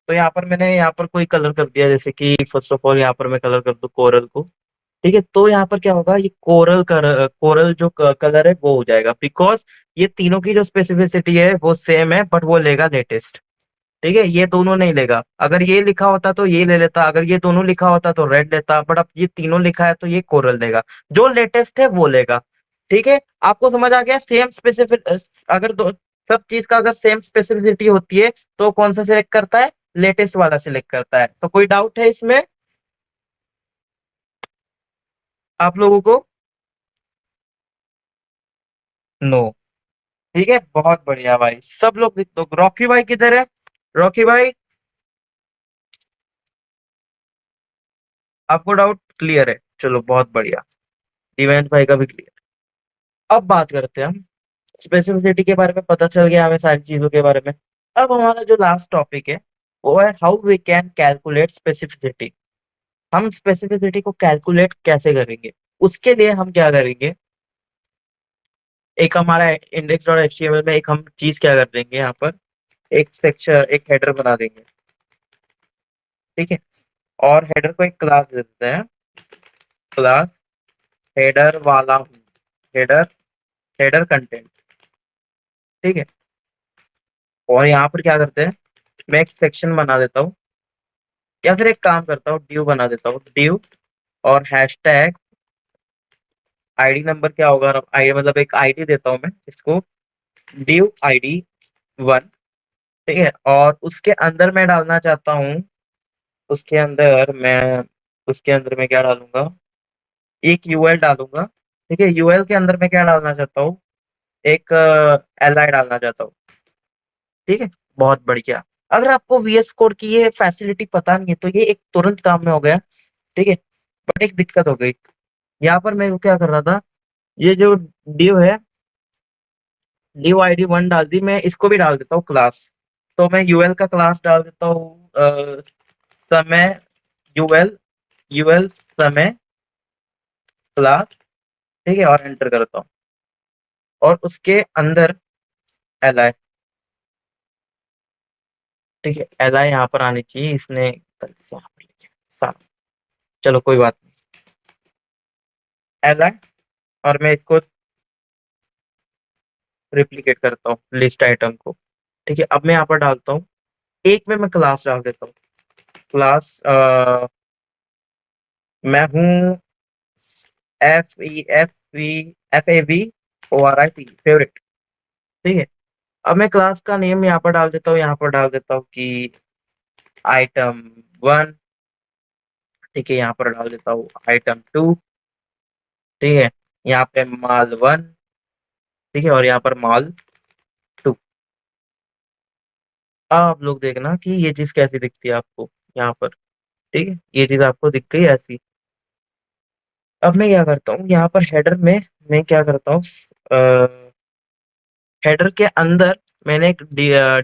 S1: तो यहाँ पर मैंने यहाँ पर कोई कलर कर दिया, जैसे कि फर्स्ट ऑफ ऑल यहाँ पर मैं कलर कर दूं कोरल को, ठीक है। तो यहाँ पर क्या होगा, ये कोरल कोरल जो कलर है वो हो जाएगा, बिकॉज ये तीनों की जो स्पेसिफिसिटी है वो सेम है, बट वो लेगा लेटेस्ट, ठीक है। ये दोनों नहीं लेगा, अगर ये लिखा होता तो ये ले लेता, अगर ये दोनों लिखा होता तो रेड लेता, बट अब ये तीनों लिखा है तो ये कोरल लेगा, जो लेटेस्ट है वो लेगा, ठीक है। आपको समझ आ गया, सेम स्पेसिफिक, अगर सब चीज का अगर सेम स्पेसिफिसिटी होती है तो कौन सा सिलेक्ट करता है, लेटेस्ट वाला सिलेक्ट करता है। तो कोई डाउट है इसमें आप लोगों को? नो, ठीक है, बहुत बढ़िया भाई, सब लोग लिख दो। रॉकी भाई किधर है, रॉकी भाई? आपको डाउट क्लियर है, चलो बहुत बढ़िया, इवेंट भाई का भी क्लियर। अब बात करते हैं हम स्पेसिफिसिटी के बारे में, पता चल गया हमें सारी चीजों के बारे में। अब हमारा जो लास्ट टॉपिक है वो है how we can calculate specificity. हम स्पेसिफिसिटी को कैलकुलेट कैसे करेंगे? उसके लिए हम क्या करेंगे, एक हमारा इंडेक्स डॉट एचटीएमएल में एक हम चीज क्या कर देंगे, यहाँ पर एक सेक्शन, एक हेडर बना देंगे, ठीक है। और हेडर को एक क्लास दे देते हैं, क्लास हेडर वाला हूँ, हेडर, हेडर कंटेंट, ठीक है। और यहाँ पर क्या करते हैं, मैं एक सेक्शन बना देता हूँ, या फिर एक काम करता हूँ, ड्यू बना देता हूँ, ड्यू और हैशटैग आईडी नंबर क्या होगा, आई मतलब एक आईडी देता हूँ मैं इसको, ड्यू आईडी 1, ठीक है। और उसके अंदर मैं डालना चाहता हूँ, उसके अंदर मैं उसके अंदर मैं क्या डालूंगा, एक यूएल डालूंगा, ठीक है। यूएल के अंदर मैं क्या डालना चाहता हूँ, एक एलआई डालना चाहता हूँ, ठीक है। बहुत बढ़िया। अगर आपको वीएस कोड की ये फैसिलिटी पता नहीं है तो ये एक तुरंत काम में हो गया, ठीक है। बट एक दिक्कत हो गई, यहाँ पर मैं क्या कर रहा था, ये जो div है, div id 1 डाल दी, मैं इसको भी डाल देता हूँ क्लास। तो मैं यूएल का क्लास डाल देता हूँ, समय, यूएल, यूएल समय क्लास, ठीक है। और एंटर करता हूँ, और उसके अंदर एल, ठीक है। एल आई यहाँ पर आनी चाहिए, इसने गलती से यहाँ पर लिखा सारा। चलो कोई बात नहीं, एल आई, और मैं इसको रिप्लिकेट करता हूँ लिस्ट आइटम को, ठीक है। अब मैं यहाँ पर डालता हूँ, एक में मैं क्लास डाल देता हूँ, क्लास मैं हूँ FEFV फेवरेट, ठीक है। अब मैं क्लास का नेम यहाँ पर डाल देता हूँ, यहाँ पर डाल देता हूँ कि आइटम 1, ठीक है। यहाँ पर डाल देता हूँ आइटम 2, ठीक है। यहाँ पे माल 1, ठीक है। और यहाँ पर माल 2। अब आप लोग देखना कि ये चीज कैसी दिखती है आपको यहाँ पर, ठीक है। ये चीज आपको दिख गई ऐसी। अब मैं क्या करता हूँ, यहाँ पर हेडर में मैं क्या करता हूँ, हेडर के अंदर मैंने एक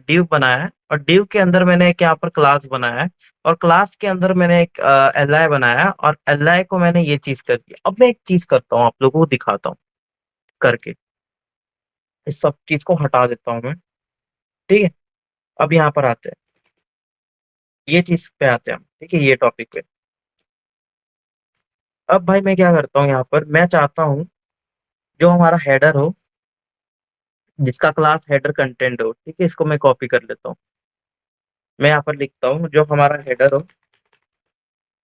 S1: div बनाया है, और div के अंदर मैंने एक यहाँ पर क्लास बनाया है, और क्लास के अंदर मैंने एक li बनाया है, और li को मैंने ये चीज कर दिया। अब मैं एक चीज करता हूँ, आप लोगों को दिखाता हूँ करके, इस सब चीज को हटा देता हूँ मैं, ठीक है। अब यहाँ पर आते हैं, ये चीज पे आते हैं हम, ठीक है, ये टॉपिक पे। अब भाई मैं क्या करता हूँ, यहाँ पर मैं चाहता हूँ जो हमारा हेडर हो, जिसका क्लास हेडर कंटेंट हो, ठीक है, इसको मैं कॉपी कर लेता हूँ। मैं यहाँ पर लिखता हूँ जो हमारा हेडर हो,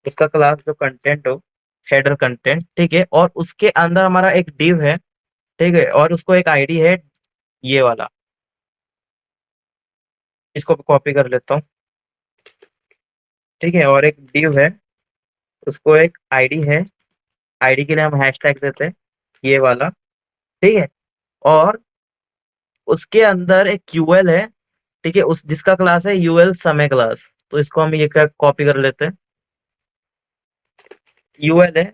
S1: उसका क्लास जो कंटेंट हो, हेडर कंटेंट, ठीक है। और उसके अंदर हमारा एक डिव है, ठीक है, और उसको एक आईडी है, ये वाला, इसको कॉपी कर लेता हूँ, ठीक है। और एक डिव है, उसको एक आईडी है, आईडी के लिए हम हैशटैग देते हैं, ये वाला, ठीक है। और उसके अंदर एक यूएल है, ठीक है, उस जिसका क्लास है यूएल समय क्लास, तो इसको हम ये कॉपी कर लेते हैं। यूएल है,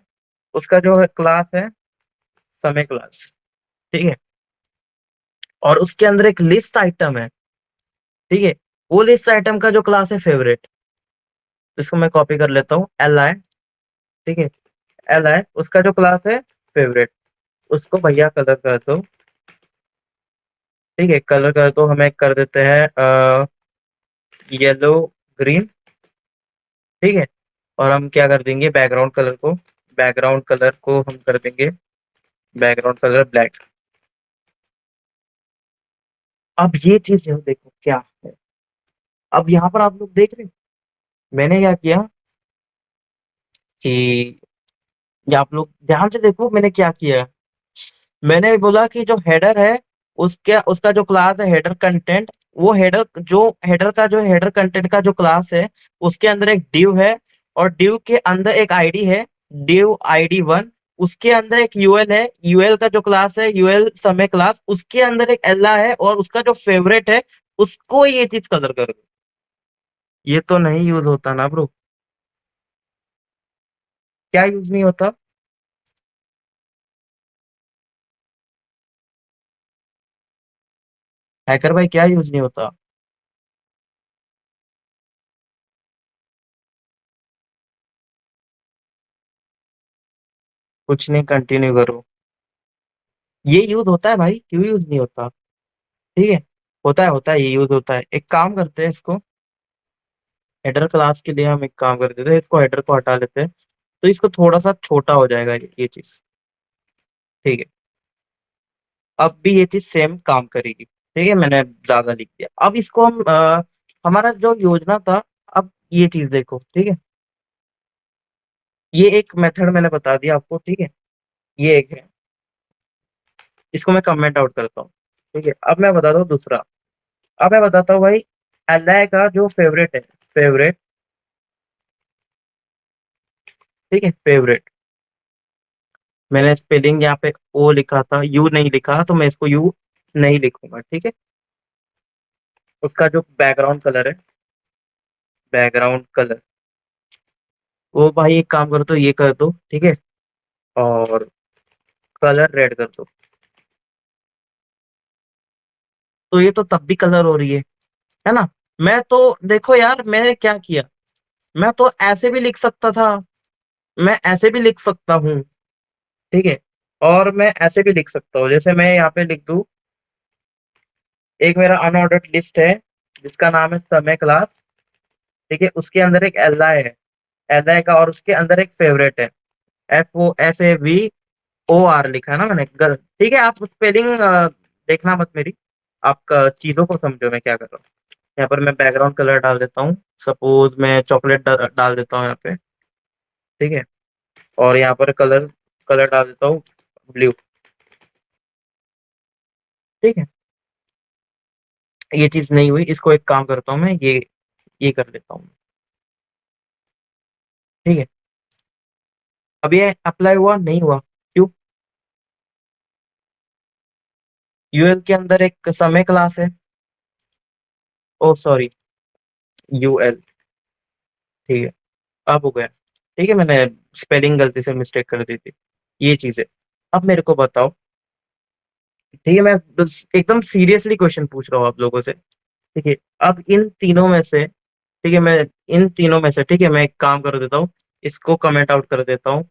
S1: उसका जो है क्लास है समय क्लास, ठीक है। और उसके अंदर एक लिस्ट आइटम है, ठीक है, वो लिस्ट आइटम का जो क्लास है फेवरेट, इसको मैं कॉपी कर लेता हूँ, एल आई, ठीक है। एल आई उसका जो क्लास है फेवरेट, उसको भैया कलर कर दो, ठीक है। कलर कर दो, हमें कर देते हैं येलो, ग्रीन, ठीक है। और हम क्या कर देंगे, बैकग्राउंड कलर को, बैकग्राउंड कलर को हम कर देंगे बैकग्राउंड कलर ब्लैक। अब ये चीज है, देखो क्या है। अब यहाँ पर आप लोग देख रहे हैं, मैंने क्या किया कि, ये आप लोग ध्यान से देखो मैंने क्या किया। मैंने बोला कि जो हेडर है, उसके उसका जो क्लास है हेडर कंटेंट, वो हेडर जो हेडर का जो हेडर कंटेंट का जो क्लास है, उसके अंदर एक डिव है, और डिव के अंदर एक आईडी है, डिव आईडी 1। उसके अंदर एक यूएल है, यूएल का जो क्लास है यूएल समय क्लास, उसके अंदर एक एल्ला है, और उसका जो फेवरेट है, उसको ये चीज कलर कर दो। ये तो नहीं यूज होता ना ब्रो? क्या यूज नहीं होता? हैकर भाई क्या यूज नहीं होता? कुछ नहीं, कंटिन्यू करो। ये यूज होता है भाई, क्यों यूज नहीं होता? ठीक है, होता है, ये यूज होता है। एक काम करते हैं इसको, हेडर क्लास के लिए हम एक काम कर देते हैं, इसको हेडर को हटा लेते हैं, तो इसको थोड़ा सा छोटा हो जाएगा ये चीज। ठीक है, अब भी ये चीज सेम काम करेगी। ठीक है, मैंने ज्यादा लिख दिया। अब इसको हम हमारा जो योजना था, अब ये चीज देखो। ठीक है, ये एक मेथड मैंने बता दिया आपको। ठीक है, ये एक है, इसको मैं कमेंट आउट करता हूँ। ठीक है, अब मैं बताता हूँ दूसरा। अब मैं बताता हूँ भाई, एल का जो फेवरेट है, फेवरेट। ठीक है, फेवरेट। मैंने स्पेलिंग यहाँ पे ओ लिखा था, यू नहीं लिखा, तो मैं इसको यू नहीं लिखूंगा। ठीक है, उसका जो बैकग्राउंड कलर है, बैकग्राउंड कलर, वो भाई एक काम करो तो ये कर दो। ठीक है, और कलर रेड कर दो। तो ये तो तब भी कलर हो रही है ना? मैं तो, देखो यार मैंने क्या किया, मैं तो ऐसे भी लिख सकता था, मैं ऐसे भी लिख सकता हूँ। ठीक है, और मैं ऐसे भी लिख सकता हूँ, जैसे मैं यहाँ पे लिख दूँ, एक मेरा अनऑर्डर्ड लिस्ट है जिसका नाम है समय क्लास। ठीक है, उसके अंदर एक एल आई है, एल आई का, और उसके अंदर एक फेवरेट है, FOFAVOR लिखा है ना मैंने, ठीक है, आप स्पेलिंग देखना मत मेरी, आप चीजों को समझो मैं क्या कर रहा हूँ। यहाँ पर मैं बैकग्राउंड कलर डाल देता हूँ, सपोज मैं चॉकलेट डाल देता हूँ यहाँ पे। ठीक है, और यहाँ पर कलर कलर डाल देता हूँ ब्लू। ठीक है, ये चीज नहीं हुई, इसको एक काम करता हूँ मैं, ये कर लेता हूँ। ठीक है, अब ये अप्लाई हुआ नहीं हुआ, क्यों? यूएल के अंदर एक समय क्लास है, ओ सॉरी, यूएल। ठीक है, अब हो गया। ठीक है, मैंने स्पेलिंग गलती से मिस्टेक कर दी थी, ये चीज है। अब मेरे को बताओ। ठीक है, मैं बस एकदम सीरियसली क्वेश्चन पूछ रहा हूँ आप लोगों से। ठीक है, अब इन तीनों में से, ठीक है, मैं इन तीनों में से, ठीक है, मैं एक काम कर देता हूँ, इसको कमेंट आउट कर देता हूँ।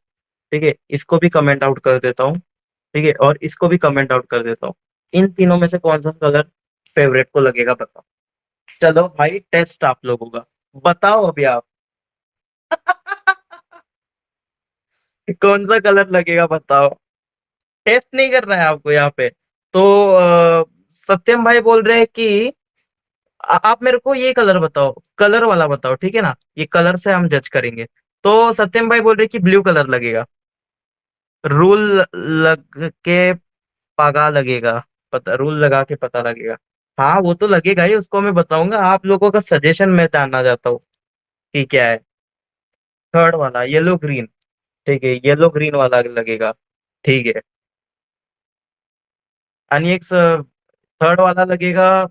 S1: ठीक है, इसको भी कमेंट आउट कर देता हूँ। ठीक है, और इसको भी कमेंट आउट कर देता हूँ। इन तीनों में से कौन सा कलर फेवरेट को लगेगा, बताओ। चलो भाई, टेस्ट आप लोगों का, बताओ अभी आप। कौन सा कलर लगेगा, बताओ। टेस्ट नहीं करना है आपको यहाँ पे। तो सत्यम भाई बोल रहे हैं कि आप मेरे को ये कलर बताओ, कलर वाला बताओ। ठीक है ना, ये कलर से हम जज करेंगे। तो सत्यम भाई बोल रहे हैं कि ब्लू कलर लगेगा। रूल लग के पगा लगेगा, पता, रूल लगा के पता लगेगा। हाँ, वो तो लगेगा ही, उसको मैं बताऊंगा। आप लोगों का सजेशन मैं जानना चाहता हूँ कि क्या है। थर्ड वाला येलो ग्रीन, ठीक है, येलो ग्रीन वाला लगेगा। ठीक है, यानी एक थर्ड वाला लगेगा,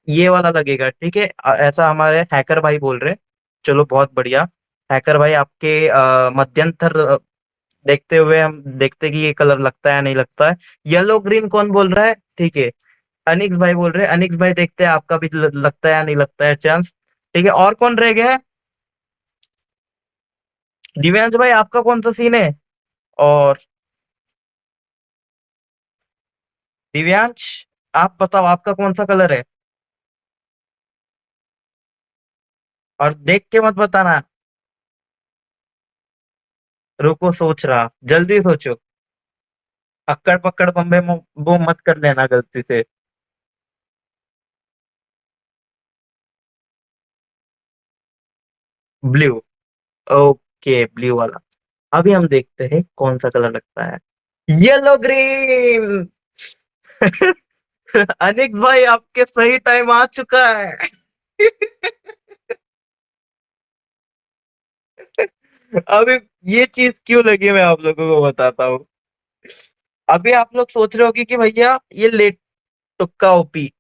S1: ये वाला लगेगा। ठीक है, ऐसा हमारे हैकर भाई बोल रहे हैं। चलो बहुत बढ़िया। हैकर भाई आपके मध्यंतर देखते हुए हम देखते कि ये कलर लगता है या नहीं लगता है। येलो ग्रीन कौन बोल रहा है? ठीक है, अनिक्स भाई बोल रहे हैं। अनिक्स भाई देखते हैं आपका भी लगता है या नहीं लगता है चांस। ठीक है, और कौन रह गया है? दिव्यांश भाई, आपका कौन सा सीन है? और दिव्यांश, आप बताओ आपका कौन सा कलर है? और देख के मत बताना, रुको, सोच रहा, जल्दी सोचो। अक्कड़ पक्कड़ बम्बे वो मत कर लेना गलती से। ब्लू, ओके, ब्लू वाला। अभी हम देखते हैं कौन सा कलर लगता है। Yellow green. अनिक भाई, आपके सही टाइम आ चुका है। अभी ये चीज क्यों लगी, मैं आप लोगों को बताता हूँ। अभी आप लोग सोच रहे होगे कि भैया ये लेट, तुक्का ओपी।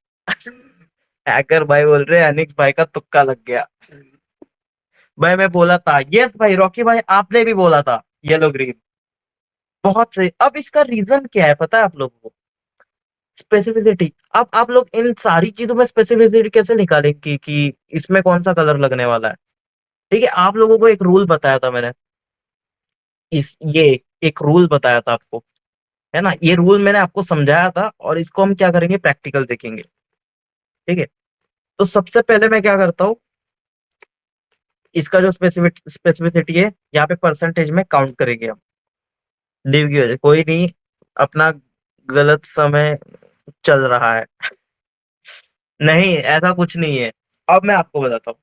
S1: हैकर भाई बोल रहे हैं अनिक भाई का तुक्का लग गया। भाई मैं बोला था, यस भाई, रॉकी भाई आपने भी बोला था येलो ग्रीन। बहुत सही। अब इसका रीजन क्या है पता है आप लोगों को? स्पेसिफिसिटी। अब आप लोग इन सारी चीजों में स्पेसिफिसिटी कैसे निकालेंगे कि इसमें कौन सा कलर लगने वाला है? ठीक है, आप लोगों को एक रूल बताया था मैंने, इस ये एक रूल बताया था आपको, है ना? ये रूल मैंने आपको समझाया था और इसको हम क्या करेंगे, प्रैक्टिकल देखेंगे। ठीक है? तो सबसे पहले मैं क्या करता हूँ, इसका जो स्पेसिफिसिटी है, यहाँ पे परसेंटेज में काउंट करेंगे हम। लीव की वजह कोई नहीं, अपना गलत समय चल रहा है। नहीं, ऐसा कुछ नहीं है। अब मैं आपको बताता हूँ,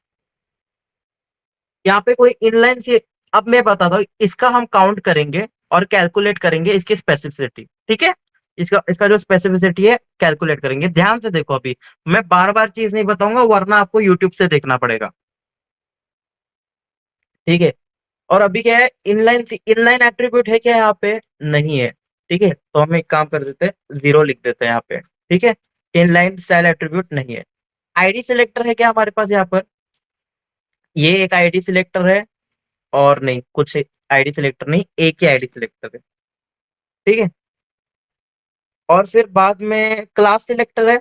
S1: यहाँ पे कोई इनलाइन से, अब मैं बताता हूँ, इसका हम काउंट करेंगे और कैलकुलेट करेंगे इसकी स्पेसिफिसिटी। ठीक है? इसका इसका जो स्पेसिफिसिटी है कैलकुलेट करेंगे। ध्यान से देखो, अभी मैं बार बार चीज नहीं बताऊंगा वरना आपको यूट्यूब से देखना पड़ेगा। ठीक है? और अभी क्या है, इनलाइन इनलाइन एट्रीब्यूट है क्या यहाँ पे? नहीं है। ठीक है, तो हम एक काम कर देते हैं, जीरो लिख देते हैं यहाँ पे। ठीक है? इनलाइन स्टाइल एट्रीब्यूट नहीं है। आईडी सिलेक्टर है क्या हमारे पास यहाँ पर? ये एक आईडी सिलेक्टर है, और नहीं कुछ आईडी सिलेक्टर नहीं, एक ही आईडी सिलेक्टर है। ठीक है? और फिर बाद में क्लास सिलेक्टर है।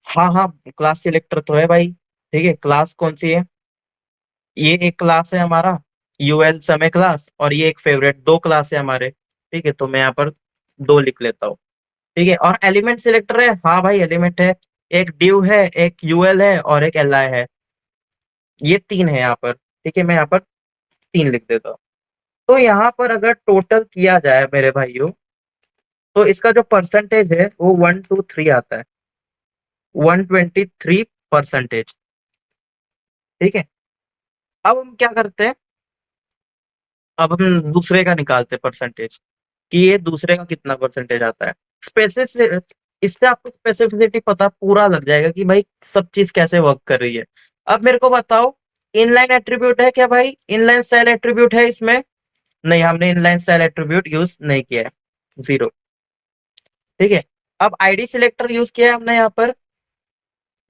S1: हाँ हाँ, क्लास सिलेक्टर तो है भाई। ठीक है, क्लास कौन सी है? ये एक क्लास है हमारा, यूएल समय क्लास, और ये एक फेवरेट, दो क्लास है हमारे। ठीक है, तो मैं यहाँ पर दो लिख लेता हूँ। ठीक है, और एलिमेंट सिलेक्टर है, हाँ भाई एलिमेंट है। एक डिव है, एक यूएल है, और एक एल आई है। ये तीन है यहाँ पर। ठीक है, मैं यहाँ पर तीन लिख देता हूँ। तो यहाँ पर अगर टोटल किया जाए मेरे भाइयों, तो इसका जो परसेंटेज है वो 123 आता है। 123%। ठीक है? अब हम क्या करते हैं, अब हम दूसरे का निकालते हैं परसेंटेज, कि ये दूसरे का कितना परसेंटेज आता है। स्पेसिफिक इससे आपको स्पेसिफिसिटी पता पूरा लग जाएगा कि भाई सब चीज कैसे वर्क कर रही है। अब मेरे को बताओ, इनलाइन एट्रीब्यूट है क्या भाई? इनलाइन स्टाइल एट्रीब्यूट है इसमें? नहीं, हमने इनलाइन स्टाइल एट्रीब्यूट यूज नहीं किया है, जीरो। ठीक है? अब आईडी सिलेक्टर यूज किया है हमने यहाँ पर?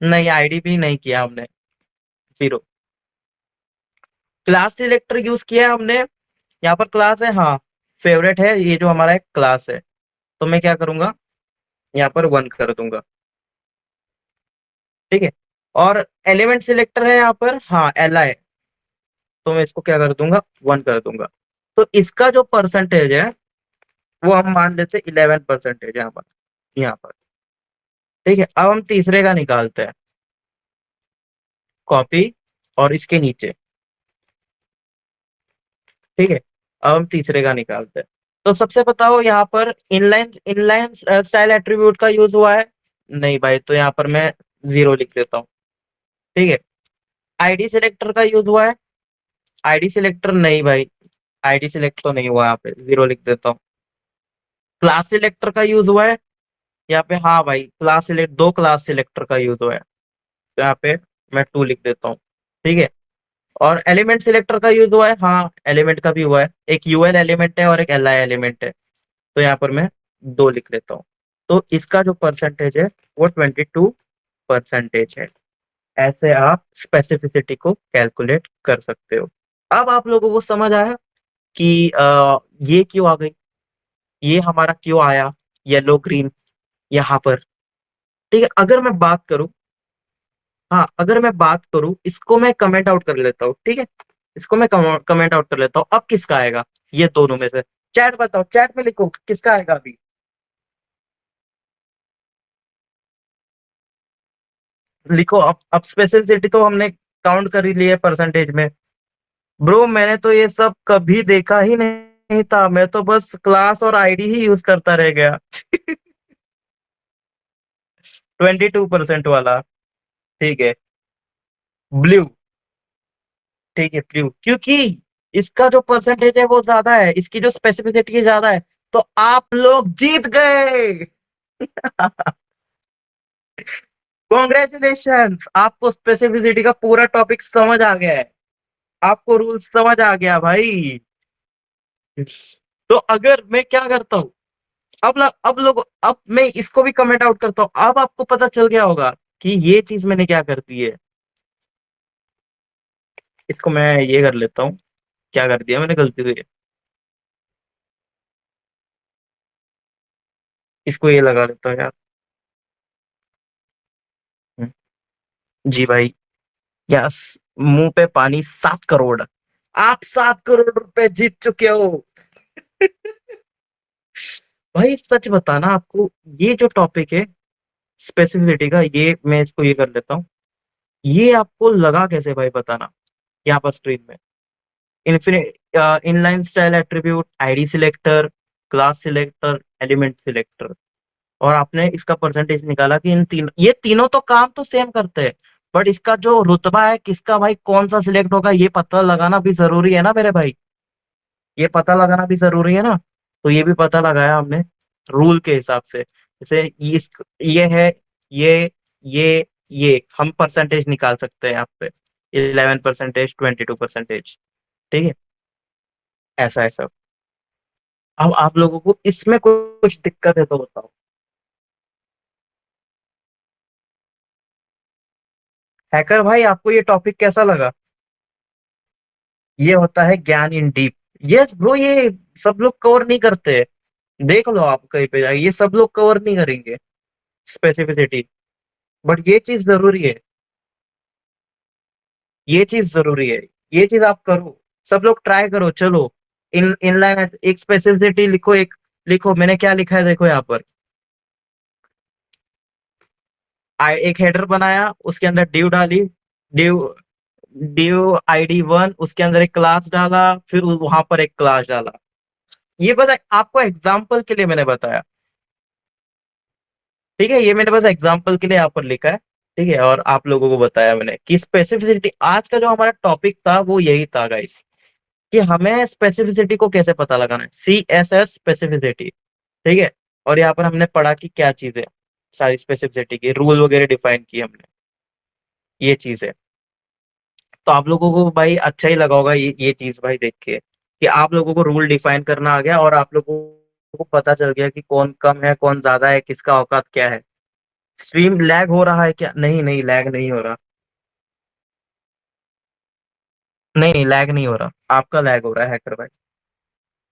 S1: नहीं, आईडी भी नहीं किया हमने, जीरो। क्लास सिलेक्टर यूज किया है हमने? यहाँ पर क्लास है, हाँ, फेवरेट है ये जो हमारा एक क्लास है। तो मैं क्या करूंगा, यहाँ पर वन कर दूंगा। ठीक है? और एलिमेंट सिलेक्टर है यहाँ पर, हाँ एल आई, तो मैं इसको क्या कर दूंगा, वन कर दूंगा। तो इसका जो परसेंटेज है वो हम मान लेते 11% यहाँ पर, यहाँ पर। ठीक है, अब हम तीसरे का निकालते हैं, कॉपी, और इसके नीचे। ठीक है, अब हम तीसरे का निकालते हैं। तो सबसे बताओ, यहाँ पर इनलाइन इनलाइन स्टाइल एट्रीब्यूट का यूज हुआ है? नहीं भाई, तो यहाँ पर मैं जीरो लिख देता हूँ। ठीक है? आईडी सिलेक्टर का यूज हुआ है? आईडी सिलेक्टर नहीं भाई, आईडी सिलेक्ट तो नहीं हुआ, यहाँ पे जीरो लिख देता हूँ। क्लास सिलेक्टर का यूज हुआ है यहाँ पे? हाँ भाई, क्लास सिलेक्ट, दो क्लास सिलेक्टर का यूज हुआ है, तो यहाँ पे मैं टू लिख देता हूँ। ठीक है? और एलिमेंट सिलेक्टर का यूज हुआ है? हाँ, एलिमेंट का भी हुआ है, एक यूएल एलिमेंट है और एक एल आई एलिमेंट है, तो यहाँ पर मैं दो लिख लेता हूँ। तो इसका जो परसेंटेज है वो 22% है। ऐसे आप स्पेसिफिसिटी को कैलकुलेट कर सकते हो। अब आप लोगों को समझ आया कि ये क्यों आ गई, ये हमारा क्यों आया, येलो ग्रीन यहाँ पर। ठीक है? अगर मैं बात करूं, हाँ अगर मैं बात करूं, इसको मैं कमेंट आउट कर लेता हूँ। ठीक है? इसको मैं कमेंट आउट कर लेता हूँ। अब किसका आएगा, ये दोनों में से? चैट बताओ, चैट में लिखो किसका आएगा अभी। लिखो, अब स्पेसिफिसिटी तो हमने काउंट कर ही लिया है परसेंटेज में। ब्रो, मैंने तो ये सब कभी देखा ही नहीं था, मैं तो बस क्लास और आईडी ही यूज करता रह गया। 22% वाला। ठीक है, ब्लू। ठीक है, ब्लू, क्योंकि इसका जो परसेंटेज है वो ज्यादा है, इसकी जो स्पेसिफिसिटी ज्यादा है, तो आप लोग जीत गए। कॉन्ग्रेचुलेशन, आपको स्पेसिफिसिटी का पूरा टॉपिक समझ आ गया है, आपको रूल समझ आ गया भाई। तो अगर मैं क्या करता हूँ, अब मैं इसको भी कमेंट आउट करता हूँ, अब आपको पता चल गया होगा कि ये चीज मैंने क्या कर दी है। इसको मैं ये कर लेता हूँ, क्या कर दिया मैंने गलती से, इसको ये लगा लेता हूँ यार। हम्म, जी भाई, यस, मुंह पे पानी, 7 करोड़। आप 7 करोड़ रुपए जीत चुके हो। भाई सच बताना आपको, ये जो टॉपिक है स्पेसिफिसिटी का, ये मैं इसको ये कर लेता हूँ। ये आपको लगा कैसे भाई बताना, यहाँ पर स्क्रीन में। Infinite inline style attribute, ID selector, class selector, element selector, और आपने इसका परसेंटेज निकाला कि इन तीन, ये तीनों तो काम तो सेम करते हैं, बट इसका जो रुतबा है किसका भाई कौन सा सिलेक्ट होगा ये पता लगाना भी जरूरी है ना मेरे भाई। ये पता लगाना भी जरूरी है ना। तो ये भी पता लगाया हमने रूल के हिसाब से। जैसे ये है, ये ये हम परसेंटेज निकाल सकते हैं यहाँ पे, 11%, 22%। ठीक है, ऐसा है सब। अब आप लोगों को इसमें कुछ दिक्कत है तो बताओ। हैकर भाई आपको ये टॉपिक कैसा लगा? ये होता है ज्ञान इन डीप। यस ब्रो, ये सब लोग कवर नहीं करते हैं। देख लो आप कहीं पे जाके, ये सब लोग कवर नहीं करेंगे स्पेसिफिसिटी, बट ये चीज जरूरी है। ये चीज जरूरी है, ये चीज आप करो, सब लोग ट्राई करो। चलो, इन इनलाइन एक स्पेसिफिसिटी लिखो, एक लिखो, मैंने क्या लिखा है देखो यहाँ पर। एक हेडर बनाया, उसके अंदर डिव डाली, डिव डिव ID 1, उसके अंदर एक क्लास डाला, फिर वहां पर एक क्लास डाला। ये बस आपको एग्जाम्पल के लिए मैंने बताया। ठीक है, ये मैंने बस एग्जाम्पल के लिए यहाँ पर लिखा है। ठीक है, और आप लोगों को बताया मैंने कि स्पेसिफिसिटी, आज का जो हमारा टॉपिक था वो यही था गाइस, कि हमें स्पेसिफिसिटी को कैसे पता लगाना है, CSS स्पेसिफिसिटी। ठीक है, और यहाँ पर हमने पढ़ा कि क्या चीज है, सारी स्पेसिफिसिटी की रूल वगैरह डिफाइन किए हमने, ये चीज है। तो आप लोगों को भाई अच्छा ही लगा होगा ये चीज भाई देख के, कि आप लोगों को रूल डिफाइन करना आ गया, और आप लोगों को पता चल गया कि कौन कम है कौन ज्यादा है, किसका औकात क्या है। स्ट्रीम लैग हो रहा है क्या? नहीं नहीं, लैग नहीं हो रहा। नहीं नहीं, लैग नहीं हो रहा, आपका लैग हो रहा है हैकर भाई।